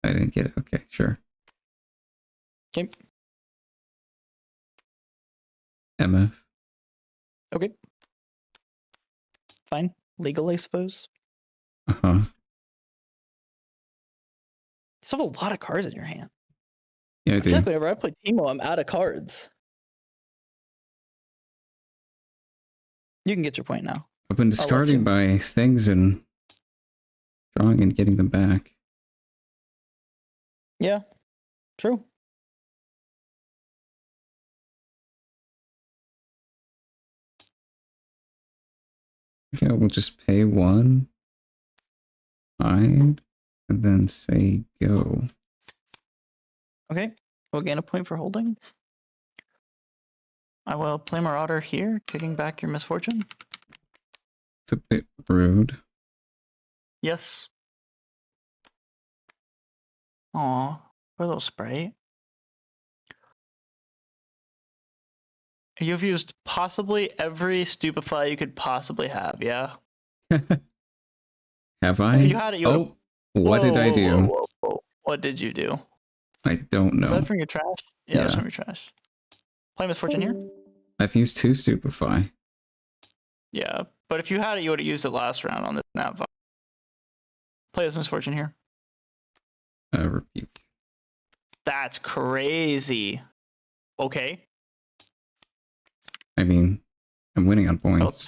I didn't get it. Okay, sure. Okay. MF. Okay. Fine. Legal, I suppose. Uh-huh. Still have a lot of cards in your hand. Yeah, I I do. feel like whenever I play Teemo, I'm out of cards. You can get your point now. I've been discarding my things and drawing and getting them back. Yeah. True. Yeah, we'll just pay one, hide, and then say go. Okay. We'll gain a point for holding. I will play Marauder here, kicking back your misfortune. It's a bit rude. Yes. Aw, poor little Sprite. You've used possibly every stupefy you could possibly have, yeah? Have I? If you had it, you oh, what did I do? Whoa. What did you do? I don't know. Was that from your trash? Yeah, that's from your trash. Play misfortune here? I've used 2 stupefy. Yeah, but if you had it, you would have used it last round on this snap. Play this misfortune here. Rebuke. That's crazy. Okay. I mean, I'm winning on points.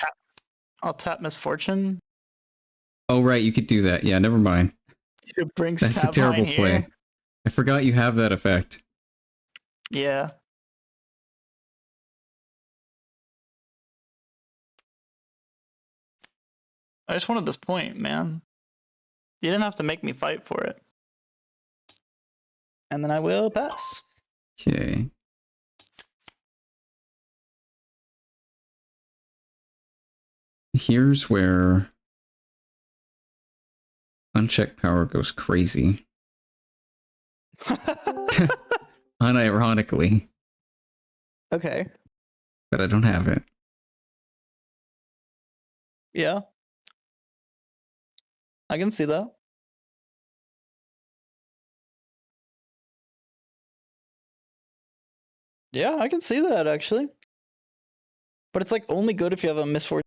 I'll tap misfortune. Oh, right, you could do that. Yeah, never mind. To bring That's a terrible play. I forgot you have that effect. Yeah. I just wanted this point, man. You didn't have to make me fight for it. And then I will pass. Okay. Here's where unchecked power goes crazy. Unironically. Okay. But I don't have it. Yeah. I can see that. Yeah, I can see that actually. But it's like only good if you have a misfortune.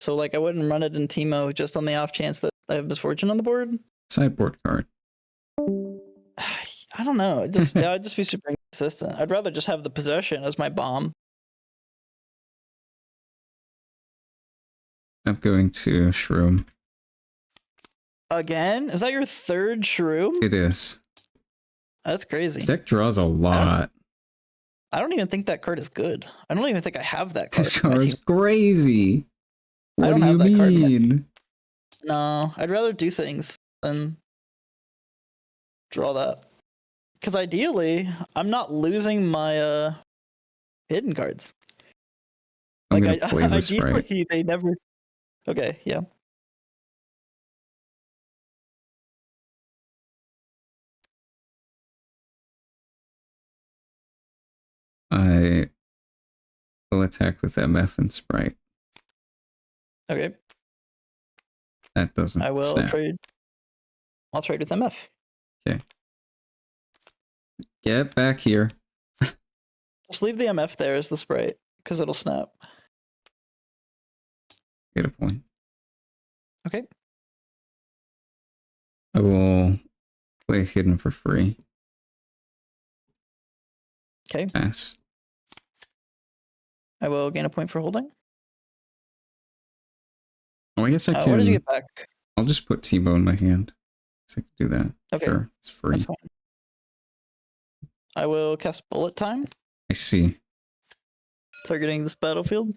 So like I wouldn't run it in Teemo just on the off chance that I have misfortune on the board. Sideboard card. I don't know. That would just be super inconsistent. I'd rather just have the possession as my bomb. I'm going to Shroom. Again? Is that your third Shroom? It is. That's crazy. This deck draws a lot. I don't even think that card is good. I don't even think I have that card. This card is crazy. What do you mean? No, I'd rather do things than draw that. Because ideally, I'm not losing my hidden cards. I'm like gonna play this ideally, right. they never. Okay, yeah. I will attack with MF and Sprite. Okay. That doesn't I will snap. trade. I'll trade with MF. Okay. Get back here. Just leave the MF there as the Sprite, because it'll snap. Get a point. Okay. I will play Hidden for free. Okay. Pass. I will gain a point for holding. Oh, I guess I can. What did you get back? I'll just put Teemo in my hand. So I can do that. Okay. Sure, it's free. That's fine. I will cast Bullet Time, I see. targeting this battlefield.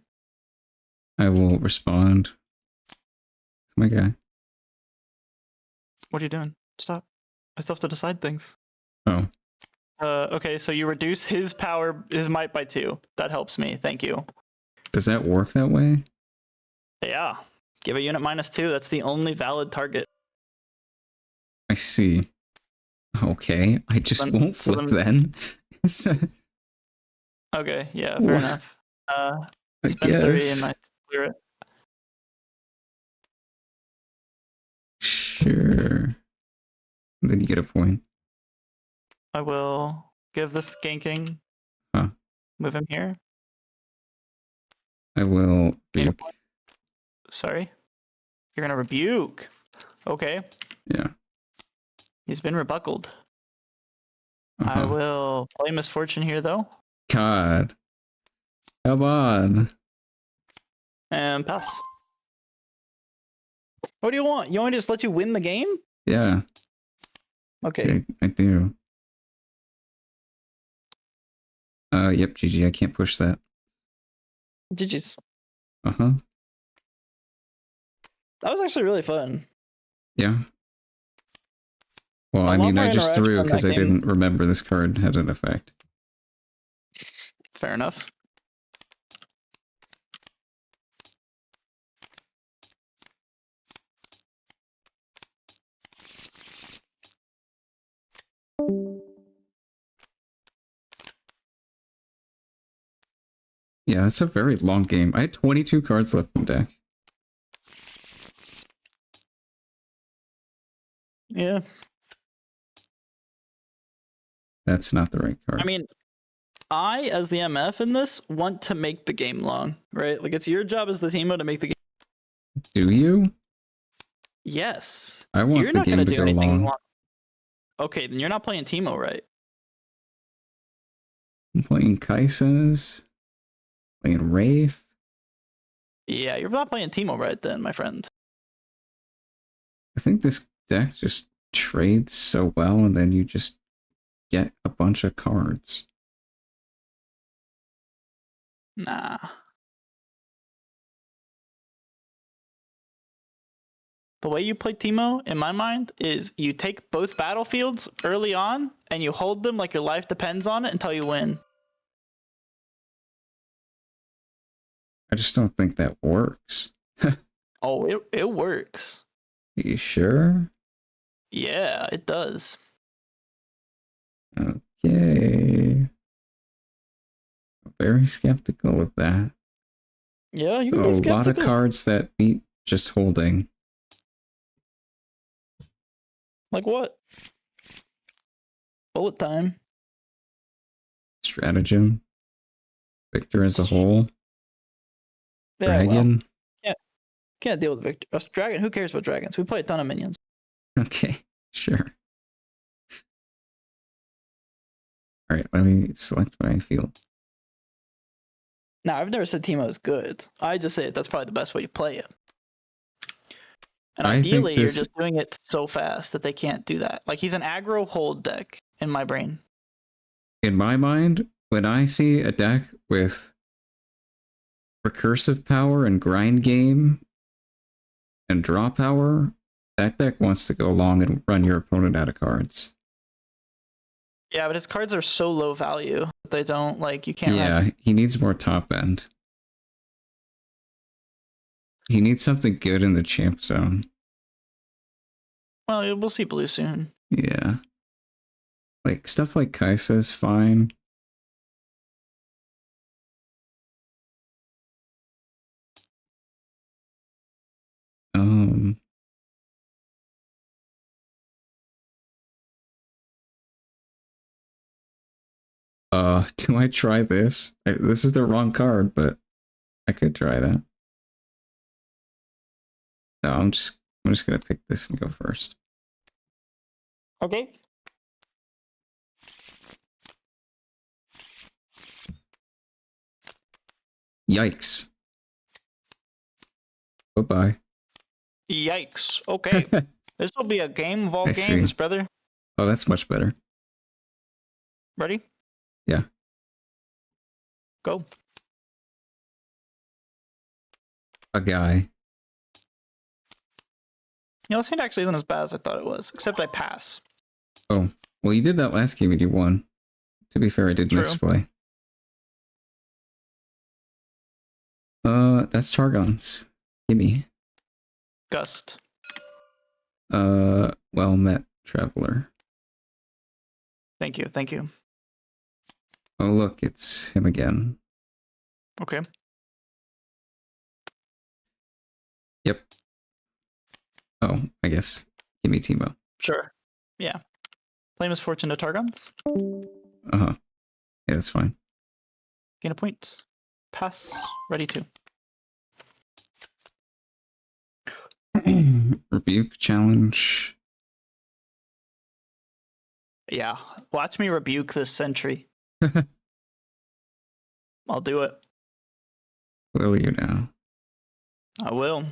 I will respond. It's my guy. What are you doing? Stop. I still have to decide things. Oh. Okay, so you reduce his power, his might by 2. That helps me. Thank you. Does that work that way? Yeah. Give a unit -2. That's the only valid target. I see. Okay. I just Then- won't so flip then. Okay, yeah, fair Wha- enough. I Spend 3 guess. and I clear it. Sure. Then you get a point. I will give this ganking. Huh. Move him here. I will Gain a rebuke. point. Sorry. You're gonna rebuke. Okay. Yeah. He's been rebuckled. I Uh-huh. will play Misfortune here though. God. Come on. And pass. What do you want? You want me to just let you win the game? Yeah. Okay. I do. Yep, GG, I can't push that. GG's. Uh-huh. That was actually really fun. Yeah. Well, I A lot mean, more I just interaction threw in because that I game. didn't remember this card had an effect. Fair enough. Yeah, that's a very long game. I had 22 cards left in deck. Yeah. That's not the right card. I mean, I, as the MF in this, want to make the game long, right? Like, it's your job as the Teemo to make the game. Do you? Yes. I want You're the not game gonna to do go anything long. long. Okay, then you're not playing Teemo right. I'm playing Kai'Sa's. Playing Wraith. Yeah, you're not playing Teemo right then, my friend. I think this deck just trades so well, and then you just get a bunch of cards. Nah. The way you play Teemo, in my mind, is you take both battlefields early on, and you hold them like your life depends on it until you win. I just don't think that works. Oh, it works. Are you sure? Yeah, it does. Okay. Very skeptical of that. Yeah, you So can be a lot of skeptical. cards that beat just holding. Like what? Bullet time. Stratagem. Victor as a whole. Yeah, well, Dragon. can't deal with Victor. Dragon. Who cares about dragons? We play a ton of minions. Okay, sure. Alright, let me select my field. Now, I've never said Teemo is good. I just say that's probably the best way to play it. And I think ideally, this- you're just doing it so fast that they can't do that. Like, he's an aggro hold deck in my brain. In my mind, when I see a deck with recursive power and grind game and draw power, that deck wants to go long and run your opponent out of cards. Yeah, but his cards are so low value that they don't, like, you can't Yeah, run. he needs more top end. He needs something good in the champ zone. Well, we'll see blue soon. Yeah. Like, stuff like Kai'Sa is fine. Um... Do I try this? This is the wrong card, but I could try that. No, I'm just gonna pick this and go first. Okay. Yikes. Bye-bye. Yikes. Okay. This will be a game of all I see. games, brother. Oh, that's much better. Ready? Yeah. Go. A guy. Yeah, this hand actually isn't as bad as I thought it was, except I pass. Oh, well, you did that last game and you won. To be fair, I did True. misplay. That's Targon's. Gimme. Gust. Well met, traveler. Thank you, thank you. Oh, look, it's him again. Okay. Yep. Oh, I guess. Gimme Teemo. Sure. Yeah. Play Misfortune to Targons. Uh-huh. Yeah, that's fine. Gain a point. Pass. Ready to. Rebuke challenge. Yeah. Watch me rebuke this sentry. I'll do it. Will you now? I will.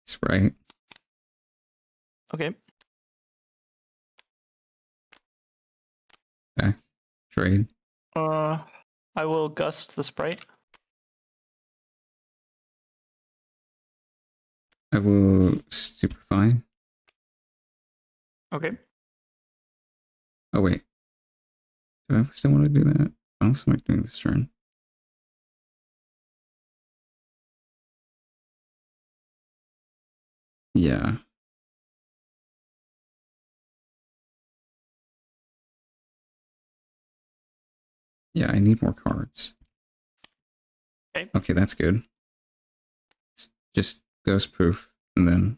Sprite. Okay. Okay. Trade. I will gust the sprite. I will stupefy. Okay. Oh, wait. Do I still want to do that? What else am I doing this turn? Yeah. Yeah, I need more cards. Okay. Okay, that's good. It's just ghost proof, and then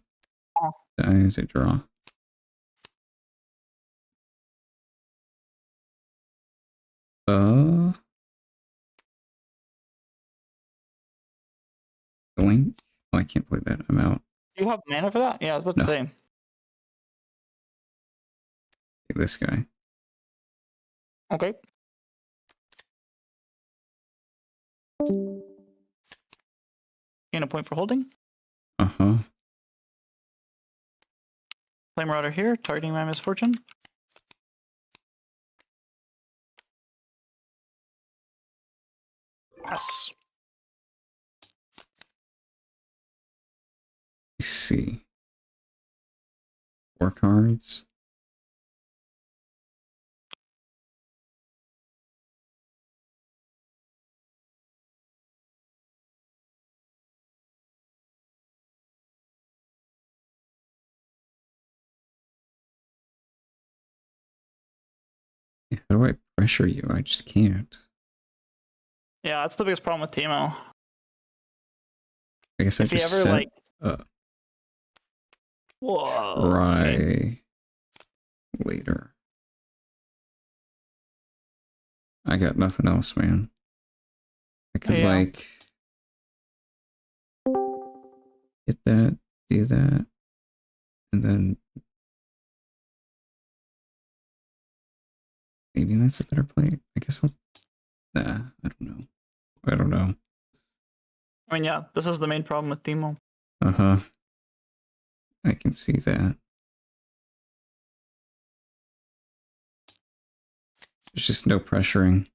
dies a draw. Going? Oh, I can't play that. I'm out. Do you have mana for that? Yeah, I was about No. to say. Okay, this guy. Okay. Gain a point for holding. Uh-huh. Play Marauder here, targeting my Misfortune. Pass. Let's see. 4 cards. How do I pressure you? I just can't. Yeah, that's the biggest problem with Teemo. I guess I If he just ever set like, whoa, try okay. later. I got nothing else, man. I could Yeah. like get that, do that, and then maybe that's a better play. I guess I'll. Nah, I don't know. I don't know. I mean, yeah, this is the main problem with Teemo. Uh-huh. I can see that. There's just no pressuring.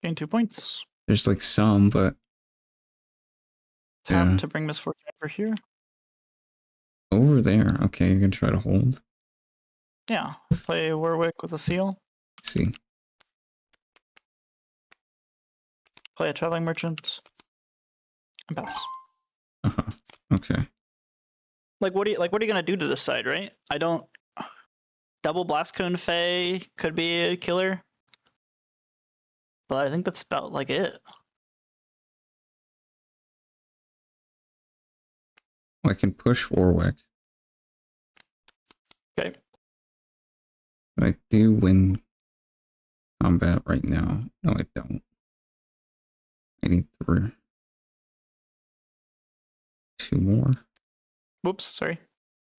Gain 2 points. There's like some, but Tap yeah. to bring Misfortune over here. Over there. Okay, you're gonna try to hold. Yeah. Play Warwick with a seal. Let's see. Play a Traveling Merchant. And pass. Uh-huh. Okay. Like, what are you gonna do to this side, right? I don't. Double Blast Cone Fae could be a killer, but I think that's about like it. Well, I can push Warwick. Okay. But I do win combat right now. No, I don't. I need 2 more. Whoops, sorry.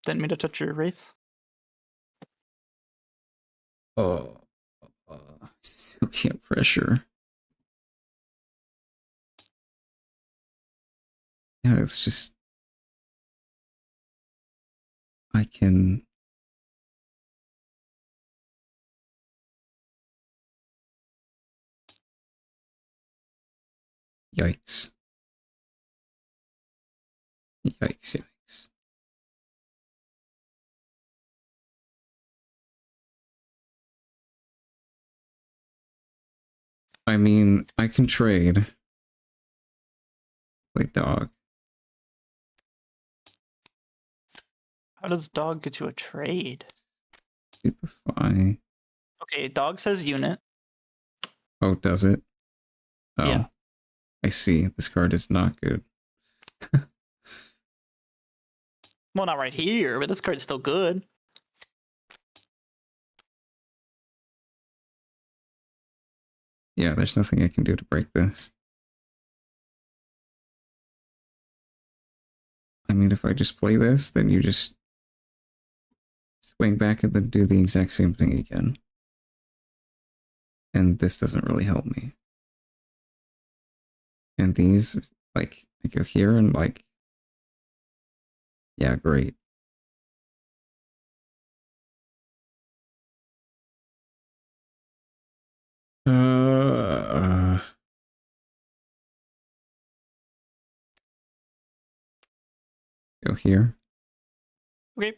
Didn't mean to touch your Wraith. Oh. Still can't pressure. Yeah, it's just... I can... Yikes. Yikes, yikes. I mean, I can trade. Like dog. How does dog get you a trade? Stupefy. Okay, dog says unit. Oh, does it? Oh. Yeah. I see. This card is not good. Well, not right here, but this card's still good. Yeah, there's nothing I can do to break this. I mean, if I just play this, then you just swing back and then do the exact same thing again. And this doesn't really help me. And these, like, I go here and like, yeah, great. Go here. Okay.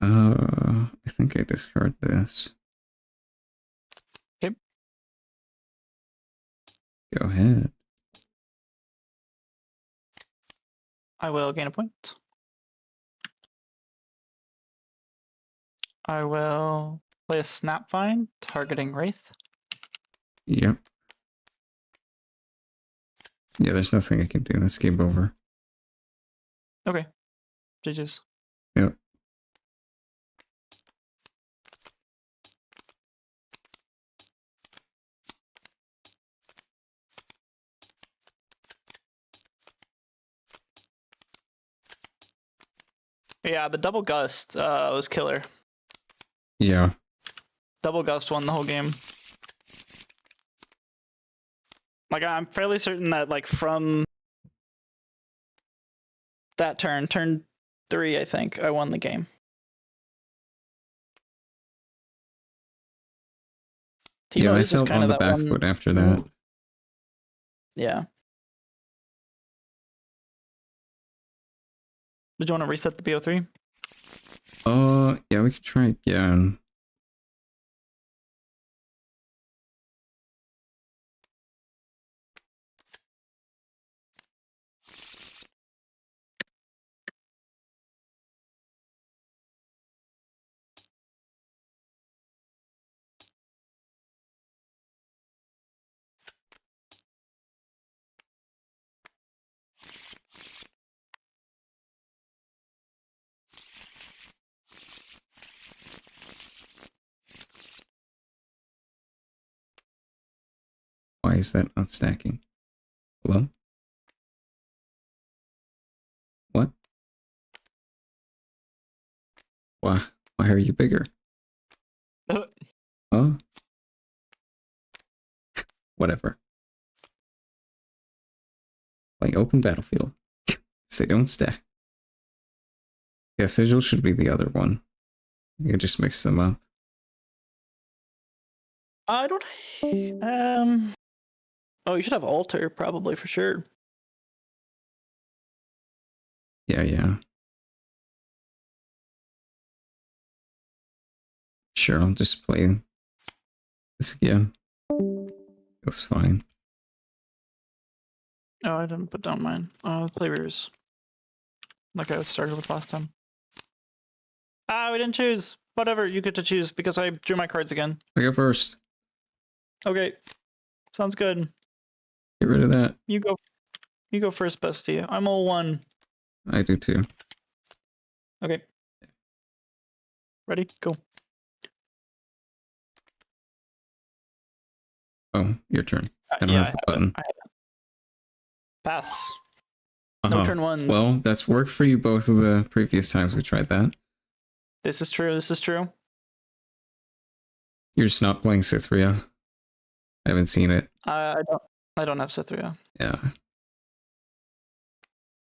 I think I discard this. Okay. Go ahead. I will gain a point. I will play a Snapvine, targeting Wraith. Yep. Yeah, there's nothing I can do. That's game over. Okay. GG's. Yep. Yeah, the double gust was killer. Yeah. Double gust won the whole game. Like, I'm fairly certain that, like, from that turn 3, I think, I won the game. Teemo Yeah, I is just felt kind on of the that back one. foot after that. Yeah. Did you want to reset the BO3? Yeah, we could try again. Why is that not stacking? Hello? What? Why are you bigger? Oh? Whatever. Like open battlefield. They don't stack. Yeah, Sigil should be the other one. You just mix them up. I don't. Oh, you should have altar probably for sure. Yeah, yeah. Sure, I'll just play this again. That's fine. Oh, I didn't put down mine. Play rears. Like I started with last time. Ah, we didn't choose. Whatever, you get to choose because I drew my cards again. I go first. Okay, sounds good. Get rid of that. You go first, bestie. I'm all one. I do too. Okay. Ready? Go. Oh, your turn. I don't Yeah, have the button. I have it. Pass. Uh-huh. No turn ones. Well, that's worked for you both of the previous times we tried that. This is true. This is true. You're just not playing Cythria. I haven't seen it. I don't have Cythria. Yeah.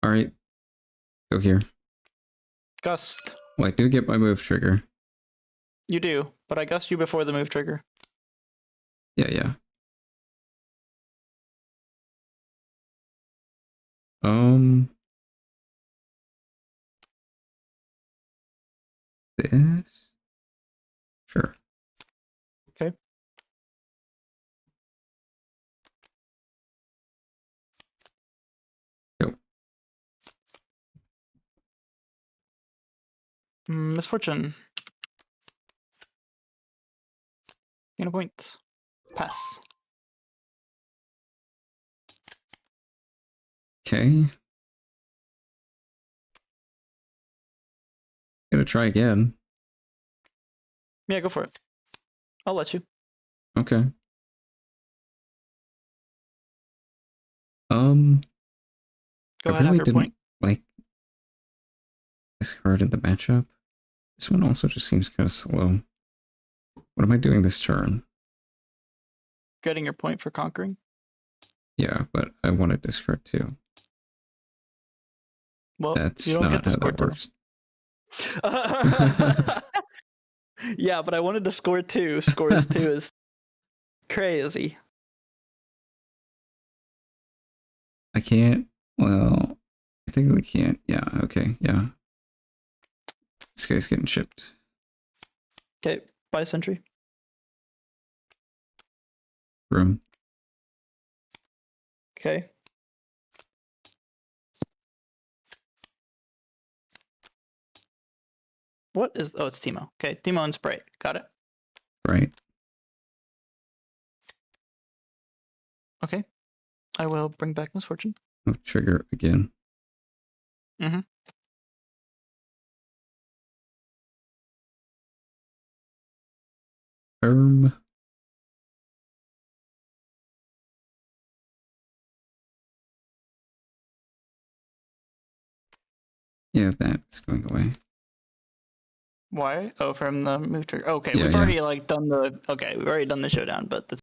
Alright. Go here. Gust. Well, I do get my move trigger. You do, but I gust you before the move trigger. Yeah, yeah. This? Sure. Okay. Go. Misfortune. Gain a point. Pass. Okay. Gonna try again. Yeah, go for it. I'll let you. Okay. Go I ahead, have really your didn't point. like this card in the matchup. This one also just seems kind of slow. What am I doing this turn? Getting your point for conquering. Yeah, but I want to discard too. Well, That's you don't get not to how score that two. works. Yeah, but I wanted to score two. Scores two is crazy. I can't. Well, I think we can't. Yeah, okay, yeah. This guy's getting shipped. Okay, buy sentry. Room. Okay. What is? Oh, it's Teemo. Okay, Teemo and Sprite. Got it. Right. Okay. I will bring back Misfortune. Oh, trigger again. Mm-hmm. Yeah, that's going away. Why? Oh, from the move trigger. Okay, Yeah, we've yeah. already like done the. Okay, we've already done the showdown, but that's.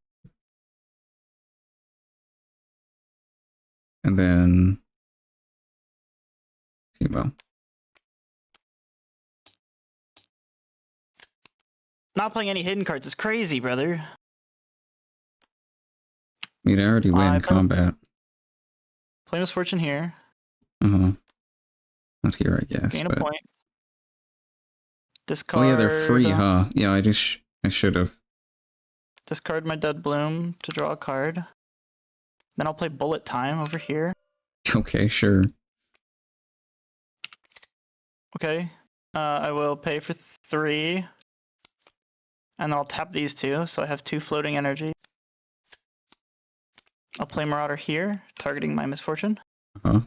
And then Teemo. Not playing any hidden cards is crazy, brother. I mean, I already win combat. Play Misfortune here. Uh-huh. Not here, I guess. Gain but... a point. Discard. Oh yeah, they're free, huh? Yeah, I should have. Discard my Dead Bloom to draw a card. Then I'll play Bullet Time over here. Okay, sure. Okay. I will pay for 3. And then I'll tap these 2, so I have 2 floating energy. I'll play Marauder here, targeting my Misfortune. Uh-huh.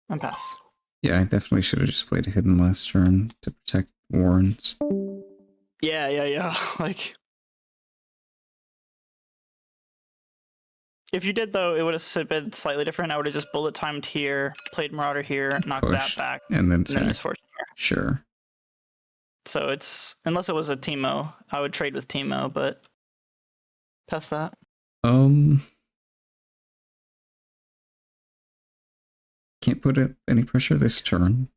And pass. Yeah, I definitely should have just played Hidden last turn to protect Warrens. Yeah. Like, if you did though, it would have been slightly different. I would have just bullet timed here, played Marauder here, knocked that back, and then Misfortune here. Sure. So it's, unless it was a Teemo, I would trade with Teemo, but past that. Can't put any pressure this turn.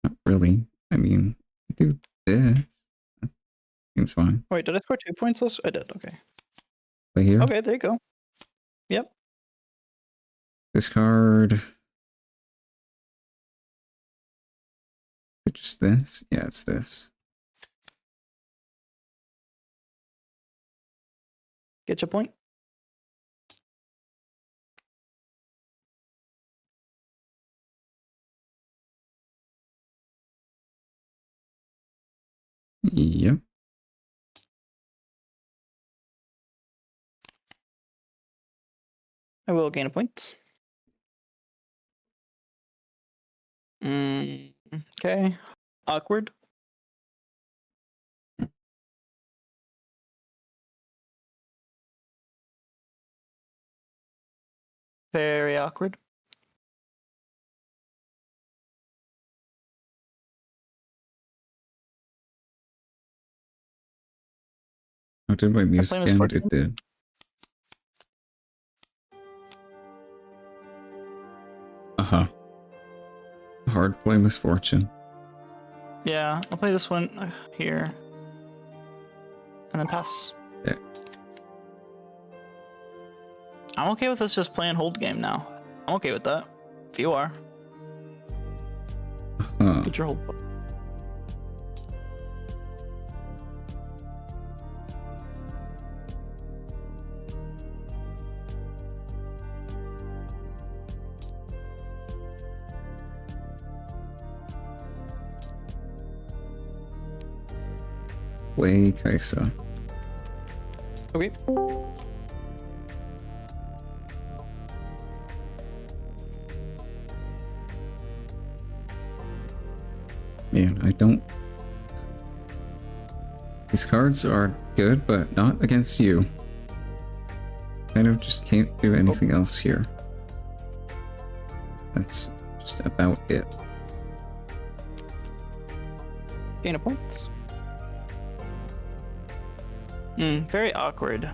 Not really. I mean, do this. That seems fine. Wait, did I score 2 points less? I did, okay. Play here. Okay, there you go. Yep. Discard. Just this? Yeah, it's this. Get your point. Yep. I will gain a point. Okay. Awkward. Very awkward. Oh, did my music end? It did. Uh-huh. Hard play Misfortune. Yeah, I'll play this one here. And then pass. Yeah. I'm okay with us just playing hold game now. I'm okay with that. If you are. Get your whole. Play Kaisa. Okay. Man, I don't... These cards are good, but not against you. Kind of just can't do anything else here. That's just about it. Gain a point. Very awkward.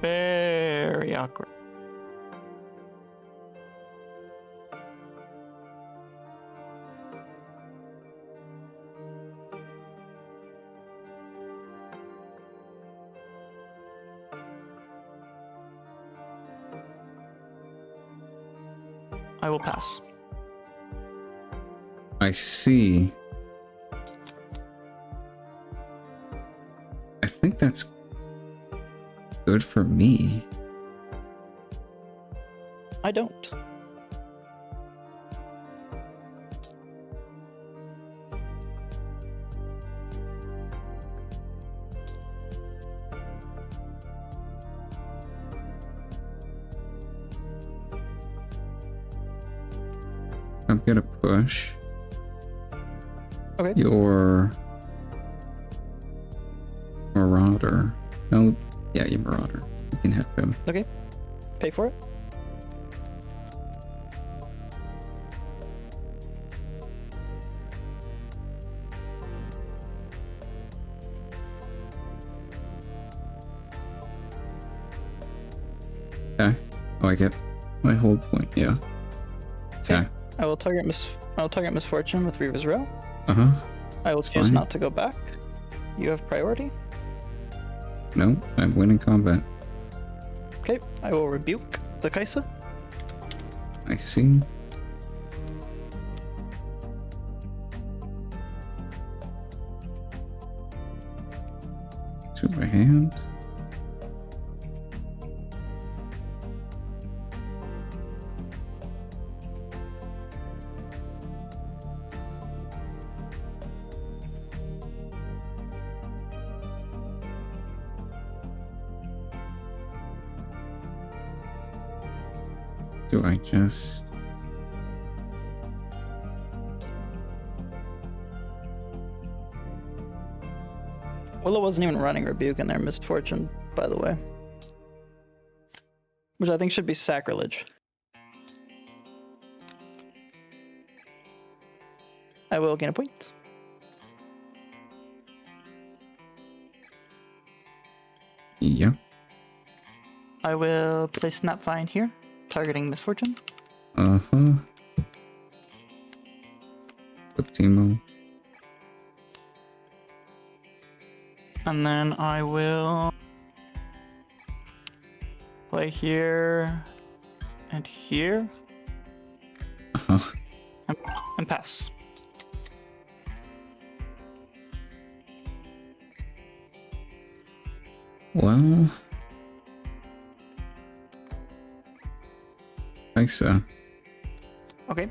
Very awkward. I will pass. I see. I think that's good for me. I don't. I'm gonna push. Okay. Your Marauder. No, yeah, your Marauder. You can have him. Okay. Pay for it. Okay. Oh, I get my whole point. Yeah. Okay. I will target Misfortune with Reaver's Rail. Uh-huh. I will That's choose fine. not to go back. You have priority. No, I'm winning combat. Okay. I will rebuke the Kaisa. I see. To my hand. Do I just... Willow wasn't even running Rebuke in their Misfortune, by the way. Which I think should be sacrilege. I will gain a point. Yeah. I will place Snapvine here, targeting Misfortune. Uh-huh. Flip Teemo. And then I will play here and here Uh-huh. and pass. Well... Kaisa. Okay.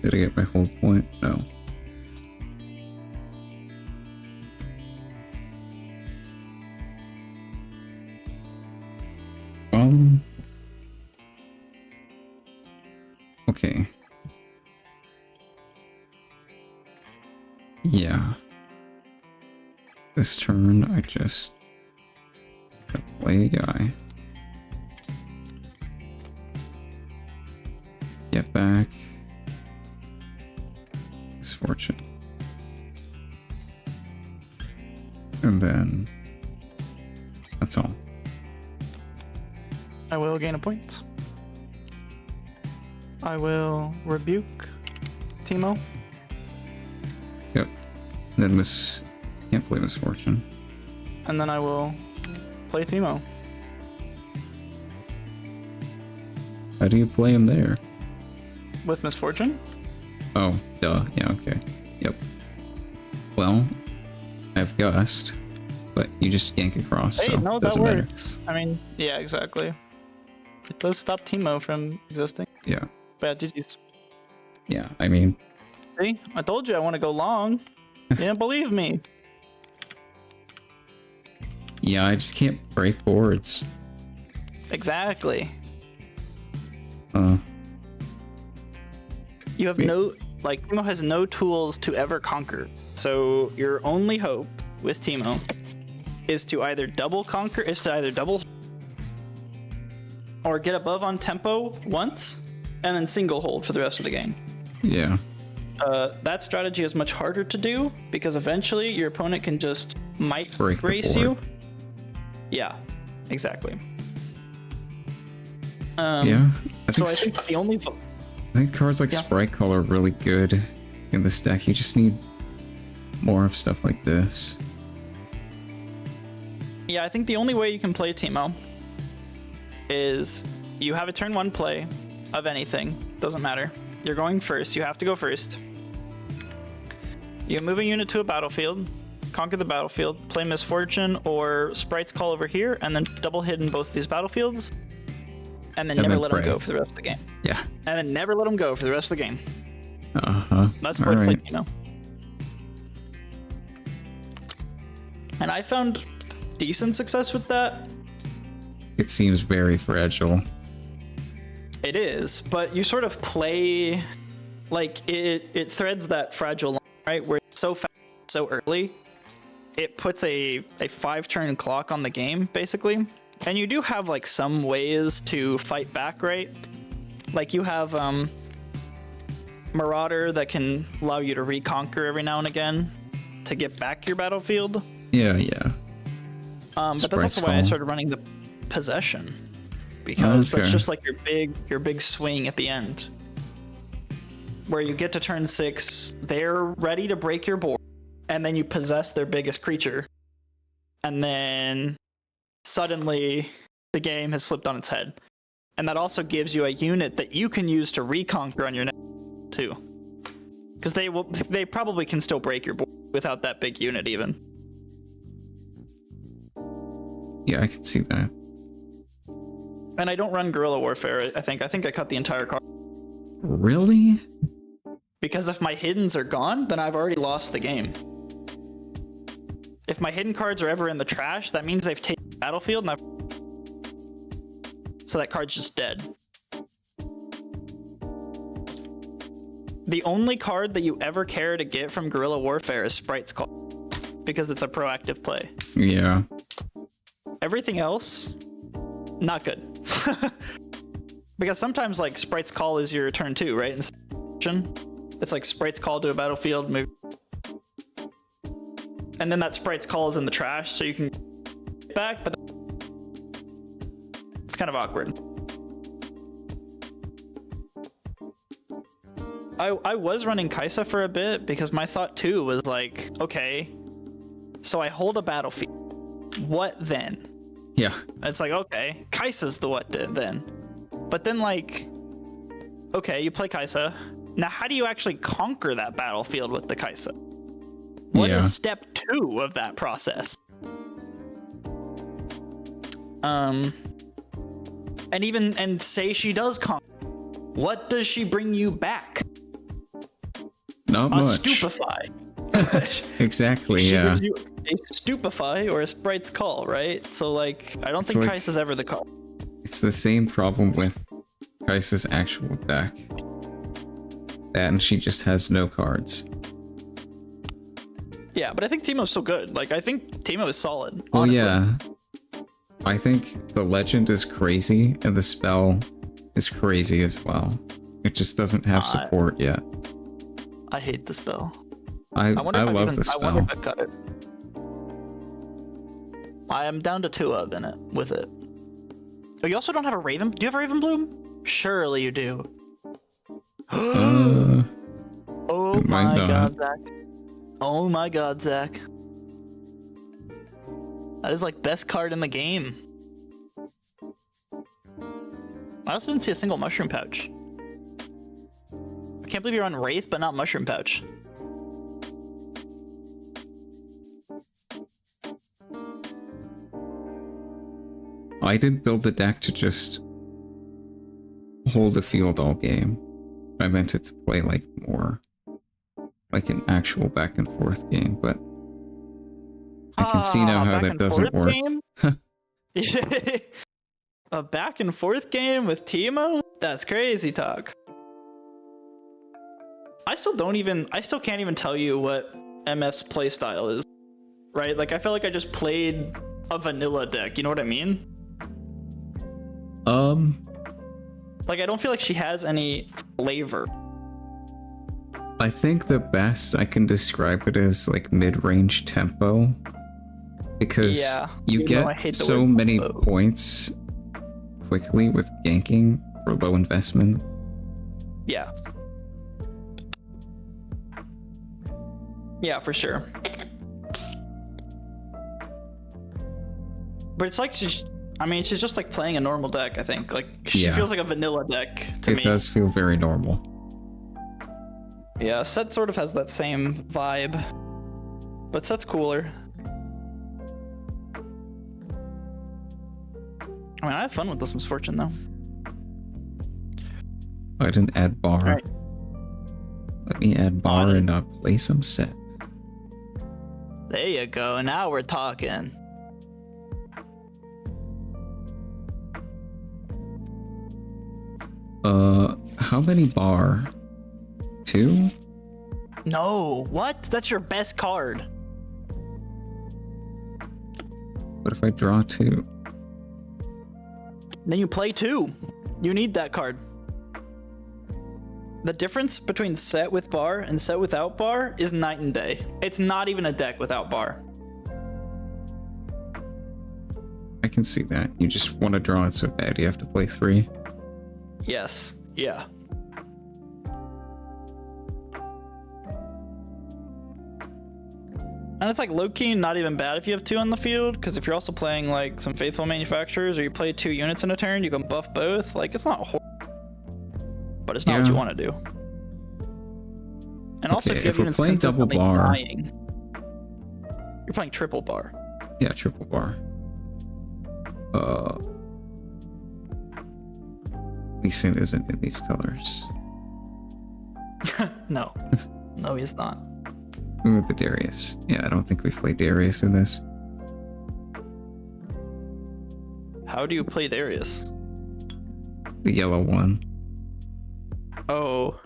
Did I get my whole point? No. Okay. Yeah. This turn, I just play a guy. Get back. Misfortune. And then that's all. I will gain a point. I will rebuke Teemo. Yep. Then can't play Misfortune. And then I will play Teemo. How do you play him there? With Misfortune? Oh, duh. Yeah, okay. Yep. Well, I have Gust, but you just yank across, Hey, so no, it that doesn't matter. works. I mean, yeah, exactly. It does stop Teemo from existing. Yeah. But GG's. Yeah, I mean, See? I told you I want to go long. You didn't believe me. yeah, I just can't break boards. Exactly. Uh, You have no, like, Teemo has no tools to ever conquer. So your only hope with Teemo is to either double or get above on tempo once and then single hold for the rest of the game. yeah. That strategy is much harder to do because eventually your opponent can just might Break the brace board. you. Yeah, exactly. Yeah, I So think, I think the only I think cards like Yeah. Sprite Call are really good in this deck. You just need more of stuff like this. I think the only way you can play Teemo is you have a turn 1 play of anything. Doesn't matter. You're going first. You have to go first. You move a unit to a battlefield, conquer the battlefield, play Misfortune or Sprite's Call over here, and then double hit in both these battlefields, and then And never then let them pray. go for the rest of the game. Yeah. And then never let them go for the rest of the game. Uh-huh. That's the way to play Alright. Teemo. And I found decent success with that. It seems very fragile. It is, but you sort of play like it threads that fragile line, right? Where it's so fast, so early, it puts a 5-turn clock on the game, basically. And you do have like some ways to fight back, right? Like you have Marauder that can allow you to reconquer every now and again to get back your battlefield. Yeah, yeah. But that's Sprite's also why I Call. started running the possession, because that's Okay. just like your big swing at the end, where you get to turn 6, they're ready to break your board, and then you possess their biggest creature, and then suddenly the game has flipped on its head, and that also gives you a unit that you can use to reconquer on your next too, because they probably can still break your board without that big unit even. Yeah, I can see that. And I don't run guerrilla warfare. I think I cut the entire card. Really? Because if my hiddens are gone, then I've already lost the game. If my hidden cards are ever in the trash, that means they've taken the battlefield, and so that card's just dead. The only card that you ever care to get from guerrilla warfare is Sprite's Call, because it's a proactive play. Yeah. Everything else, not good. Because sometimes like Sprite's Call is your turn 2, right? It's like Sprite's Call to a battlefield, move, and then that Sprite's Call is in the trash, so you can get back, but it's kind of awkward. I was running Kaisa for a bit because my thought too was like, okay, so I hold a battlefield. What then? Yeah. It's like, okay, Kaisa's the what then. But then like, okay, you play Kaisa. Now how do you actually conquer that battlefield with the Kaisa? What is Yeah. step 2 of that process? And say she does conquer. What does she bring you back? Not A much. stupefy. Exactly, She yeah. gives you a stupefy or a Sprite's Call, right? So like, I don't It's think like- Kaisa's ever the call. It's the same problem with Kaisa's actual deck. That and she just has no cards. Yeah, but I think Teemo's still good. Like, I think Teemo is solid. Well, honestly. yeah. I think the legend is crazy and the spell is crazy as well. It just doesn't have support yet. I hate the spell. I I wonder if love the I wonder spell. if I cut it. I am down to 2 of in it with it. Oh, you also don't have a Raven? Do you have a Raven Bloom? Surely you do. Uh, Oh it might my not. god, Zach. Oh my god, Zach. That is like best card in the game. I also didn't see a single mushroom pouch. I can't believe you're on Wraith, but not mushroom pouch. I didn't build the deck to just hold the field all game. I meant it to play like more like an actual back and forth game, but I can see now how back that and doesn't forth work. game? A back and forth game with Teemo? That's crazy talk. I still can't even tell you what MF's playstyle is. Right? Like I feel like I just played a vanilla deck, you know what I mean? Like I don't feel like she has any flavor. I think the best I can describe it as like mid-range tempo, because Yeah, you even though I get hate the so word many tempo. points quickly with ganking for low investment. Yeah. Yeah, for sure. But it's like she's just like playing a normal deck, I think. Like she Yeah. feels like a vanilla deck to me. It does feel very normal. Yeah, Sett sort of has that same vibe. But Sett's cooler. I mean, I have fun with this Misfortune though. I didn't add bar. Alright. Let me add bar On it. and play some Sett. There you go, now we're talking. How many bar? 2? No, what? That's your best card. What if I draw 2? Then you play 2. You need that card. The difference between Sett with bar and Sett without bar is night and day. It's not even a deck without bar. I can see that. You just want to draw it so bad you have to play 3. Yes. Yeah. And it's like low-key not even bad if you have 2 on the field, because if you're also playing like some Faithful Manufacturers or you play 2 units in a turn, you can buff both. Like it's not horrible, but it's not what you want to do. And also, Okay, if you if have we're units playing double consistently bar- dying, you're playing triple bar. Yeah, triple bar. Lee Sin isn't in these colors. No, no, he's not. Ooh, the Darius. Yeah, I don't think we play Darius in this. How do you play Darius? The yellow one. Oh,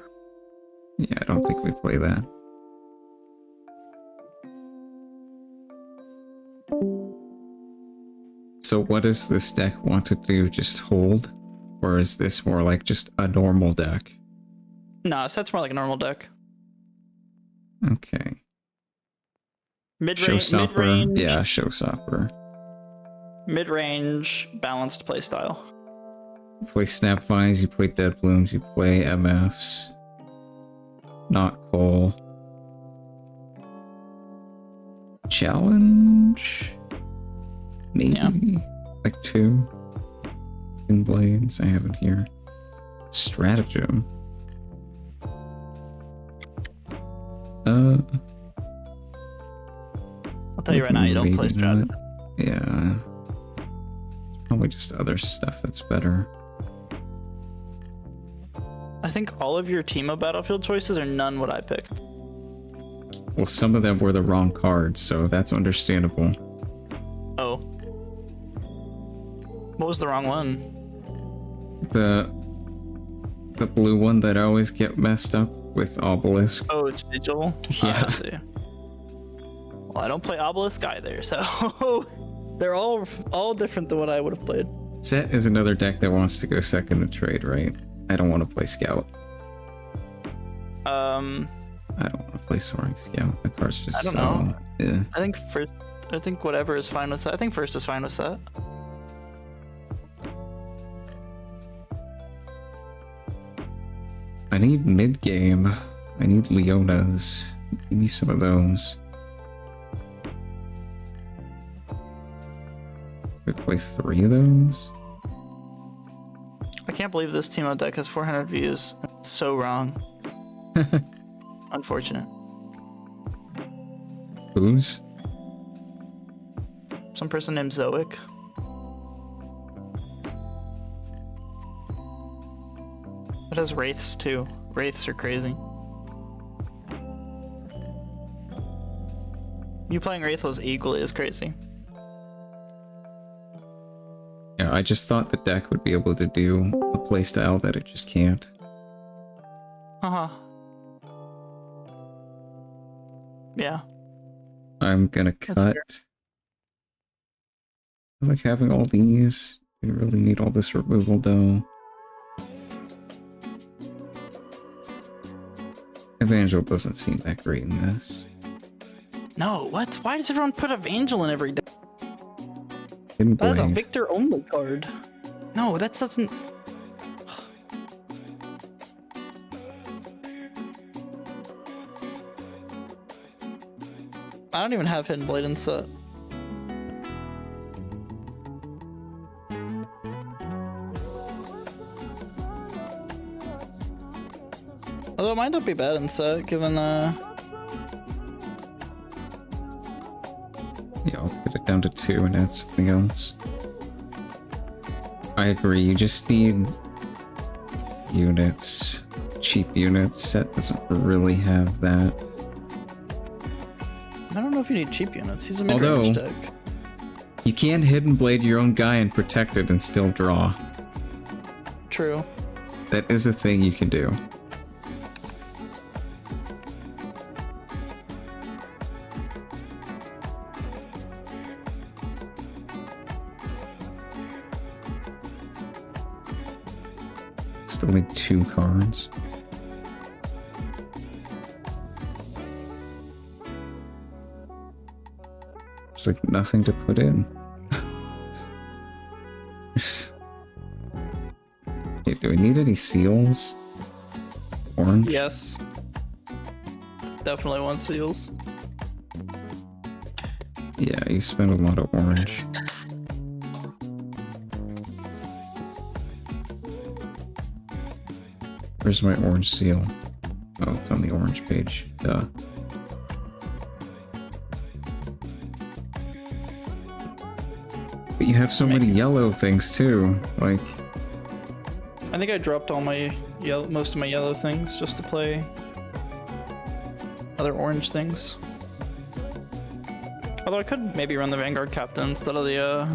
Yeah, I don't think we play that. So what does this deck want to do? Just hold? Or is this more like just a normal deck? no, Sett's more like a normal deck. Okay. Mid-range, Showstopper. mid-range, Yeah, showstopper. mid-range, balanced playstyle. You play Snapvines, you play Dead Blooms, you play MFs. Not Cole. Challenge? Maybe? Yeah. Like 2? In Blades, I have it here. Stratagem. I'll tell you right now, you don't play maybe Stratagem. not. Yeah. Probably just other stuff that's better. I think all of your Teemo Battlefield choices are none what I picked. Well, some of them were the wrong cards, so that's understandable. Oh. What was the wrong one? The blue one that I always get messed up with Obelisk. Oh, it's Sigil? Yeah. I see. Well, I don't play Obelisk either, so they're all different than what I would have played. Sett is another deck that wants to go second to trade, right? I don't want to play Scout. I don't want to play Soaring Scout. That card's just I don't know. Yeah. I think whatever is fine with Sett. I think first is fine with Sett. I need mid-game. I need Leonas. Give me some of those. Could play 3 of those? I can't believe this Teemo deck has 400 views. It's so wrong. Unfortunate. Whose? Some person named Zoic. It has Wraiths too. Wraiths are crazy. You playing Wraith was equally as crazy. Yeah, I just thought the deck would be able to do a playstyle that it just can't. Haha. Yeah. I'm gonna cut. fair. I like having all these. I really need all this removal though. Evangel doesn't seem that great in this. No, what? Why does everyone put Evangel in every deck? Hidden That is a Blade. Victor only card. No, that doesn't. I don't even have Hidden Blade in Sett. Although it might not be bad in Sett, given Yeah, I'll put it down to 2 and add something else. I agree, you just need units. Cheap units. Sett doesn't really have that. I don't know if you need cheap units. He's a mid-range Although- deck. You can Hidden Blade your own guy and protect it and still draw. True. That is a thing you can do. Still need 2 cards. There's like nothing to put in. Okay, do we need any seals? Orange? Yes. Definitely want seals. Yeah, you spend a lot of orange. Where's my orange seal? Oh, it's on the orange page. Duh. But you have so many yellow things too. Like, I think I dropped all my most of my yellow things just to play other orange things. Although I could maybe run the Vanguard Captain instead of the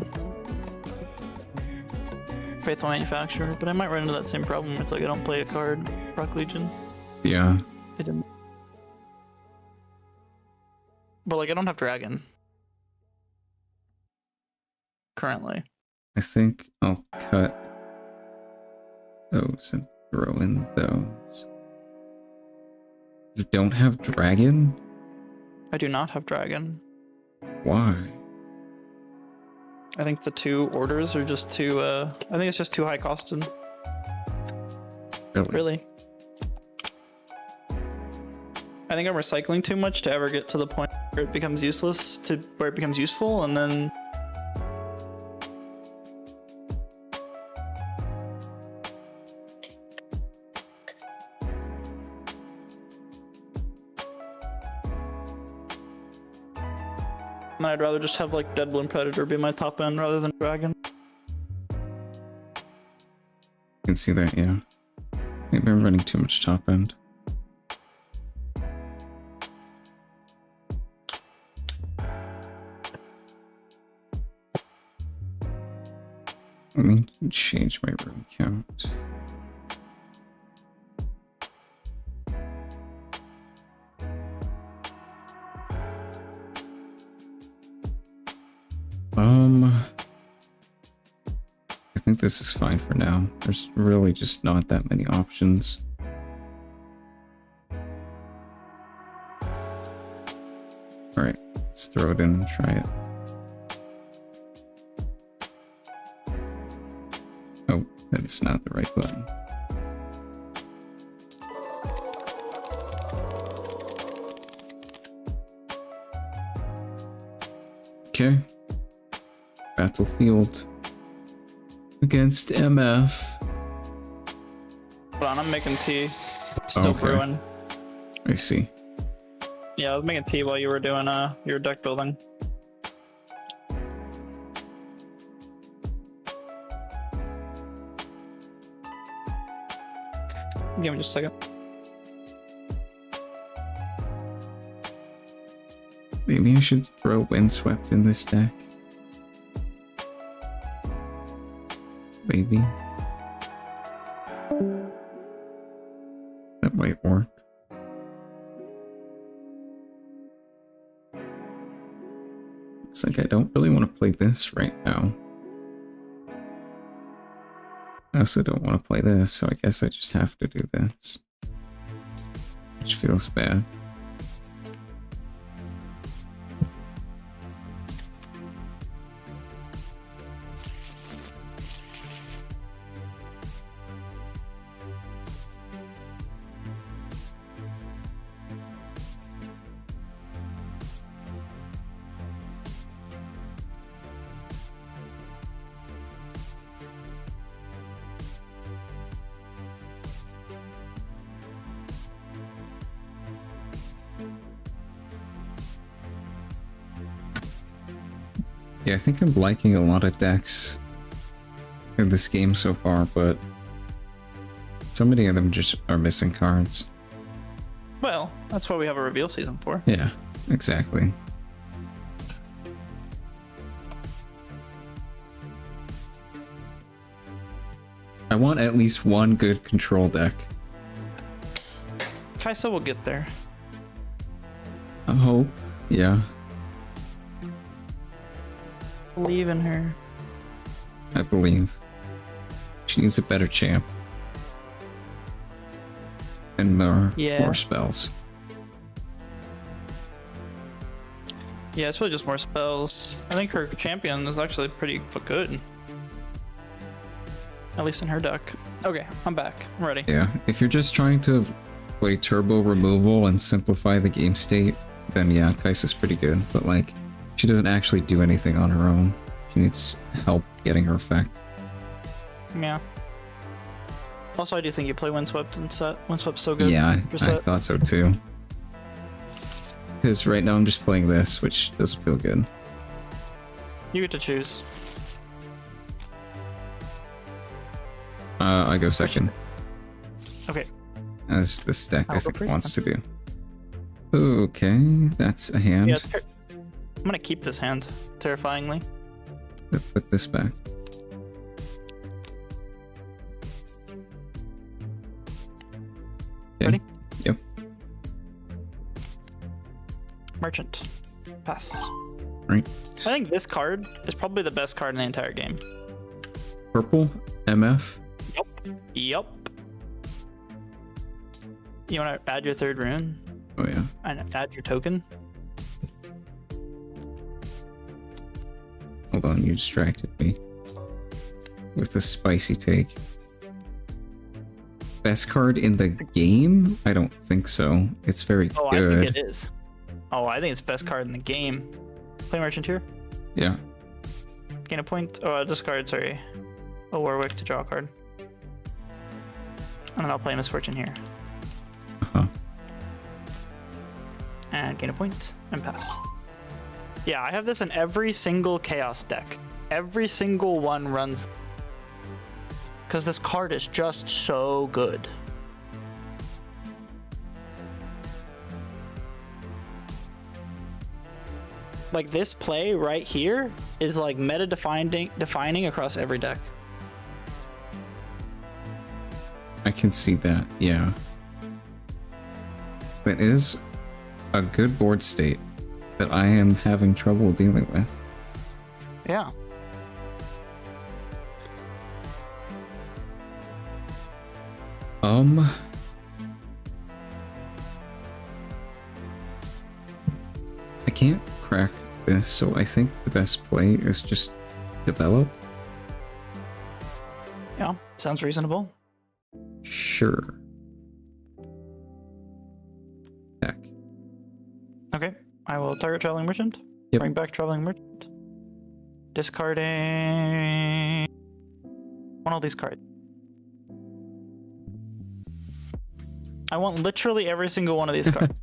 Faithful Manufacturer, but I might run into that same problem where it's like I don't play a card, Rock Legion. yeah. I didn't. But like I don't have Dragon. Currently. I think I'll cut those and throw in those. You don't have dragon? I do not have Dragon. Why? I think the 2 orders are just too I think it's just too high costed. Really. I think I'm recycling too much to ever get to the point where it becomes useless to where it becomes useful, and then I'd rather just have like Dead Bloom Predator be my top end rather than Dragon. I can see that, yeah. Maybe I'm running too much top end. Let me change my room count. I think this is fine for now. There's really just not that many options. Alright, let's throw it in and try it. Oh, that is not the right button. Okay. Battlefield against MF. Hold on, I'm making tea. Still Okay. brewing. I see. Yeah, I was making tea while you were doing your deck building. Give me just a second. Maybe I should throw Windswept in this deck. Maybe. That might work. Looks like I don't really want to play this right now. I also don't want to play this, so I guess I just have to do this. Which feels bad. Yeah, I think I'm liking a lot of decks in this game so far, but so many of them just are missing cards. Well, that's what we have a reveal season for. Yeah, exactly. I want at least one good control deck. Kaisa will get there. I hope. Yeah, Believe in her. I believe. She needs a better champ. And more spells. Yeah, it's really just more spells. I think her champion is actually pretty good. At least in her deck. Okay, I'm back. I'm ready. Yeah, if you're just trying to play turbo removal and simplify the game state, then yeah, Kaisa's pretty good. But like, she doesn't actually do anything on her own. She needs help getting her effect. Yeah. Also, I do think you play Windswept and Sett. Windswept's so good. Yeah, for I Sett. thought so too. Because right now I'm just playing this, which doesn't feel good. You get to choose. I go second, Okay. as this deck I'll I go think first, wants to do. Okay, that's a hand. Yeah, I'm gonna keep this hand, terrifyingly. Put this back. Okay. Ready? Yep. Merchant. Pass. Right. I think this card is probably the best card in the entire game. Purple, MF. Yup. You wanna add your third rune? Oh yeah. And add your token? Hold on, you distracted me. With the spicy take. Best card in the game? I don't think so. It's very Oh, good. I think it is. Oh, I think it's best card in the game. Play Merchant here. Yeah. Gain a point. Oh, discard, sorry. A Warwick to draw a card. And then I'll play Misfortune here. Uh-huh. And gain a point and pass. Yeah, I have this in every single Chaos deck. Every single one runs. Because this card is just so good. Like this play right here is like meta defining across every deck. I can see that, yeah. That is a good board state that I am having trouble dealing with. Yeah. I can't crack this, so I think the best play is just develop. Yeah, sounds reasonable. Sure. Heck. Okay, I will target Traveling Merchant. Yep. Bring back Traveling Merchant. Discarding one of these cards. I want literally every single one of these cards.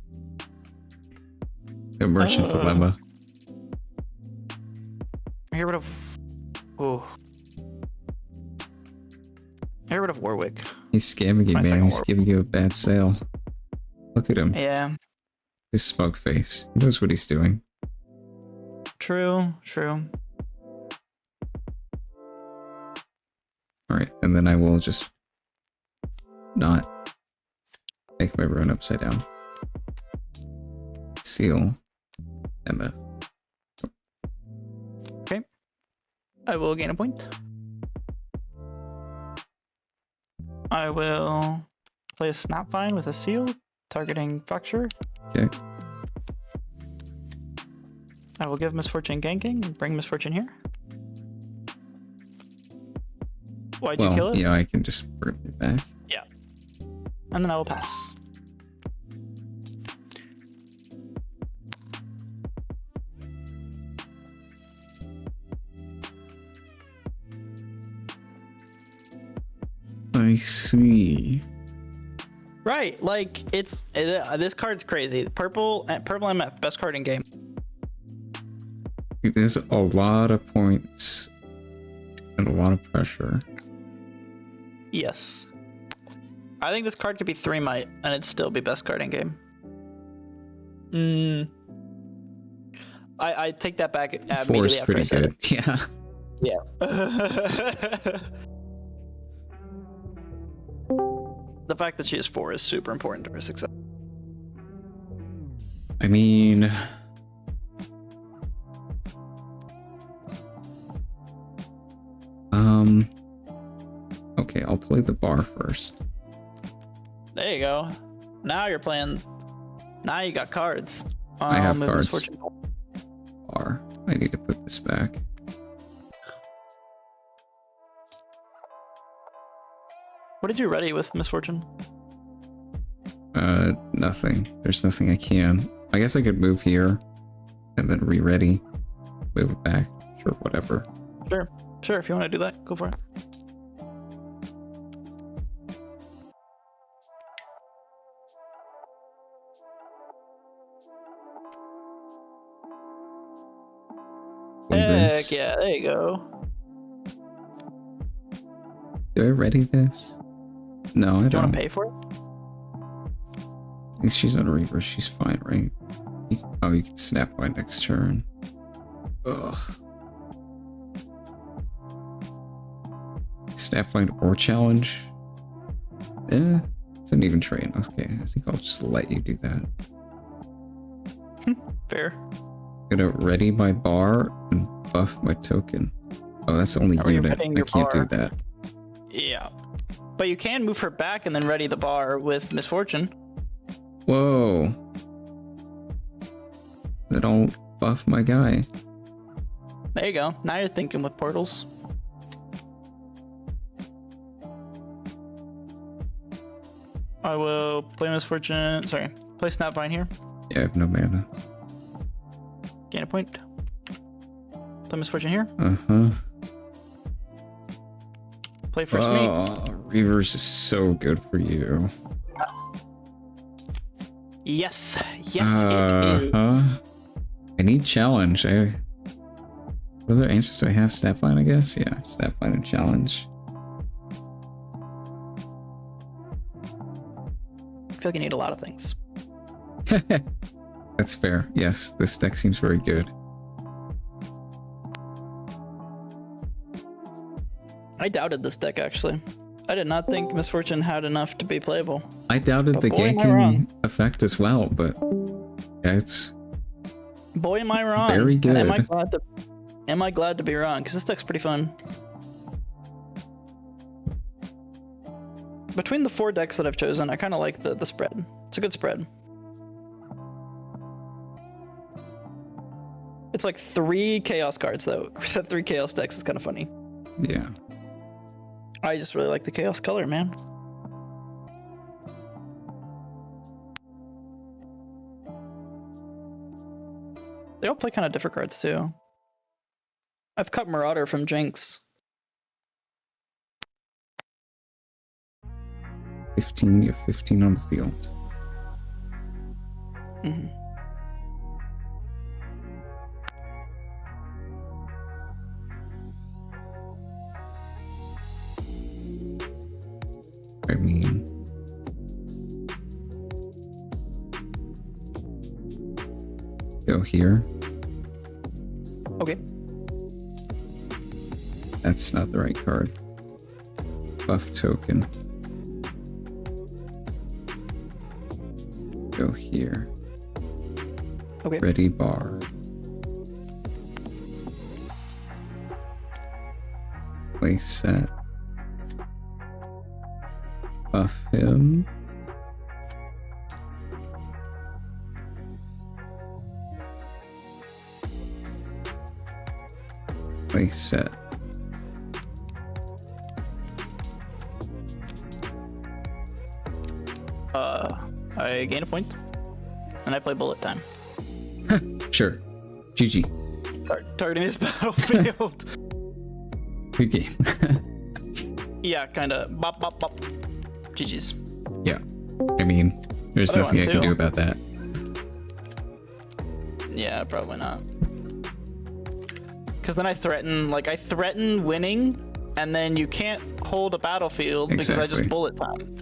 The merchant dilemma. Get rid of. Oh. Get rid of Warwick. He's scamming you, my man. second He's Warwick. giving you a bad sale. Look at him. Yeah. His smug face. He knows what he's doing. True. True. Alright, and then I will just not make my rune upside down. Seal. MF. Okay. I will gain a point. I will play a Snapvine with a seal, targeting Fracture. Okay. I will give Misfortune ganking and bring Misfortune here. Why'd you kill it? Yeah, I can just bring it back. Yeah. And then I will pass. I see. Right, like it's this card's crazy. Purple MF, best card in game. There's a lot of points and a lot of pressure. Yes. I think this card could be 3 might and it'd still be best card in game. I take that back Four is immediately after I pretty said good. Yeah. Yeah. The fact that she is 4 is super important to her success. I mean, okay, I'll play the bar first. There you go. Now you're playing. Now you got cards. I have move cards. Misfortune. Bar. I need to put this back. What did you ready with Misfortune? Nothing. There's nothing I can. I guess I could move here and then re-ready. Move it back. Sure, whatever. Sure. Sure, if you want to do that, go for it. Heck yeah, there you go. Do I ready this? No, I don't. Do you want to pay for it? At least she's on a reaver. She's fine, right? Oh, you can snap by next turn. Ugh. Snapfind or challenge? It's an even train. Okay, I think I'll just let you do that. Fair. Gonna ready my bar and buff my token. Oh, that's only Are you unit. readying I your can't do bar? that. Yeah. But you can move her back and then ready the bar with Misfortune. Whoa. Then I'll buff my guy. There you go. Now you're thinking with portals. I will play Misfortune. Sorry. Play Snapvine here. Yeah, I have no mana. Gain a point. Play Misfortune here. Uh-huh. Play first mate. Reavers is so good for you. Yes. Yes, it is. I need challenge. What other answers do I have? Snapvine, I guess? Yeah, Snapvine and challenge. I feel like you need a lot of things. That's fair. Yes, this deck seems very good. I doubted this deck, actually. I did not think Misfortune had enough to be playable. I doubted But the boy, am I wrong. ganking effect as well, but yeah, it's Boy, am I wrong. very And good. am I glad to be wrong? Because this deck's pretty fun. Between the 4 decks that I've chosen, I kind of like the spread. It's a good spread. It's like 3 chaos cards, though. 3 chaos decks is kind of funny. Yeah. I just really like the chaos color, man. They all play kind of different cards, too. I've cut Marauder from Jinx. 15, you have 15 on the field. Mm-hmm. I mean, go here. Okay. That's not the right card. Buff token. Go here. Okay. Ready bar. Play set. Buff him. Play set. I gain a point, and I play bullet time. Sure. GG. Targeting this battlefield. Good game. Yeah, kinda. Bop, bop, bop. GG's. Yeah. I mean, there's Other nothing one I can too. do about that. Yeah, probably not. Because then I threaten winning, and then you can't hold a battlefield because I Exactly. just bullet time.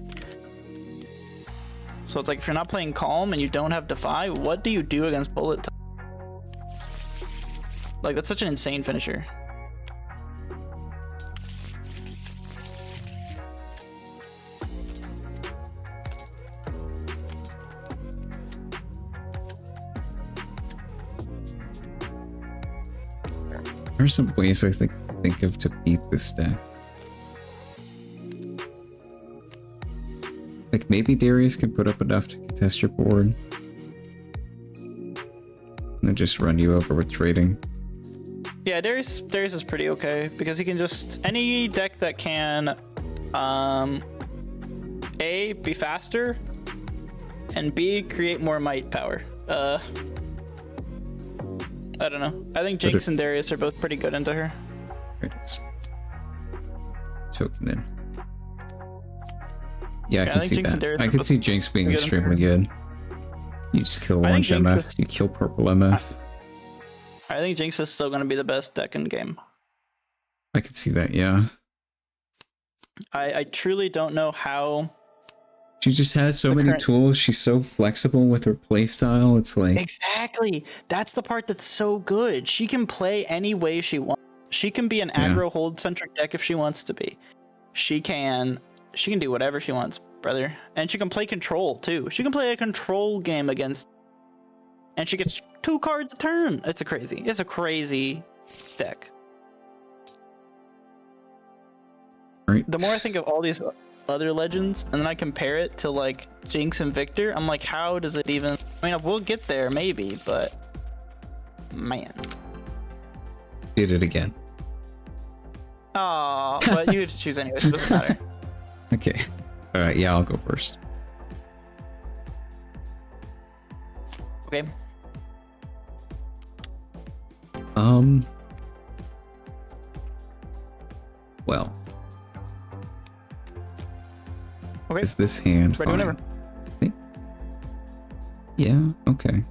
So it's like if you're not playing calm and you don't have defy, what do you do against bullet time? Like that's such an insane finisher. There's some ways I think of to beat this deck. Like maybe Darius can put up enough to contest your board. And then just run you over with trading. Yeah, Darius is pretty okay because he can just any deck that can A, be faster, and B, create more might power. I don't know. I think Jinx and Darius are both pretty good into her. There it is. Token in. Yeah, I can think see Jinx and that. Darius I are could both see Jinx being good. extremely good. You just kill I orange think Jinx MF, is- you kill purple MF. I think Jinx is still going to be the best deck in game. I could see that, yeah. I truly don't know how. She just has so The many current- tools. She's so flexible with her playstyle. It's like, Exactly. That's the part that's so good. She can play any way she wants. She can be an Yeah. aggro hold centric deck if she wants to be. She can do whatever she wants, brother. And she can play control too. She can play a control game against, and she gets 2 cards a turn. It's a crazy deck. right? The more I think of all these other legends, and then I compare it to like Jinx and Victor, I'm like, how does it even? I mean, we'll get there maybe, but man. Did it again. Aw, but you have to choose anyway, so it doesn't matter. Okay. Alright, yeah, I'll go first. Okay. Well. Okay. Is this hand Ready fine? whenever. I think. Yeah, okay.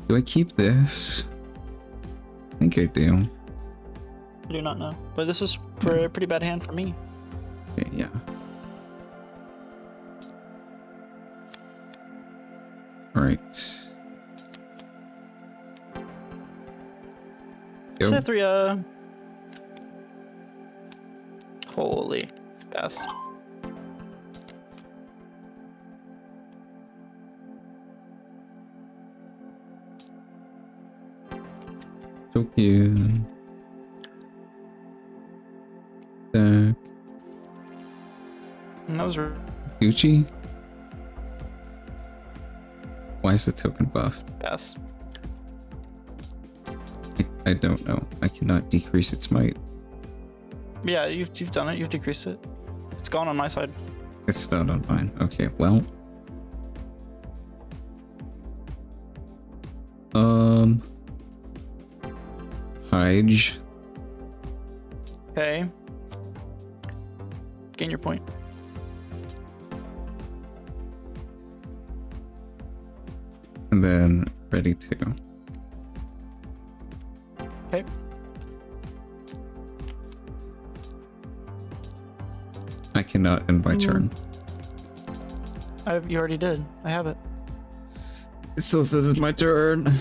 Do I keep this? I think I do. I do not know, but this is a pretty bad hand for me. Okay, yeah. Alright. Go. Cythria. Holy pass. Token. Deck. And that was Gucci? Why is the token buffed? pass. I don't know. I cannot decrease its might. Yeah, you've done it. You've decreased it. It's gone on my side. It's not on mine. Okay, well. Page. Okay. Gain your point. And then ready to. Okay. I cannot end my turn. You already did. I have it. It still says it's my turn.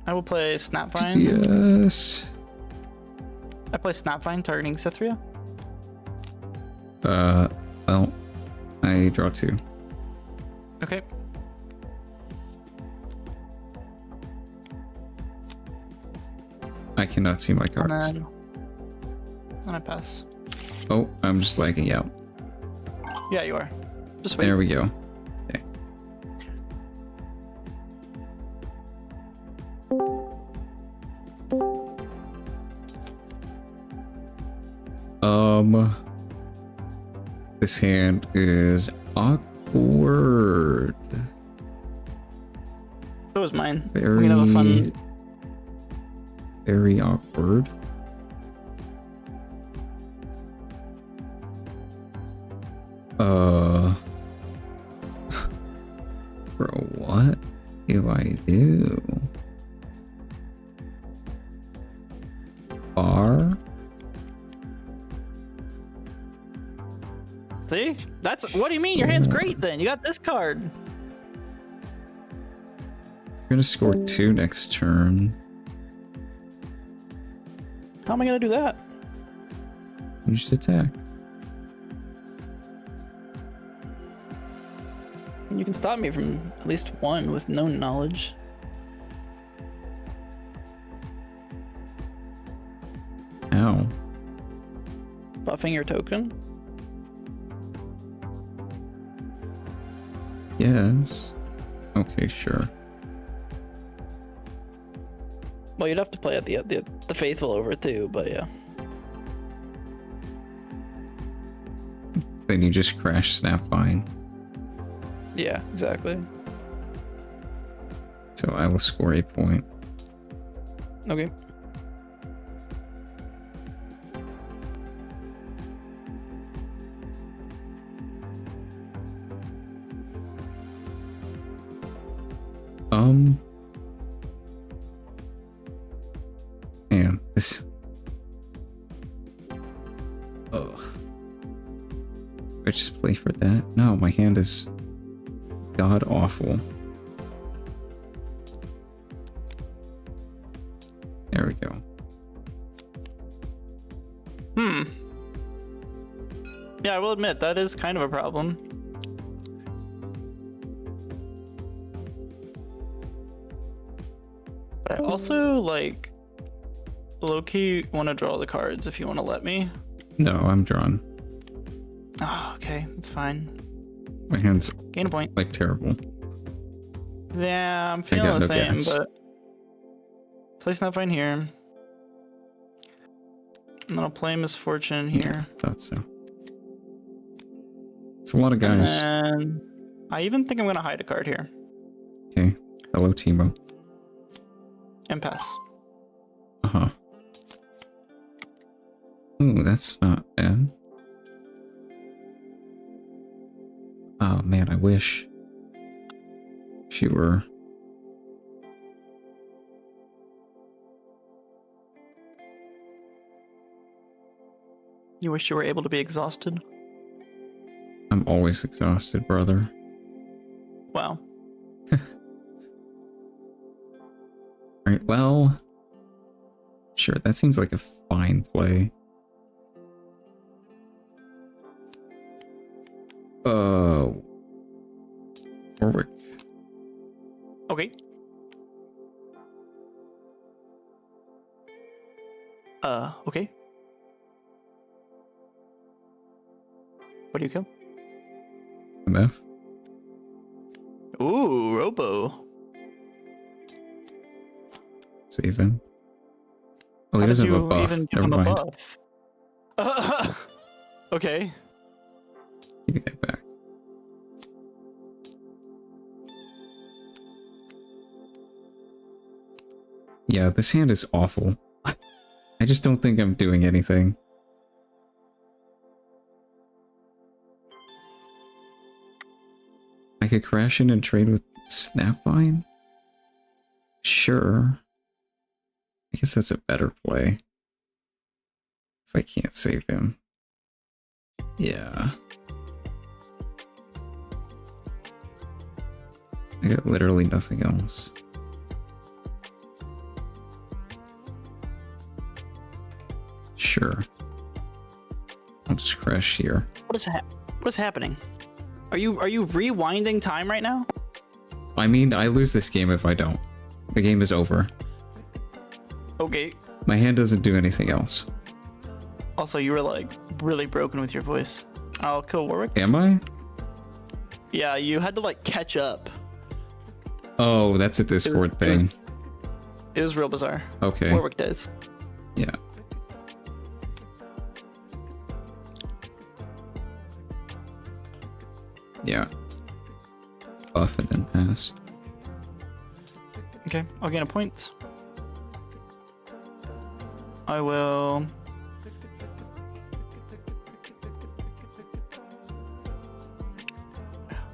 I will play Snapvine. Yes. I play Snapvine targeting Cythria. Well, I draw 2. Okay. I cannot see my And cards. then I pass. Oh, I'm just lagging out. Yeah, you are. Just wait. There we go. Okay. This hand is awkward. So is mine. Very, We can have a fun. very awkward. Bro, what do I do? Bar? See? That's what do you mean? Your hand's great then. You got this card. We're gonna score 2 next turn. How am I gonna do that? You just attack. You can stop me from at least one with no knowledge. Ow. Buffing your token? Yes. Okay, sure. Well, you'd have to play at the faithful over too, but yeah. Then you just crash Snapvine. Yeah, exactly. So I will score a point. Okay. Man, this. Ugh. I just play for that? No, my hand is god awful. There we go. Yeah, I will admit that is kind of a problem. But I also like low-key want to draw the cards if you want to let me. No, I'm drawn. Oh, okay, that's fine. My hand's Gain a point. like terrible. Yeah, I'm got feeling the no same, gas. but place Snapvine here. And then I'll play Misfortune here. Thought so. It's a lot of guys. And I even think I'm gonna hide a card here Okay. Hello, Teemo. and pass. Uh-huh. Ooh, that's not bad. Oh man, I wish she were. You wish you were able to be exhausted? I'm always exhausted, brother. Wow. Alright, well. Sure, that seems like a fine play. Warwick. Okay. Okay. What do you kill? MF. Ooh, Robo. Save him. Oh, he How did doesn't have a you buff. even give Never him a mind. buff? Okay. Give me that back. Yeah, this hand is awful. I just don't think I'm doing anything. I could crash in and trade with Snapvine? Sure. I guess that's a better play. If I can't save him. Yeah. I got literally nothing else. Sure. I'll just crash here. What is happening? Are you rewinding time right now? I mean, I lose this game if I don't. The game is over. Okay. My hand doesn't do anything else. Also, you were like really broken with your voice. I'll kill Warwick. Am I? Yeah, you had to like catch up. Oh, that's a Discord thing. It was real bizarre. Okay. Warwick does. Yeah. Yeah. Buff and then pass. Okay, I'll gain a point. I will...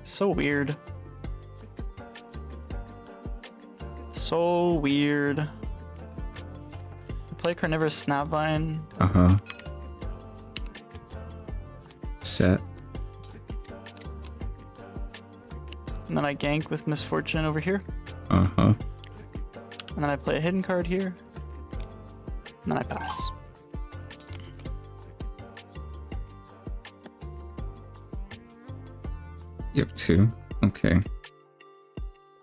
So weird. So weird. Play Carnivorous Snapvine. Uh-huh. Sett. And then I gank with Misfortune over here. Uh-huh. And then I play a hidden card here. And then I pass. You have 2. Okay.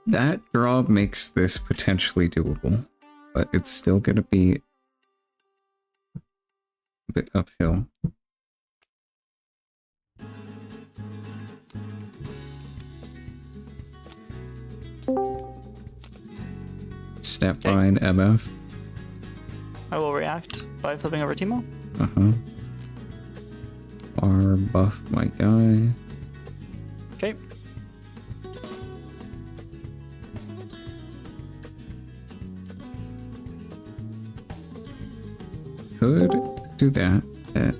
That draw makes this potentially doable, but it's still gonna be a bit uphill. Snapvine MF. I will react by flipping over Teemo. Uh-huh. Bar buff my guy. Okay. Could do that. That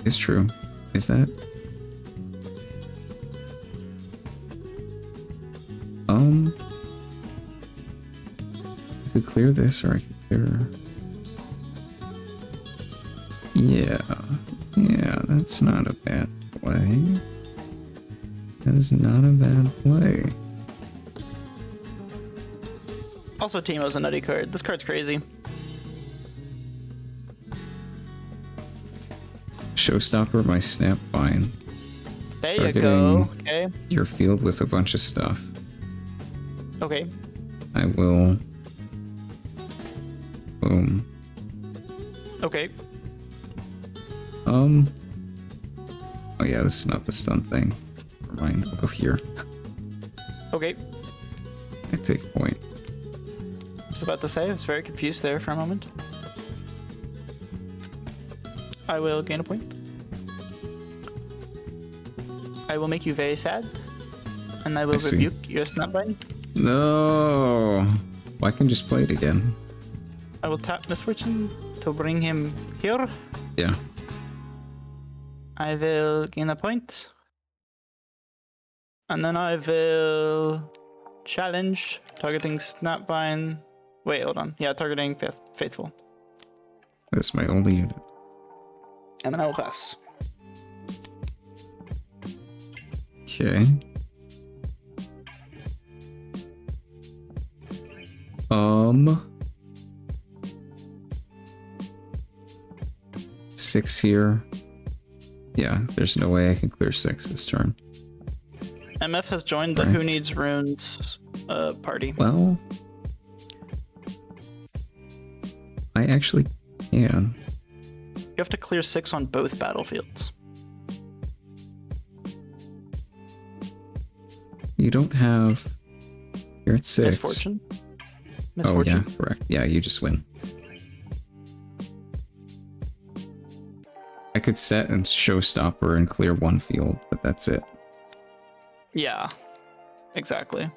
is true. Is that? I could clear this, or I could clear. Yeah, that's not a bad play. That is not a bad play. Also, Teemo's a nutty card. This card's crazy. Showstopper my Snapvine. There you Targeting go. Okay. your field with a bunch of stuff. Okay. I will. Boom. Okay. Oh yeah, this is not the stun thing. Never mind, I'll go here. Okay. I take point. I was about to say, I was very confused there for a moment. I will gain a point. I will make you very sad. And I will rebuke your Snapvine. No! Well, I can just play it again. I will tap Misfortune to bring him here. Yeah. I will gain a point. And then I will challenge, targeting Snapvine. Wait, hold on. Yeah, targeting Faithful. That's my only unit. And then I will pass. Okay. 6 here. Yeah, there's no way I can clear 6 this turn. MF has joined the Who Needs Runes party. Well, I actually can. You have to clear 6 on both battlefields. You don't have... You're at 6. Misfortune. Oh yeah, correct. Yeah, you just win. I could set and Showstopper and clear 1 field, but that's it. Yeah, exactly.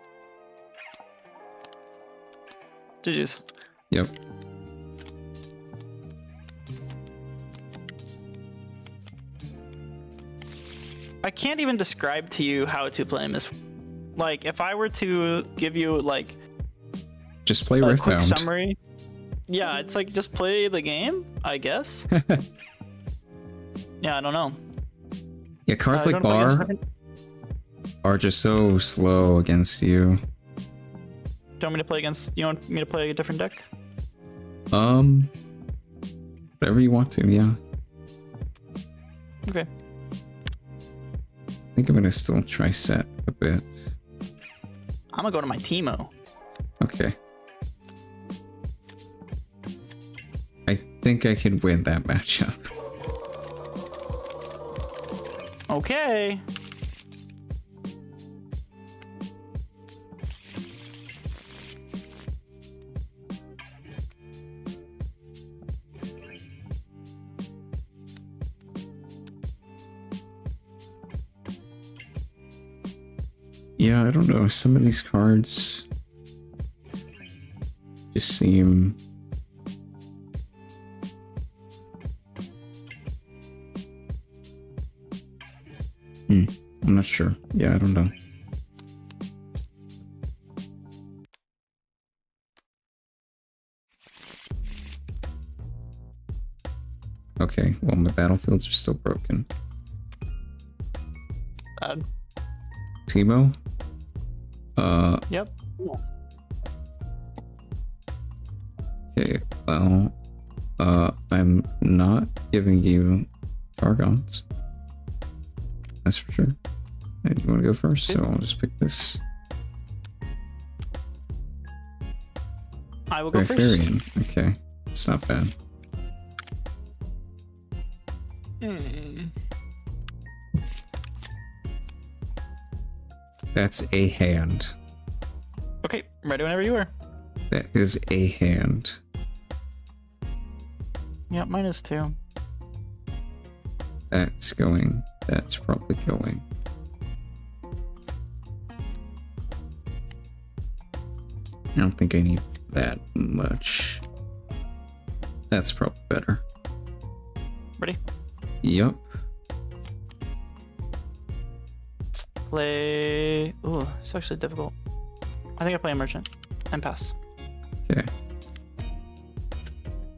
GG's. Yep. I can't even describe to you how to play him. Like, if I were to give you like Just play a quick Riftbound. summary, yeah, it's like just play the game, I guess. Yeah, I don't know. Yeah, cards You like wanna play against Bar different- are just so slow against you. Do you want me to play against? You want me to play a different deck? Whatever you want to, yeah. Okay. I think I'm gonna still try Sett a bit. I'm gonna go to my Teemo. Okay. I think I can win that matchup. Okay. Yeah, I don't know. Some of these cards just seem... I'm not sure. Yeah, I don't know. Okay, well, my battlefields are still broken. Teemo? Yep. Okay, well, I'm not giving you Targons. That's for sure. And you want to go first, so I'll just pick this. I will go first. Rifarian. Okay, it's not bad. That's a hand. Okay, ready whenever you are. That is a hand. Yeah, mine is too. That's going. That's probably going. I don't think I need that much. That's probably better. Ready? Yup. Let's play. Ooh, it's actually difficult. I think I play a merchant and pass. Okay.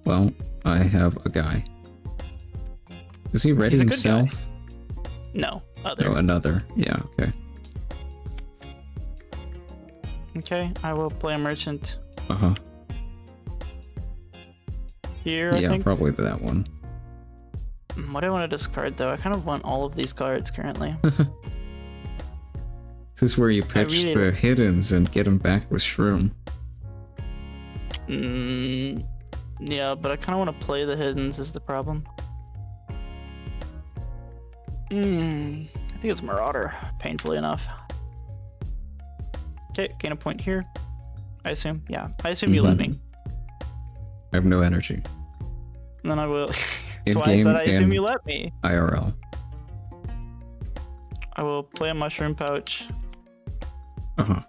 Well, I have a guy. Is he ready He's a good guy. himself? No, other. No, another. Yeah, okay. Okay, I will play a merchant Uh-huh. here, I Yeah, think. probably that one. What do I want to discard though? I kind of want all of these cards currently. This is where you pitch really- the hiddens and get them back with Shroom. Yeah, but I kind of want to play the hiddens is the problem. I think it's Marauder, painfully enough. Okay, gain a point here. I assume. Yeah, I assume you let me. I have no energy. And then I will. In That's why I said game I assume and you let me. IRL. I will play a mushroom pouch. Uh-huh.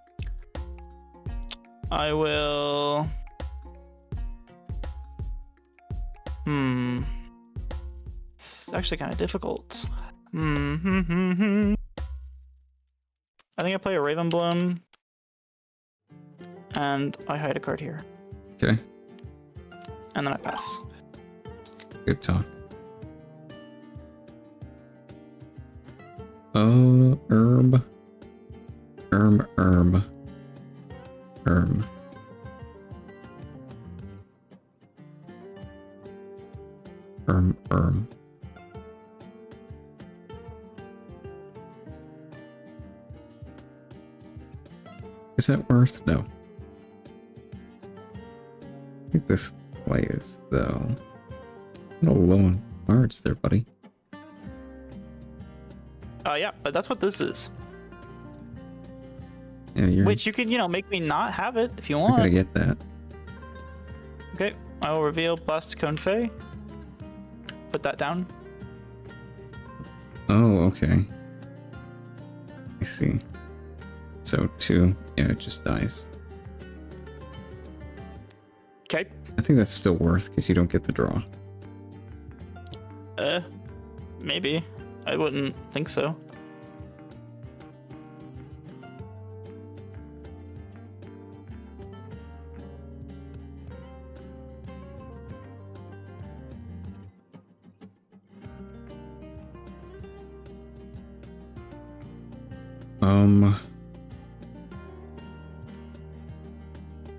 I will. It's actually kind of difficult. I think I play a Ravenbloom. And I hide a card here. Okay. And then I pass. Good talk. Herb. Is that worth? No. I think this play is, though. No low on cards there, buddy. Yeah, but that's what this is. Yeah, you're Which you can, make me not have it if you not gonna want. get that. Okay, I will reveal Plastic Cone Fey. Put that down. Oh, okay. I see. So 2, yeah, it just dies. Okay. I think that's still worth because you don't get the draw. Maybe. I wouldn't think so.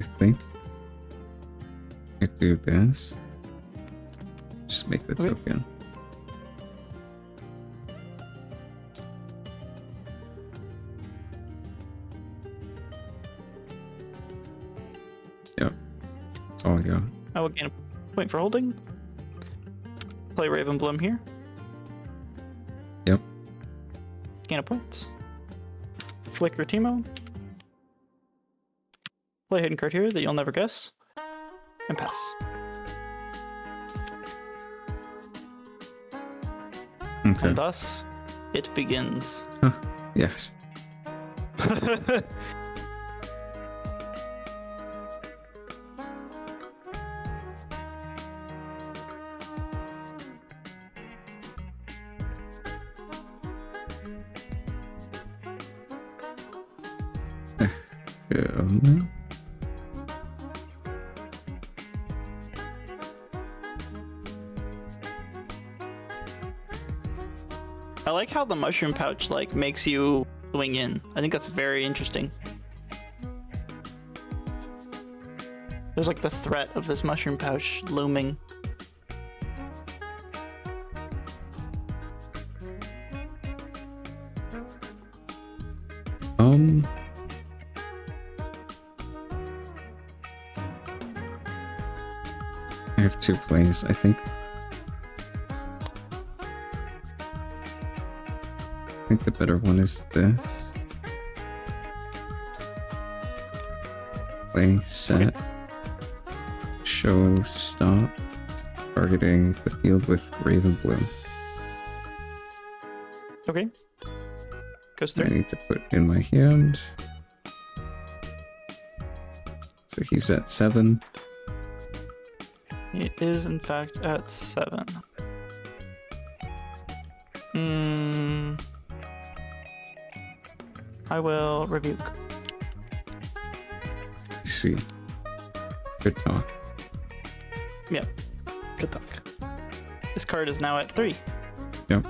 I think I do this. Just make the Okay. token. Yep. That's all I got. I will gain a point for holding. Play Raven Bloom here. Yep. Gain a point. Flicker Teemo. Play a hidden card here that you'll never guess. And pass. Okay. And thus, it begins. Yes. Yeah. I like how the mushroom pouch like makes you swing in. I think that's very interesting. There's like the threat of this mushroom pouch looming. I have 2 plays, I think. I think the better one is this. Play Sett. Show stop. Targeting the field with Raven Bloom. Okay. Goes I through. need to put in my hand. So he's at 7. He is in fact at 7. I will rebuke. I see. Good talk. Yeah. Good talk. This card is now at 3. Yep.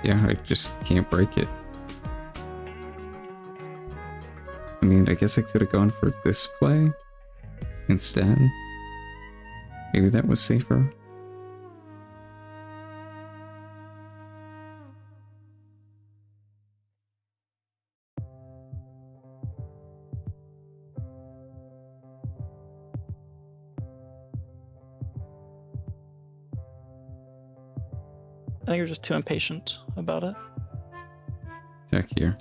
Yeah, I just can't break it. I mean, I guess I could have gone for this play instead. Maybe that was safer. I think you're just too impatient about it. Attack here.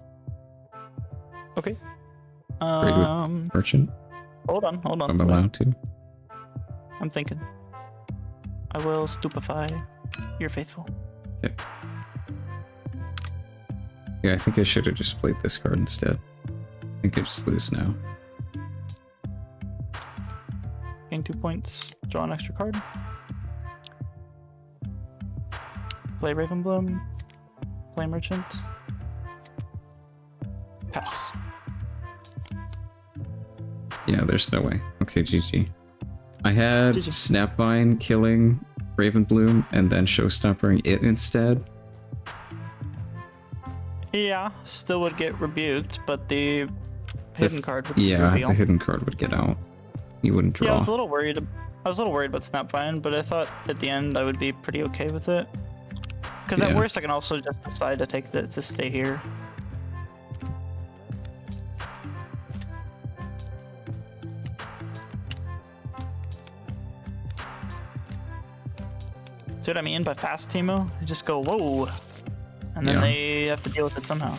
Okay. Trade with Merchant. Hold on. I'm allowed to. I'm thinking. I will stupefy your faithful. Okay. Yeah, I think I should have just played this card instead. I think I just lose now. Gain 2 points. Draw an extra card. Play Raven Bloom. Play Merchant. Pass. Yeah, there's no way. Okay, GG. I had GG. Snapvine killing Ravenbloom and then Showstoppering it instead. Yeah, still would get rebuked, but the hidden card would Yeah, reveal. the hidden card would get out. You wouldn't draw. Yeah, I was a little worried about Snapvine, but I thought at the end I would be pretty okay with it. Because at Yeah. worst I can also just decide to stay here. See what I mean by fast Teemo? You just go, whoa. and then Yeah. they have to deal with it somehow.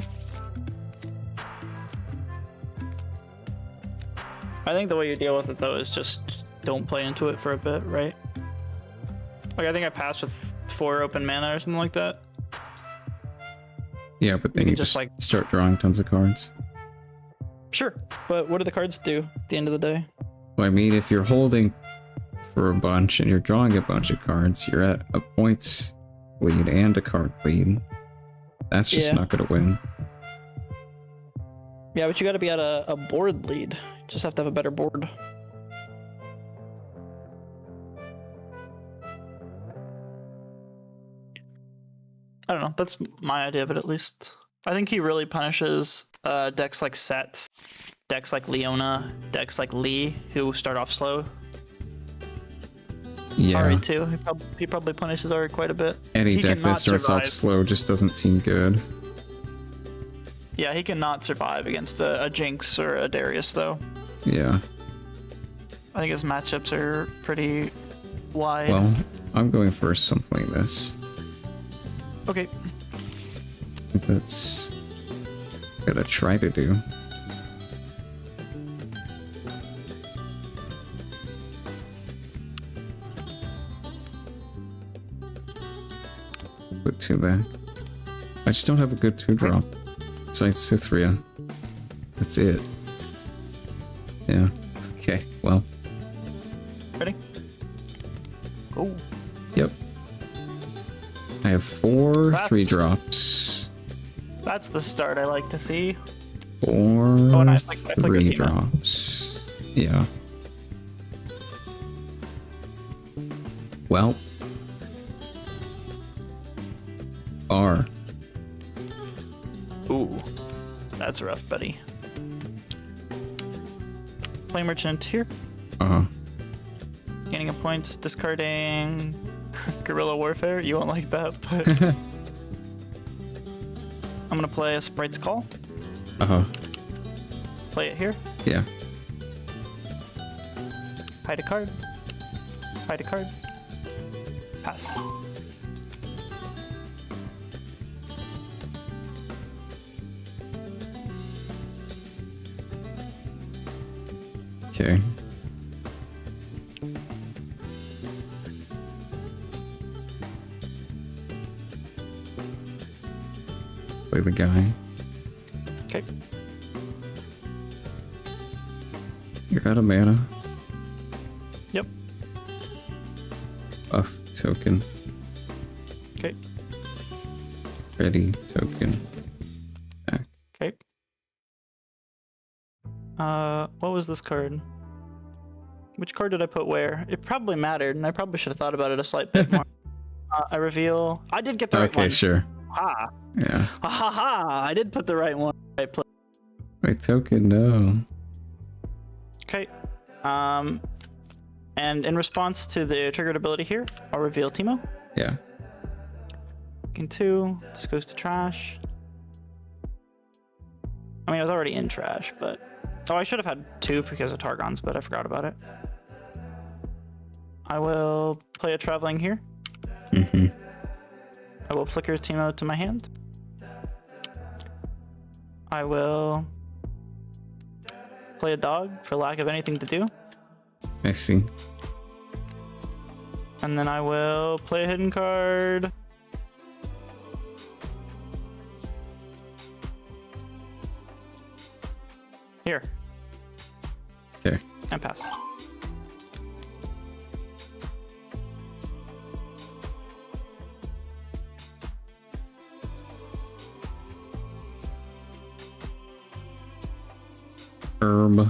I think the way you deal with it though is just don't play into it for a bit, right? Like I think I passed with 4 open mana or something like that. Yeah, but then can you just, just like- start drawing tons of cards. Sure, but what do the cards do at the end of the day? Well, I mean, if you're holding for a bunch and you're drawing a bunch of cards, you're at a points lead and a card lead. That's just Yeah. not going to win. Yeah, but you got to be at a board lead. You just have to have a better board. I don't know. That's my idea of it, at least. I think he really punishes decks like Sett, decks like Leona, decks like Lee, who start off slow. Yeah. Ari too. He probably punishes Ari quite a bit. Any He deck cannot that starts off survive. slow just doesn't seem good. Yeah, he cannot survive against a Jinx or a Darius, though. Yeah. I think his matchups are pretty wide. Well, I'm going for something like this. Okay. I think that's what I try to do. Put 2 back. I just don't have a good 2-drop. Besides Cythria. That's it. Yeah. Okay, well. Ready? Oh. Yep. I have 4 That's- 3-drops. That's the start I like to see. 4 and I flick the 3 Teemo. drops. Yeah. Well. R. Ooh. That's rough, buddy. Play Merchant here. Uh-huh. Gaining a point, discarding Guerrilla Warfare. You won't like that, but I'm gonna play a Sprite's Call. Uh-huh. Play it here. Yeah. Hide a card. Hide a card. Pass. Okay. Play the guy. Okay. You're out of mana. Yep. Buff token. Okay. Ready token. Back. Okay. What was this card? Which card did I put where? It probably mattered, and I probably should have thought about it a slight bit more. I reveal. I did get the right Okay, one. sure. Ha! Yeah. Ha ha ha! I did put the right one. Right place. My token, no. Okay. And in response to the triggered ability here, I'll reveal Teemo. Yeah. In 2. This goes to trash. I mean, I was already in trash, but... Oh, I should have had 2 because of Targon's, but I forgot about it. I will play a Traveling here. Mm-hmm. I will flicker Teemo to my hand. I will play a dog for lack of anything to do. I see. And then I will play a hidden card. Here. Okay. And pass. Herb.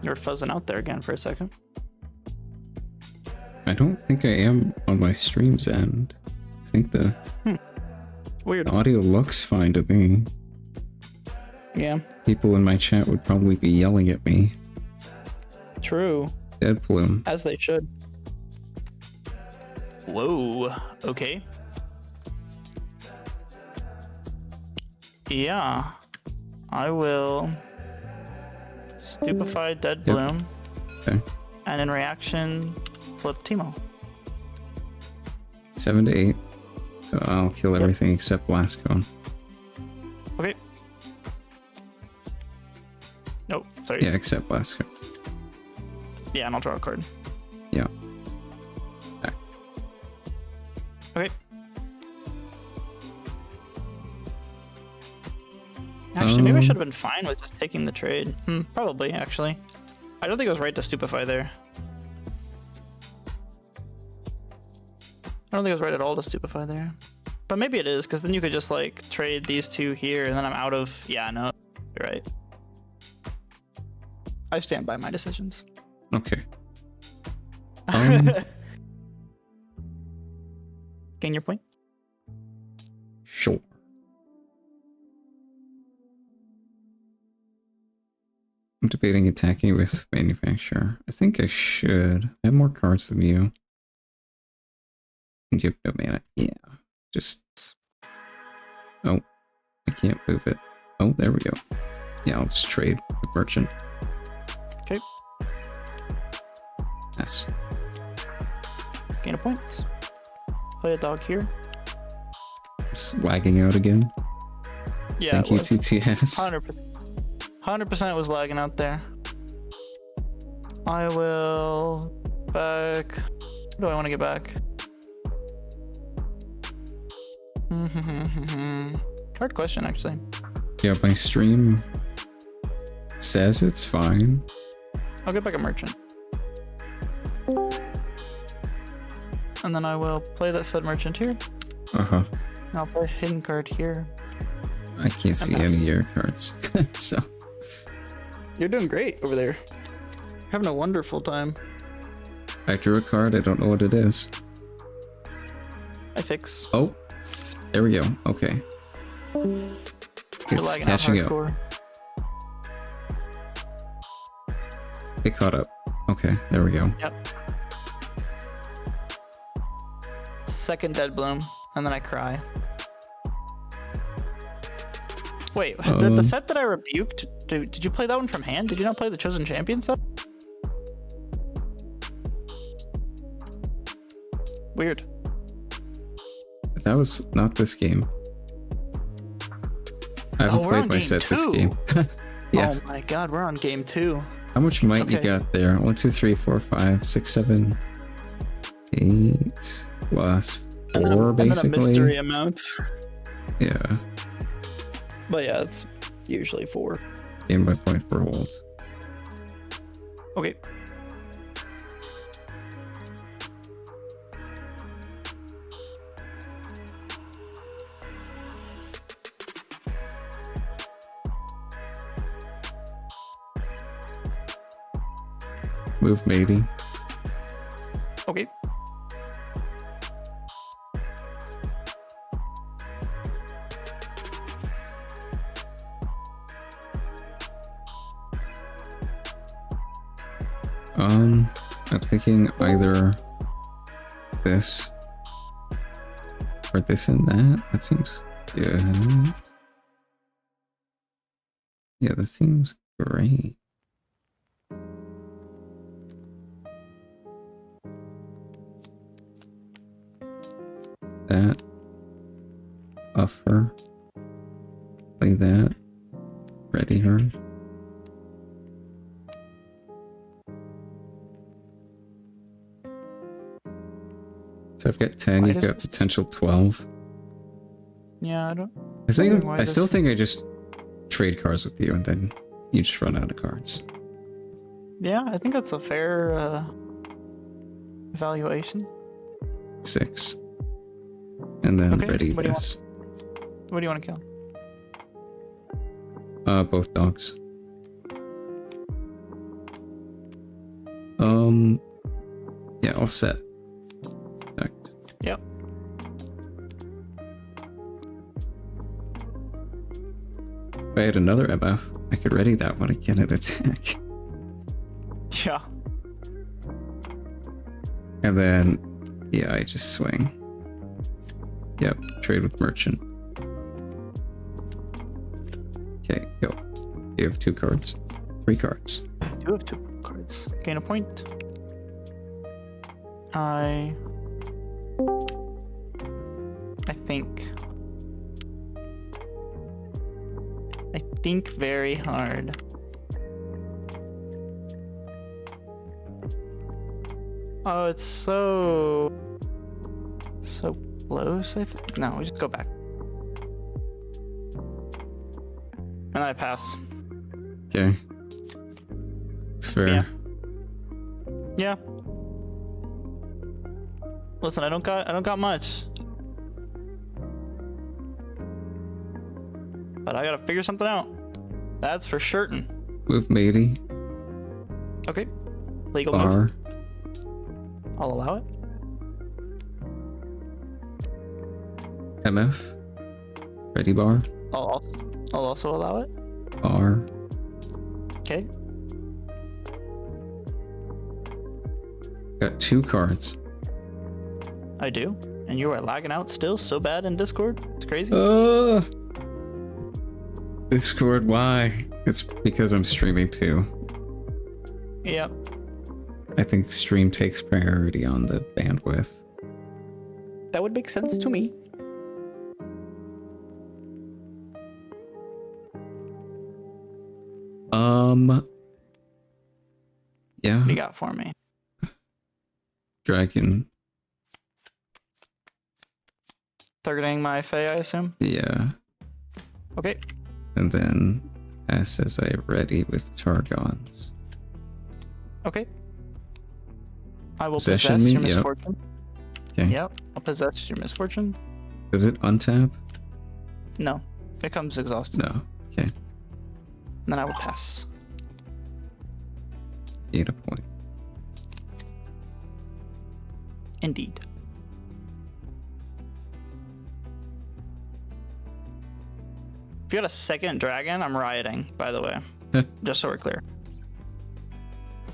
You're fuzzing out there again for a second. I don't think I am on my stream's end. I think the Weird. audio looks fine to me. Yeah. People in my chat would probably be yelling at me. True. Dead Plume. As they should. Whoa. Okay. Yeah. I will stupefy Dead Yep. Bloom. Okay. And in reaction, flip Teemo. 7 to 8. So I'll kill everything except Blast Cone. Okay. Nope, sorry. Yeah, except Blast Cone. Yeah, and I'll draw a card. Yeah. Back. Okay. Actually, maybe I should have been fine with just taking the trade. Probably, actually. I don't think it was right to stupefy there. I don't think it was right at all to stupefy there. But maybe it is, because then you could just, like, trade these two here, and then I'm out of... Yeah, no, you're right. I stand by my decisions. Okay. Gain your point? Sure. I'm debating attacking with Manufacturer. I think I should. I have more cards than you. And you have no mana. Yeah. Just... Oh. I can't move it. Oh, there we go. Yeah, I'll just trade with Merchant. Okay. Yes. Gain a point. Play a dog here. Just lagging out again. Yeah, Thank you, TTS. 100% was lagging out there. I will back. What do I want to get back? Hard question, actually. Yeah, my stream says it's fine. I'll get back a merchant. And then I will play that said merchant here. Uh-huh. And I'll play a hidden card here. I can't see any of your cards. So You're doing great over there. You're having a wonderful time. I drew a card, I don't know what it is. I fix. Oh, there we go. Okay. You're It's lagging out catching up. hardcore. It caught up. Okay, there we go. Yep. Second dead bloom, and then I cry. Wait, the set that I rebuked, did you play that one from hand? Did you not play the Chosen Champion set? Weird. That was not this game. I haven't we're played on my game set this 2. game. Yeah. Oh my god, we're on game 2. How much might you Okay. got there? 1, 2, 3, 4, 5, 6, 7, 8 plus 4, And then a basically. mystery amount. Yeah. But yeah, it's usually 4. Gain by point per hold. Okay. Move matey. Okay. I'm thinking either this or this and that. That seems good. Yeah, that seems great. That. Off her. Play that. Ready her. So I've got 10, Why you've does got this- potential 12. Yeah, I don't. I still think I just trade cards with you and then you just run out of cards. Yeah, I think that's a fair evaluation. 6. And then Okay, ready what do you this. What do you want to kill? Both dogs. Yeah, I'll set. Protect. Yep. If I had another MF, I could ready that one again at attack. Yeah. And then, yeah, I just swing. Yep, trade with merchant. Okay, go. You have 2 cards. 3 cards. I do have 2 cards. Gain a point. I think very hard. Oh, it's so close, I think. No, we just go back. And I pass. Okay. It's fair. Yeah. Yeah. Listen, I don't got much. But I gotta figure something out. That's for certain. Move matey. Okay. Legal Bar. move. I'll allow it. MF. Ready bar. I'll also allow it. Bar. Okay. Got 2 cards. I do. And you are lagging out still so bad in Discord. It's crazy. Discord, why? It's because I'm streaming too. Yep. I think stream takes priority on the bandwidth. That would make sense to me. Yeah. What do you got for me? Dragon. Targeting my Fae, I assume? Yeah. Okay. And then S as I ready with Targons. Okay. I will Possession possess me? your Yep. misfortune. Okay. Yep. I'll possess your misfortune. Does it untap? No. It becomes exhausted. No. Okay. And then I will pass. Gain a point. Indeed. If you had a second dragon, I'm rioting, by the way. Just so we're clear.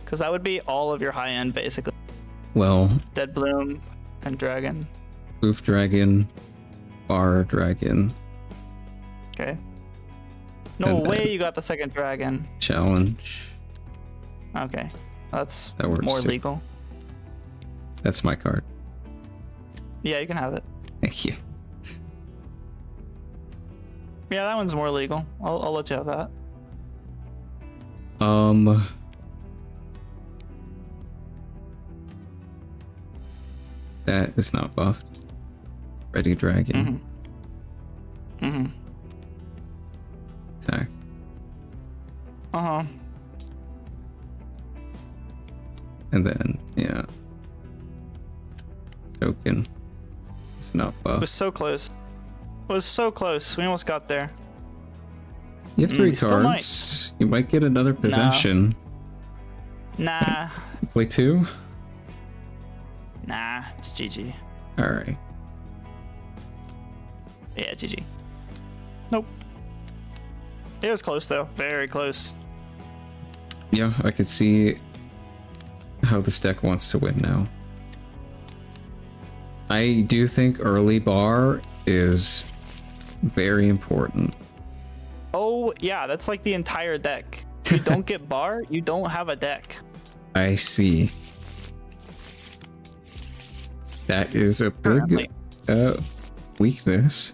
Because that would be all of your high end, basically. Well, Dead Bloom and Dragon. Oof Dragon, Bar Dragon, Okay. No And way then- you got the second dragon. Challenge. Okay. That's That works more too. legal. That's my card. Yeah, you can have it. Thank you. Yeah, that one's more legal. I'll let you have that. That is not buffed. Ready Dragon. Mm-hmm. Attack. Uh-huh. And then, yeah. Token. It's not It buffed. was so close. It was so close. We almost got there. You have 3 we still might. cards. You might get another possession. Nah. Play 2? Nah. It's GG. Alright. Yeah, GG. Nope. It was close, though. Very close. Yeah, I could see how this deck wants to win now. I do think early bar is very important. Oh, yeah. That's like the entire deck. If you don't get bar, you don't have a deck. I see. That is a big Currently. weakness.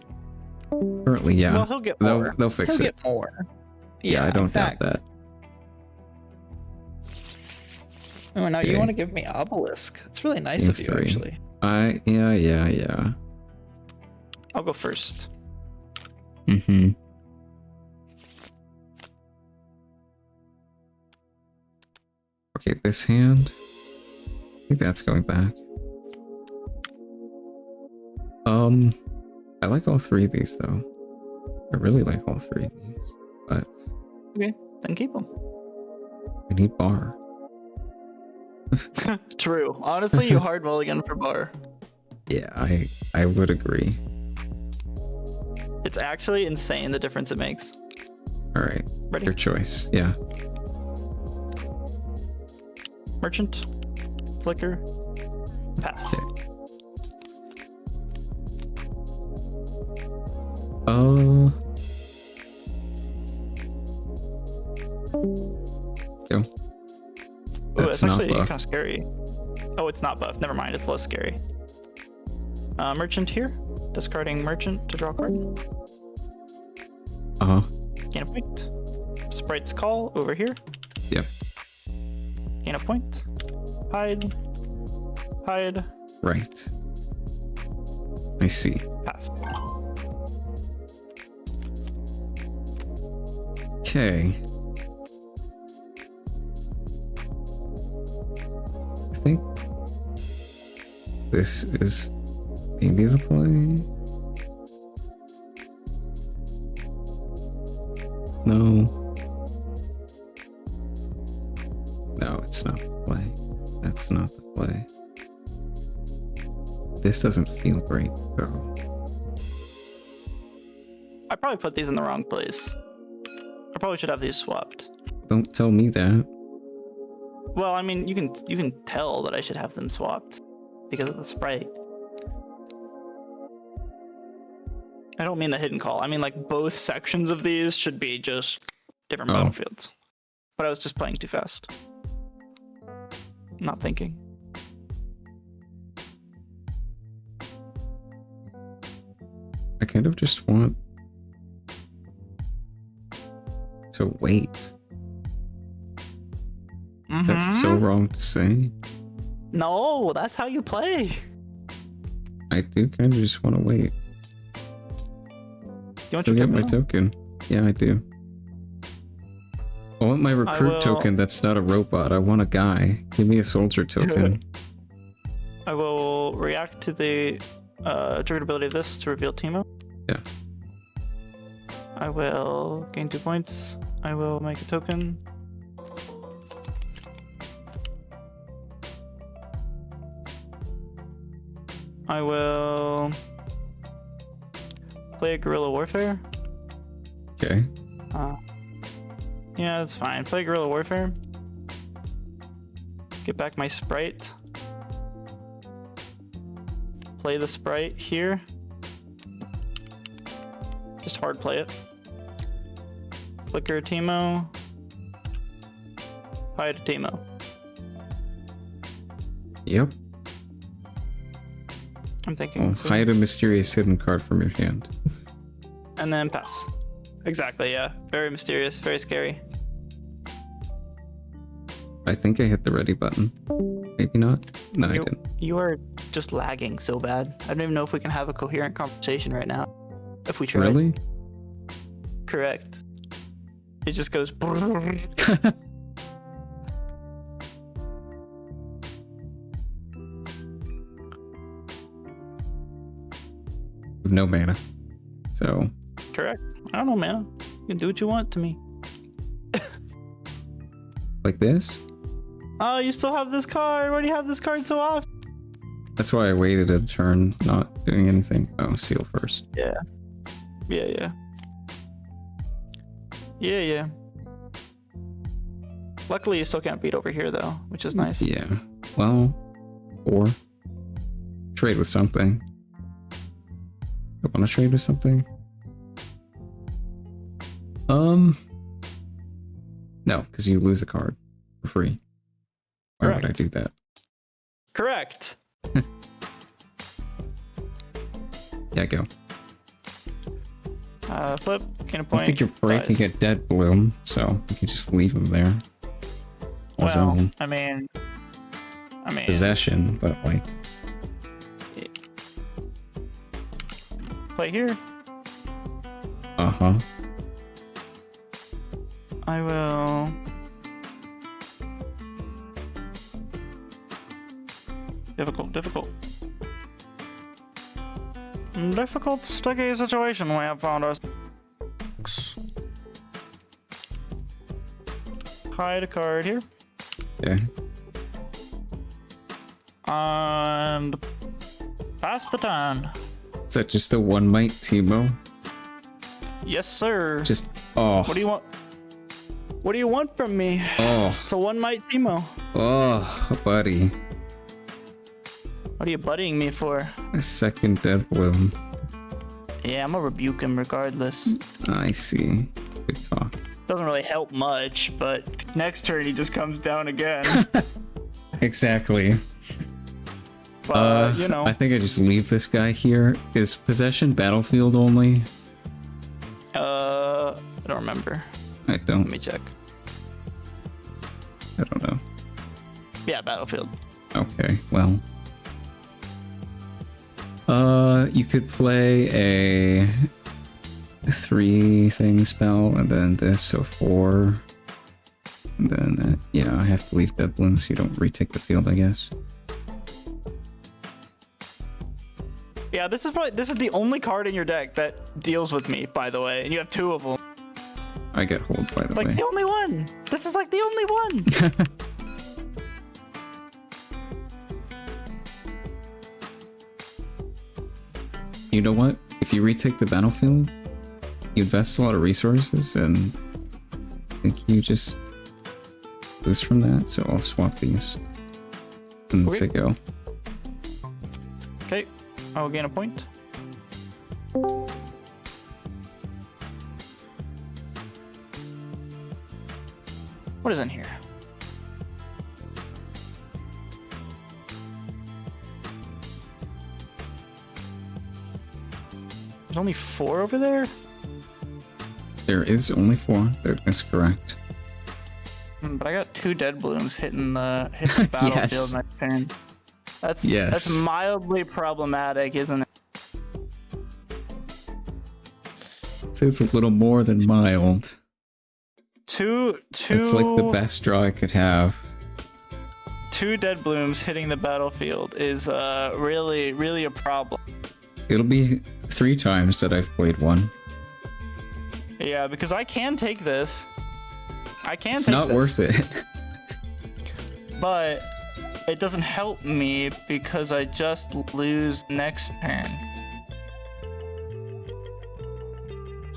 Currently, yeah. Well, he'll get more. They'll fix He'll it. get more. Yeah, I don't exactly. doubt that. Oh, now Okay. you want to give me Obelisk. That's really nice Game of you, 3. actually. Yeah. I'll go first. Mm-hmm. Okay, this hand. I think that's going back. I like all 3 of these though. I really like all 3 of these, but Okay, then keep them. I need bar. True. Honestly, you hard mulligan for bar. Yeah, I would agree. It's actually insane the difference it makes. All right, Ready? your choice. Yeah. Merchant. Flicker. Pass. Okay. Go. Ooh, That's that's not actually buff. kind of scary. Oh, it's not buff. Never mind. It's less scary. Merchant here. Discarding merchant to draw a card. Gain a point. Sprite's Call over here. Yep. Gain a point. Hide. Hide. Right. I see. Pass. Okay. I think this is maybe the play. No. No, it's not the play. That's not the play. This doesn't feel great, though. I probably put these in the wrong place. I probably should have these swapped. Don't tell me that. Well, I mean, you can tell that I should have them swapped because of the sprite. I don't mean the hidden call. I mean like both sections of these should be just different battlefields. But I was just playing too fast. Not thinking. I kind of just want to wait. That's so wrong to say. No, that's how you play. I do kind of just want to wait. You want So your get my token? token. Yeah, I do. I want my recruit token that's not a robot. I want a guy. Give me a soldier token. I will react to the triggered ability of this to reveal Teemo. Yeah. I will gain 2 points. I will make a token. I will play a guerrilla warfare. Okay. Yeah, that's fine. Play guerrilla warfare. Get back my sprite. Play the sprite here. Just hard play it. Flicker Teemo. Hide Teemo. Yep. I'm thinking. Hide a mysterious hidden card from your hand. And then pass. Exactly, yeah. Very mysterious, very scary. I think I hit the ready button. Maybe not. No, I didn't. You are just lagging so bad. I don't even know if we can have a coherent conversation right now. If we try. Really? Correct. It just goes. With no mana. So. Correct. I don't know, man. You can do what you want to me. Like this? Oh, you still have this card. Why do you have this card so often? That's why I waited a turn, not doing anything. Oh, seal first. Yeah. Yeah. Luckily, you still can't beat over here, though, which is nice. Yeah. Well, or trade with something. I want to trade with something. No, because you lose a card for free. Why would I do that? Correct. Yeah, go. Flip, gain a I point. think you're breaking a dead bloom, so you can just leave him there. On his own. I mean, Possession, but like. Play here. Uh-huh. I will. Difficult. Difficult, sticky situation we have found ourselves. Hide a card here. Yeah. And pass the turn. Is that just a one might Teemo? Yes, sir. Just What do you want? What do you want from me? Oh. It's a one might Teemo. Oh, buddy. What are you buddying me for? A second dead bloom. Yeah, I'm gonna rebuke him regardless. I see. Good talk. Doesn't really help much, but next turn he just comes down again. Exactly. But, you know. I think I just leave this guy here. Is possession battlefield only? I don't remember. I Let don't. me check. I don't know. Yeah, battlefield. Okay, well. You could play a 3-thing spell, and then this, so 4. And then, yeah, I have to leave dead bloom so you don't retake the field, I guess. Yeah, this is the only card in your deck that deals with me, by the way, and you have 2 of them. I get hold, by the Like way. the only one. This is like the only one. You know what? If you retake the battlefield, you invest a lot of resources, and I think you just lose from that, so I'll swap these. And Okay. say go. Okay, I will gain a point. What is in here? There's only 4 over there? There is only 4. That is correct. But I got 2 dead blooms hitting the battlefield Yes. next turn. That's Yes. mildly problematic, isn't it? It's a little more than mild. Two It's like the best draw I could have. 2 dead blooms hitting the battlefield is really a problem. It'll be 3 times that I've played one. Yeah, because I can take this. It's not worth it. But it doesn't help me because I just lose next turn.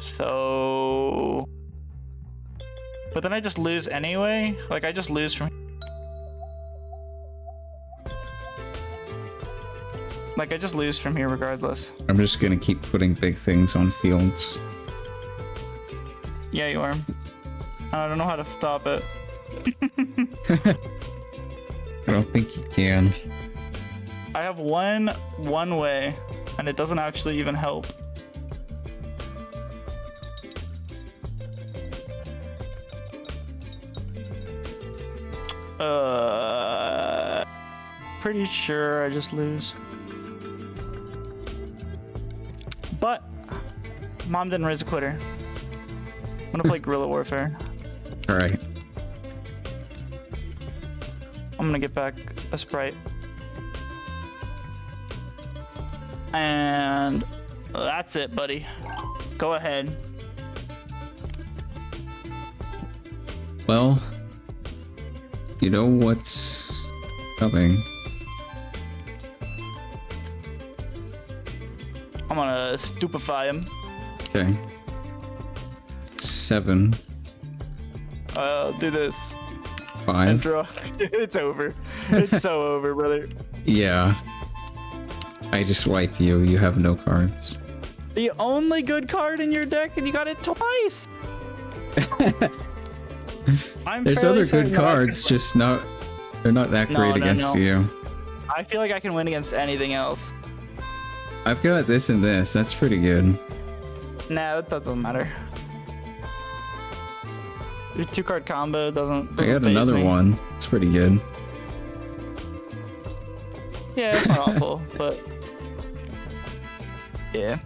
So... But then I just lose anyway? Like, I just lose from... Like, I just lose from here regardless. I'm just gonna keep putting big things on fields. Yeah, you are. I don't know how to stop it. I don't think you can. I have one way, and it doesn't actually even help. Pretty sure I just lose. But Mom didn't raise a quitter. I'm gonna play Guerrilla Warfare. Alright. I'm gonna get back a Sprite. And that's it, buddy. Go ahead. Well, you know what's coming. I'm gonna stupefy him. Okay. 7. I'll do this. 5. And draw. It's over. It's so over, brother. Yeah. I just wipe you. You have no cards. The only good card in your deck, and you got it twice. There's other good cards, just not. They're not that great against you. I feel like I can win against anything else. I've got this and this. That's pretty good. Nah, that doesn't matter. Your 2-card combo doesn't I got faze another me. one. It's pretty good. Yeah, it's not awful, but yeah,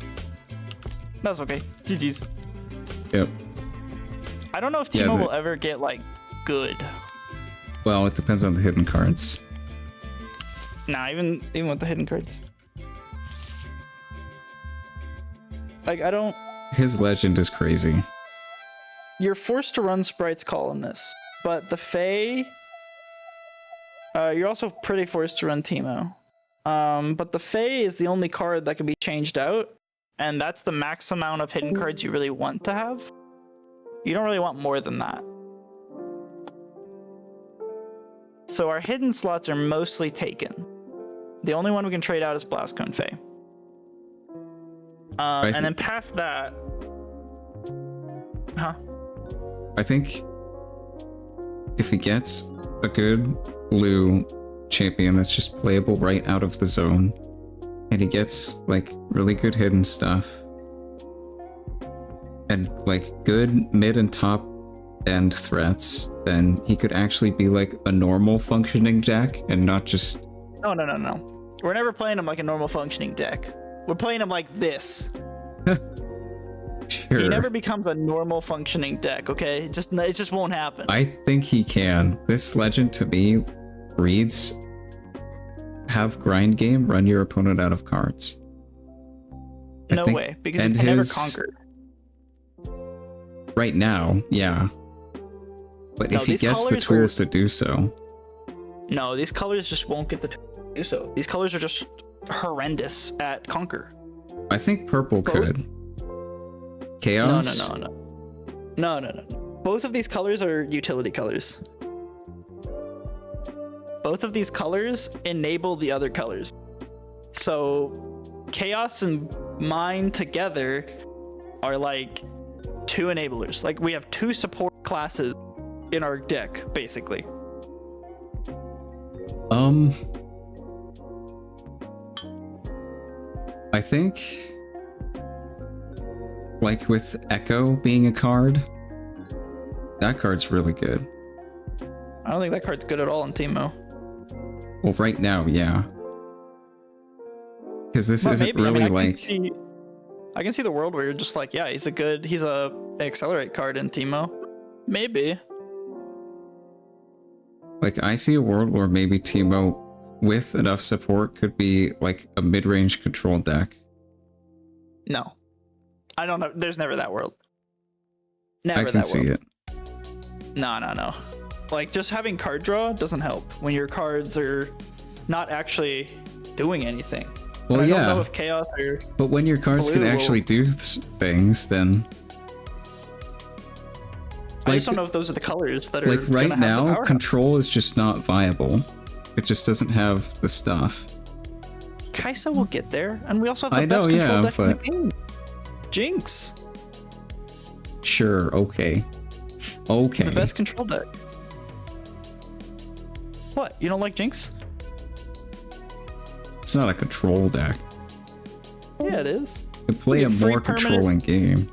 that's okay. GG's. Yep. I don't know if Yeah, Teemo will ever get like good. Well, it depends on the hidden cards. Nah, even with the hidden cards. Like, I don't... His legend is crazy. You're forced to run Sprite's Call in this, but the Fae... you're also pretty forced to run Teemo. But the Fae is the only card that can be changed out, and that's the max amount of hidden cards you really want to have. You don't really want more than that. So our hidden slots are mostly taken. The only one we can trade out is Blastcone Fae. And then past that... Huh? I think if he gets a good blue champion that's just playable right out of the zone, and he gets like really good hidden stuff and like good mid and top end threats, then he could actually be like a normal functioning deck and not just... No. We're never playing him like a normal functioning deck. We're playing him like this. Sure. He never becomes a normal functioning deck, okay? It just won't happen. I think he can. This legend to me reads, have grind game, run your opponent out of cards. No way, because he can never conquer. Right now, yeah. But No, if he these gets the colors tools to do so... No, these colors just won't get the tools to do so. These colors are just horrendous at conquer. I think purple Both? could. Chaos? No. Both of these colors are utility colors. Both of these colors enable the other colors. So Chaos and Mine together are like two enablers. Like we have two support classes in our deck, basically. I think, like with Ekko being a card, that card's really good. I don't think that card's good at all in Teemo. Well, right now, yeah. Because this isn't really I can see the world where you're just like, yeah, he's a accelerate card in Teemo. Maybe. Like, I see a world where maybe Teemo, with enough support, could be like a mid-range control deck. No. I don't know. There's never that world. Never I that can world. see it. No. Like, just having card draw doesn't help when your cards are not actually doing anything. Well, I yeah. don't know if Chaos or... But when your cards can actually do things, then... I just don't know if those are the colors that are like right gonna have the now, power. control is just not viable. It just doesn't have the stuff. Kaisa will get there, and we also have the I best know, control yeah, deck in the but- game. Jinx, Sure, okay. Okay. the best control deck. What? You don't like Jinx? It's not a control deck. Yeah, it is. You can play a get free more permanent- controlling game.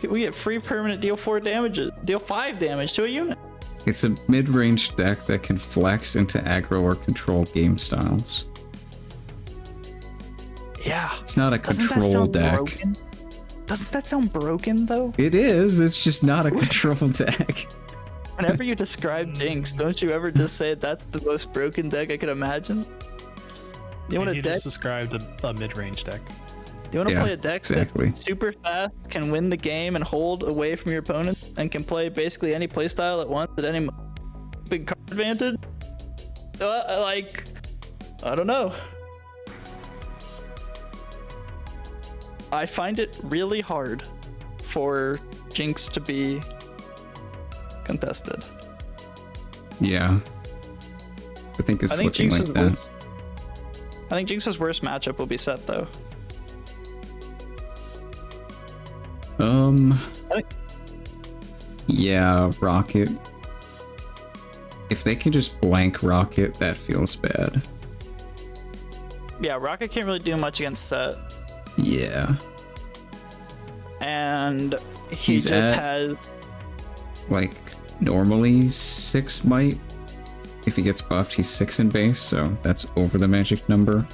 We get free permanent deal 5 damage to a unit. It's a mid-range deck that can flex into aggro or control game styles. Yeah. It's not a Doesn't that control sound deck. broken? Doesn't that sound broken though? It is, it's just not a control deck. Whenever you describe Jinx, don't you ever just say that's the most broken deck I could imagine? You want a You deck? just described a mid-range deck. You want to Yeah, play a deck exactly. that's super fast, can win the game and hold away from your opponent, and can play basically any playstyle at once at any big card advantage? Like, I don't know. I find it really hard for Jinx to be contested. Yeah. I think it's I think looking Jinx's like that. I think Jinx's worst matchup will be Sett though. Yeah, Rocket. If they can just blank Rocket, that feels bad. Yeah, Rocket can't really do much against Sett. Yeah. And he He's just at- has Like, normally 6 might. If he gets buffed, he's 6 in base, so that's over the magic number.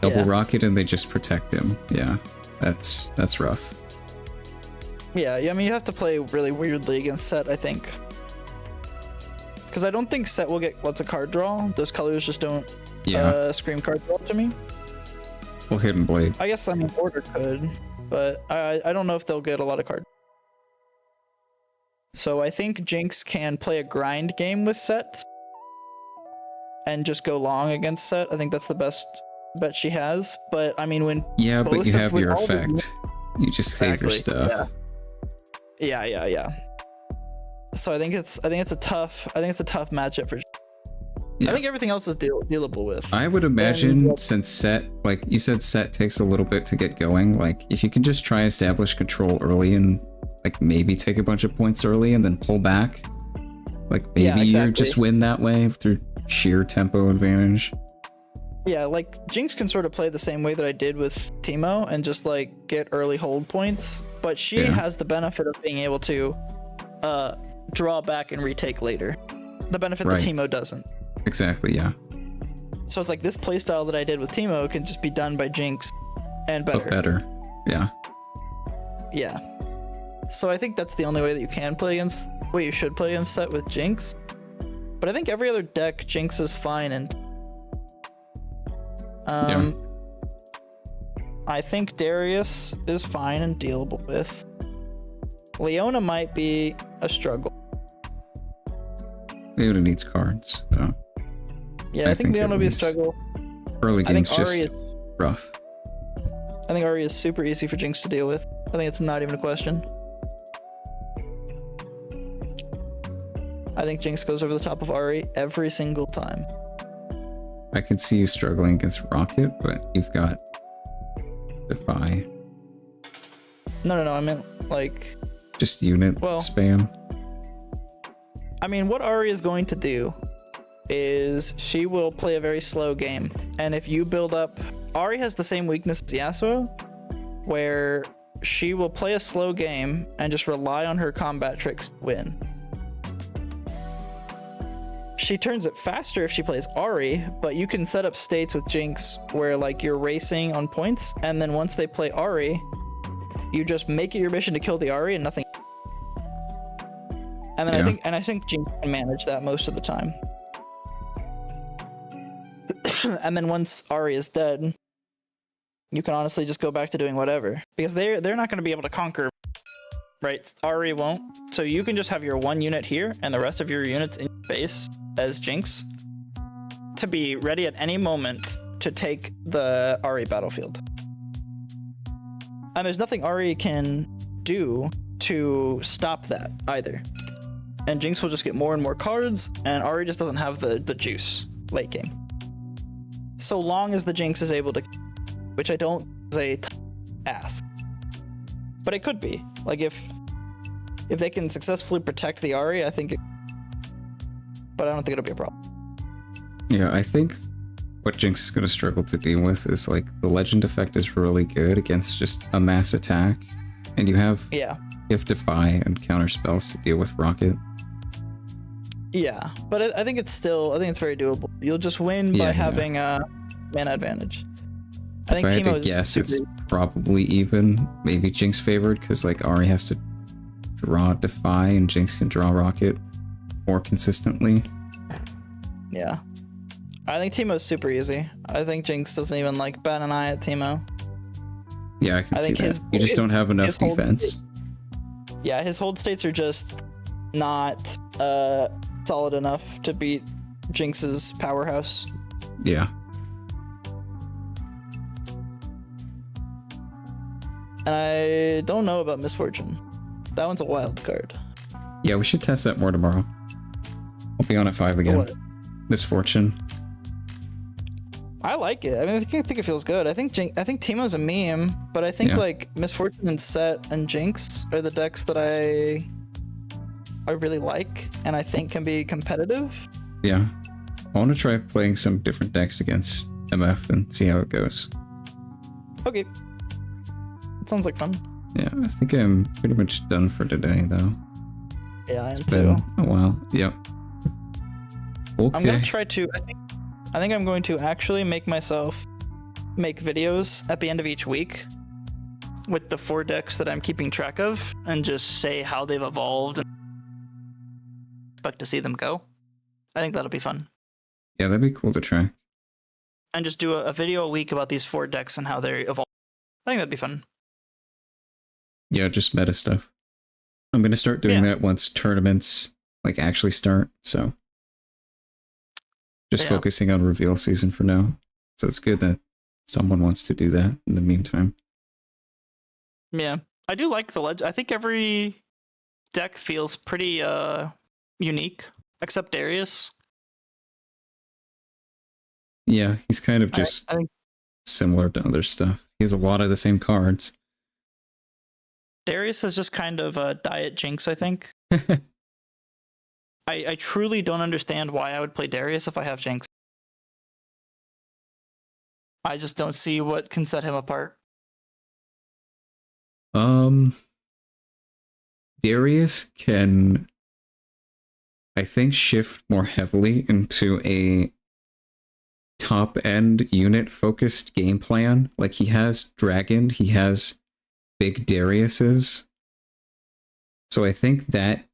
Double Yeah. Rocket and they just protect him. Yeah, that's rough. Yeah, I mean, you have to play really weirdly against Sett, I think. Because I don't think Sett will get lots of card draw. Those colors just don't scream card draw to me. Well, Hidden Blade. I guess, I mean, Order could, but I don't know if they'll get a lot of card. So I think Jinx can play a grind game with Sett and just go long against Sett. I think that's the best bet she has. But I mean, when Yeah, but both you of- have when your all the- effect. You just save your Exactly, stuff. Yeah. So I think it's a tough matchup for. Yeah. I think everything else is dealable with. I would imagine And- since Sett, like you said, Sett takes a little bit to get going. Like if you can just try establish control early and like maybe take a bunch of points early and then pull back, like maybe Yeah, you exactly. just win that way through sheer tempo advantage. Yeah, like Jinx can sort of play the same way that I did with Teemo and just like get early hold points, but she has the benefit of being able to draw back and retake later. The benefit that Teemo doesn't. Exactly, yeah. So it's like this playstyle that I did with Teemo can just be done by Jinx and better. But better, yeah. Yeah. So I think that's the only way that you can play against, you should play against Sett with Jinx. But I think every other deck Jinx is fine and I think Darius is fine and dealable with. Leona might be a struggle. Leona needs cards, so. Yeah, I think Leona will be a struggle. Early game's just rough. I think Ahri is super easy for Jinx to deal with. I think it's not even a question. I think Jinx goes over the top of Ahri every single time. I can see you struggling against Rocket, but you've got Defy. No, I meant like... just unit spam. I mean, what Ahri is going to do is she will play a very slow game. And if you build up... Ahri has the same weakness as Yasuo, where she will play a slow game and just rely on her combat tricks to win. She turns it faster if she plays Ahri, but you can set up states with Jinx where like you're racing on points, and then once they play Ahri, you just make it your mission to kill the Ahri and nothing. And then I think Jinx can manage that most of the time. And then once Ahri is dead, you can honestly just go back to doing whatever, because they're not going to be able to conquer, right? Ahri won't. So you can just have your one unit here and the rest of your units in your base as Jinx to be ready at any moment to take the Ahri battlefield. And there's nothing Ahri can do to stop that either. And Jinx will just get more and more cards, and Ahri just doesn't have the juice late game. So long as the Jinx is able to, which I don't is a ask, but it could be. Like if they can successfully protect the Ahri, I think but I don't think it'll be a problem. Yeah, I think what Jinx is going to struggle to deal with is like the legend effect is really good against just a mass attack, and you have Defy and counter spells to deal with Rocket. Yeah, but I think it's very doable. You'll just win by having a mana advantage. I think Teemo is guess it's probably even, maybe Jinx favored, because like Ahri has to draw Defy and Jinx can draw Rocket more consistently. Yeah. I think Teemo's super easy. I think Jinx doesn't even like bat an eye at Teemo. Yeah, I can see that. You just don't have enough defense. Yeah, his hold states are just not solid enough to beat Jinx's powerhouse. Yeah. And I don't know about Misfortune. That one's a wild card. Yeah, we should test that more tomorrow. I'll be on at 5 again. What? Misfortune. I like it. I mean, I think it feels good. I think Teemo's a meme, but I think like Misfortune and Sett and Jinx are the decks that I really like and I think can be competitive. Yeah. I want to try playing some different decks against MF and see how it goes. Okay. It sounds like fun. Yeah, I think I'm pretty much done for today, though. Yeah, I am it's too. Been a while. Yep. Okay. I'm gonna try to. I think I'm going to actually make myself make videos at the end of each week with the 4 decks that I'm keeping track of, and just say how they've evolved and expect to see them go. I think that'll be fun. Yeah, that'd be cool to try. And just do a video a week about these 4 decks and how they evolve. I think that'd be fun. Yeah, just meta stuff. I'm gonna start doing that once tournaments like actually start, so just focusing on reveal season for now. So it's good that someone wants to do that in the meantime. Yeah, I do like the legend. I think every deck feels pretty unique, except Darius. Yeah, he's kind of just similar to other stuff. He has a lot of the same cards. Darius is just kind of a diet Jinx, I think. I truly don't understand why I would play Darius if I have Jinx. I just don't see what can set him apart. Darius can, I think, shift more heavily into a top-end unit-focused game plan. Like, he has Dragon, he has big Dariuses. So I think that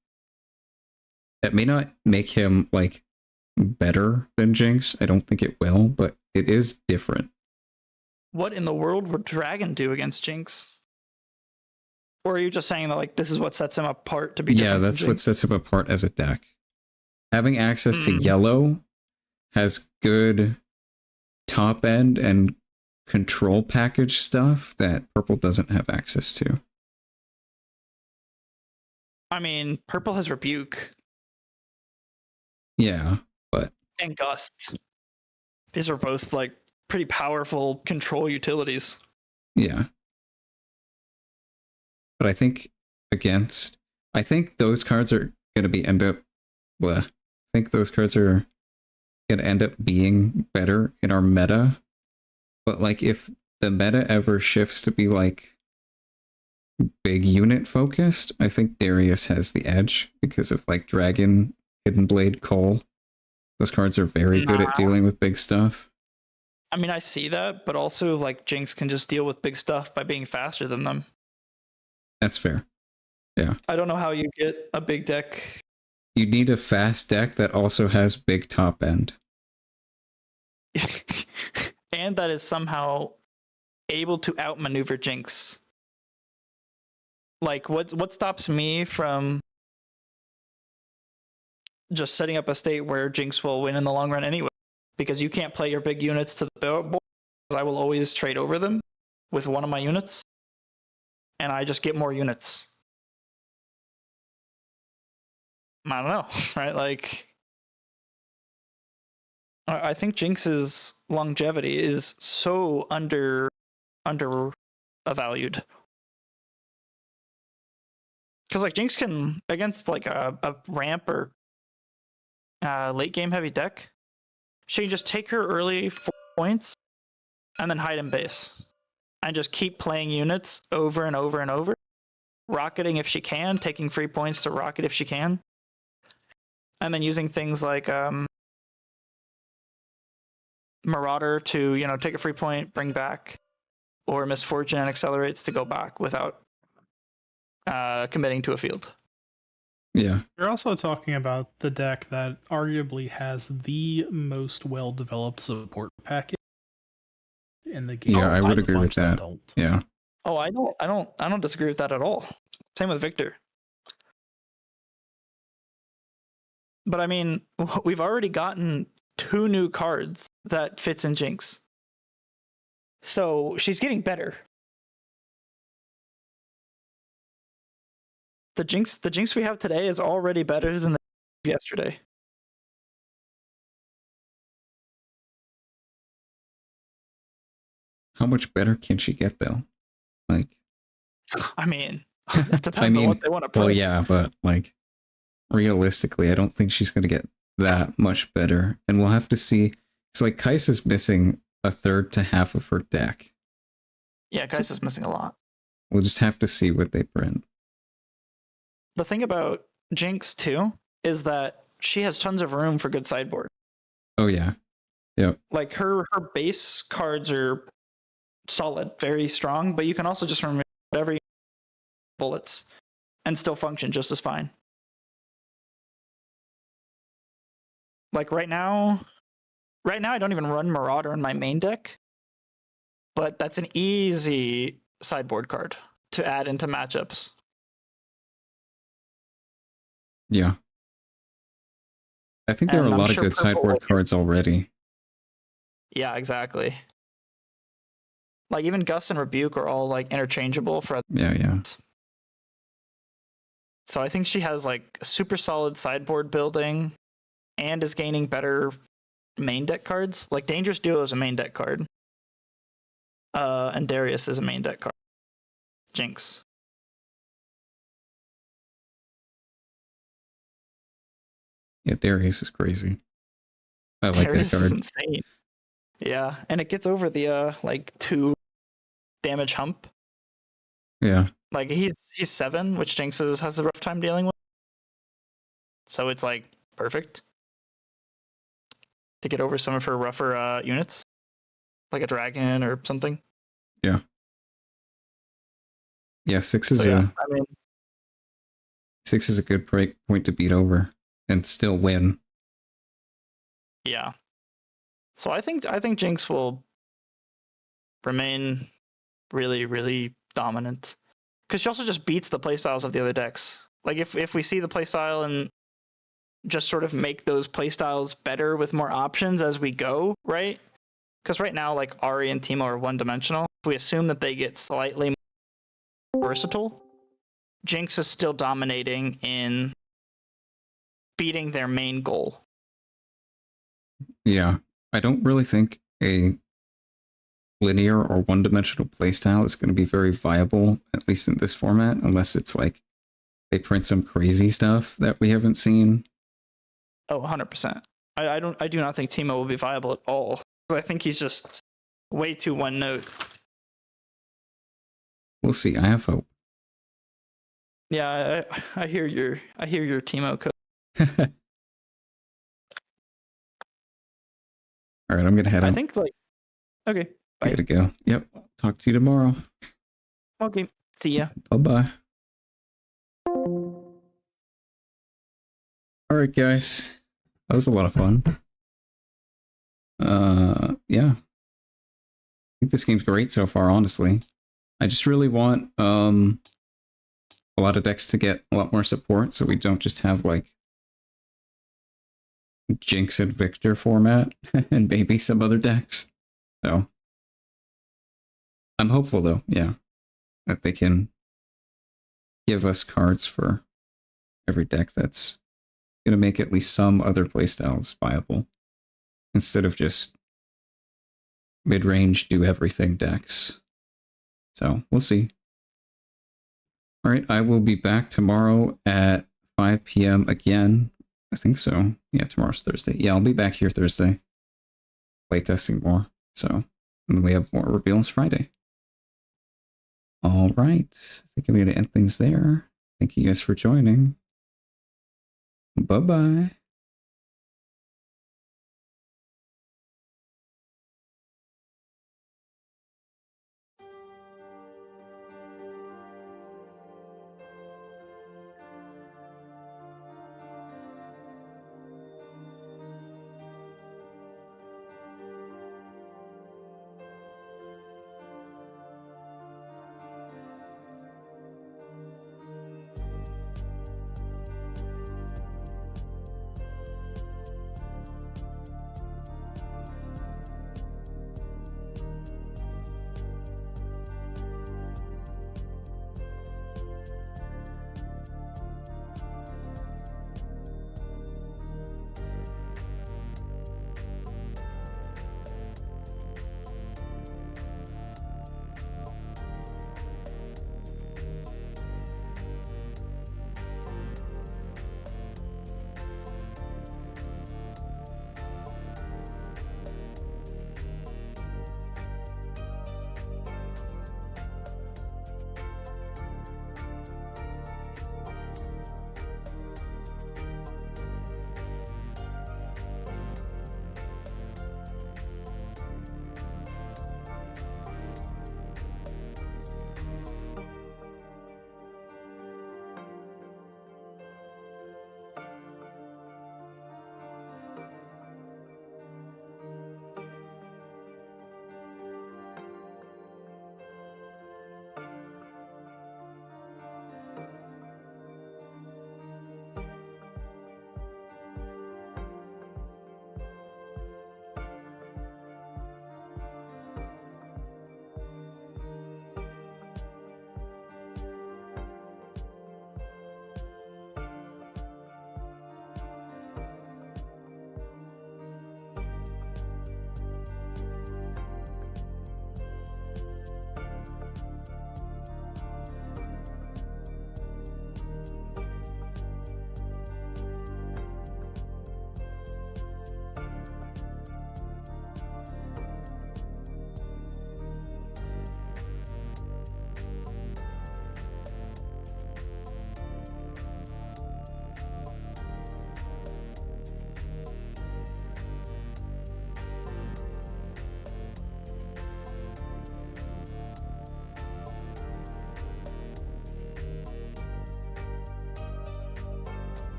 may not make him, like, better than Jinx. I don't think it will, but it is different. What in the world would Dragon do against Jinx? Or are you just saying that like this is what sets him apart to be different? Yeah, from that's what Jinx? sets him apart as a deck. Having access to yellow has good top end and control package stuff that purple doesn't have access to. I mean, purple has Rebuke Yeah, but and Gust. These are both like pretty powerful control utilities. yeah. But I think those cards are going to be I think those cards are going to end up being better in our meta. But like if the meta ever shifts to be like big unit focused, I think Darius has the edge because of like Dragon, Hidden Blade, Cole. Those cards are very good at dealing with big stuff. I mean, I see that, but also like Jinx can just deal with big stuff by being faster than them. That's fair. Yeah. I don't know how you get a big deck. You need a fast deck that also has big top end. And that is somehow able to outmaneuver Jinx. Like, what stops me from just setting up a state where Jinx will win in the long run anyway? Because you can't play your big units to the board, because I will always trade over them with one of my units, and I just get more units. I don't know, right? Like, I think Jinx's longevity is so undervalued. Because like Jinx can against like a ramp or late game heavy deck, she can just take her early 4 points and then hide in base and just keep playing units over and over and over, rocketing if she can, taking free points to rocket if she can, and then using things like Marauder to, you know, take a free point, bring back, or Misfortune and accelerates to go back without committing to a field. Yeah. You're also talking about the deck that arguably has the most well-developed support package in the game. Yeah, I would agree with that. Don't. Yeah. Oh, I don't disagree with that at all. Same with Victor. But I mean, we've already gotten 2 new cards that fits in Jinx. So she's getting better. The Jinx we have today is already better than the yesterday. How much better can she get though? Like, I mean, it depends on what they want to print. well, yeah, but like realistically, I don't think she's going to get that much better, and we'll have to see. It's like Kaisa's missing a third to half of her deck. Yeah, Kaisa's missing a lot. We'll just have to see what they print. The thing about Jinx too is that she has tons of room for good sideboard. Oh yeah, yeah. Like her base cards are solid, very strong, but you can also just remove whatever bullets and still function just as fine. Like right now I don't even run Marauder in my main deck, but that's an easy sideboard card to add into matchups. Yeah. I think there are And a I'm lot sure of good purple sideboard will- cards already. Yeah, exactly. Like even Gus and Rebuke are all like interchangeable for. Yeah. So I think she has like a super solid sideboard building and is gaining better main deck cards. Like Dangerous Duo is a main deck card. And Darius is a main deck card. Jinx. Yeah, Darius is crazy. I like that Darius is card. insane. Yeah, and it gets over the like 2 damage hump. Yeah. Like he's 7, which Jinx has a rough time dealing with. So it's like perfect to get over some of her rougher units, like a dragon or something. Yeah. Yeah, 6 is So yeah, I mean, 6 is a good point to beat over and still win. yeah. So I think Jinx will remain really, really dominant. Because she also just beats the playstyles of the other decks. Like if we see the playstyle and just sort of make those playstyles better with more options as we go, right? Because right now, like Ahri and Teemo are one-dimensional. If we assume that they get slightly more versatile, Jinx is still dominating in beating their main goal. Yeah. I don't really think a linear or one-dimensional playstyle is going to be very viable, at least in this format, unless it's like they print some crazy stuff that we haven't seen. Oh, 100%. I do not think Teemo will be viable at all. I think he's just way too one note. We'll see. I have hope. Yeah, I hear your Teemo code. All right, I'm gonna head out. I think like okay. I Bye. gotta go. Yep. Talk to you tomorrow. Okay. See ya. Bye-bye. All right, guys. That was a lot of fun. Yeah. I think this game's great so far, honestly. I just really want a lot of decks to get a lot more support so we don't just have like Jinx and Victor format and maybe some other decks. So I'm hopeful though, yeah, that they can give us cards for every deck that's going to make at least some other playstyles viable instead of just mid-range do everything decks. So we'll see. All right, I will be back tomorrow at 5 p.m. again. I think so. Yeah, tomorrow's Thursday. Yeah, I'll be back here Thursday. Playtesting more. So, and then we have more reveals Friday. All right. I think I'm going to end things there. Thank you guys for joining. Bye-bye.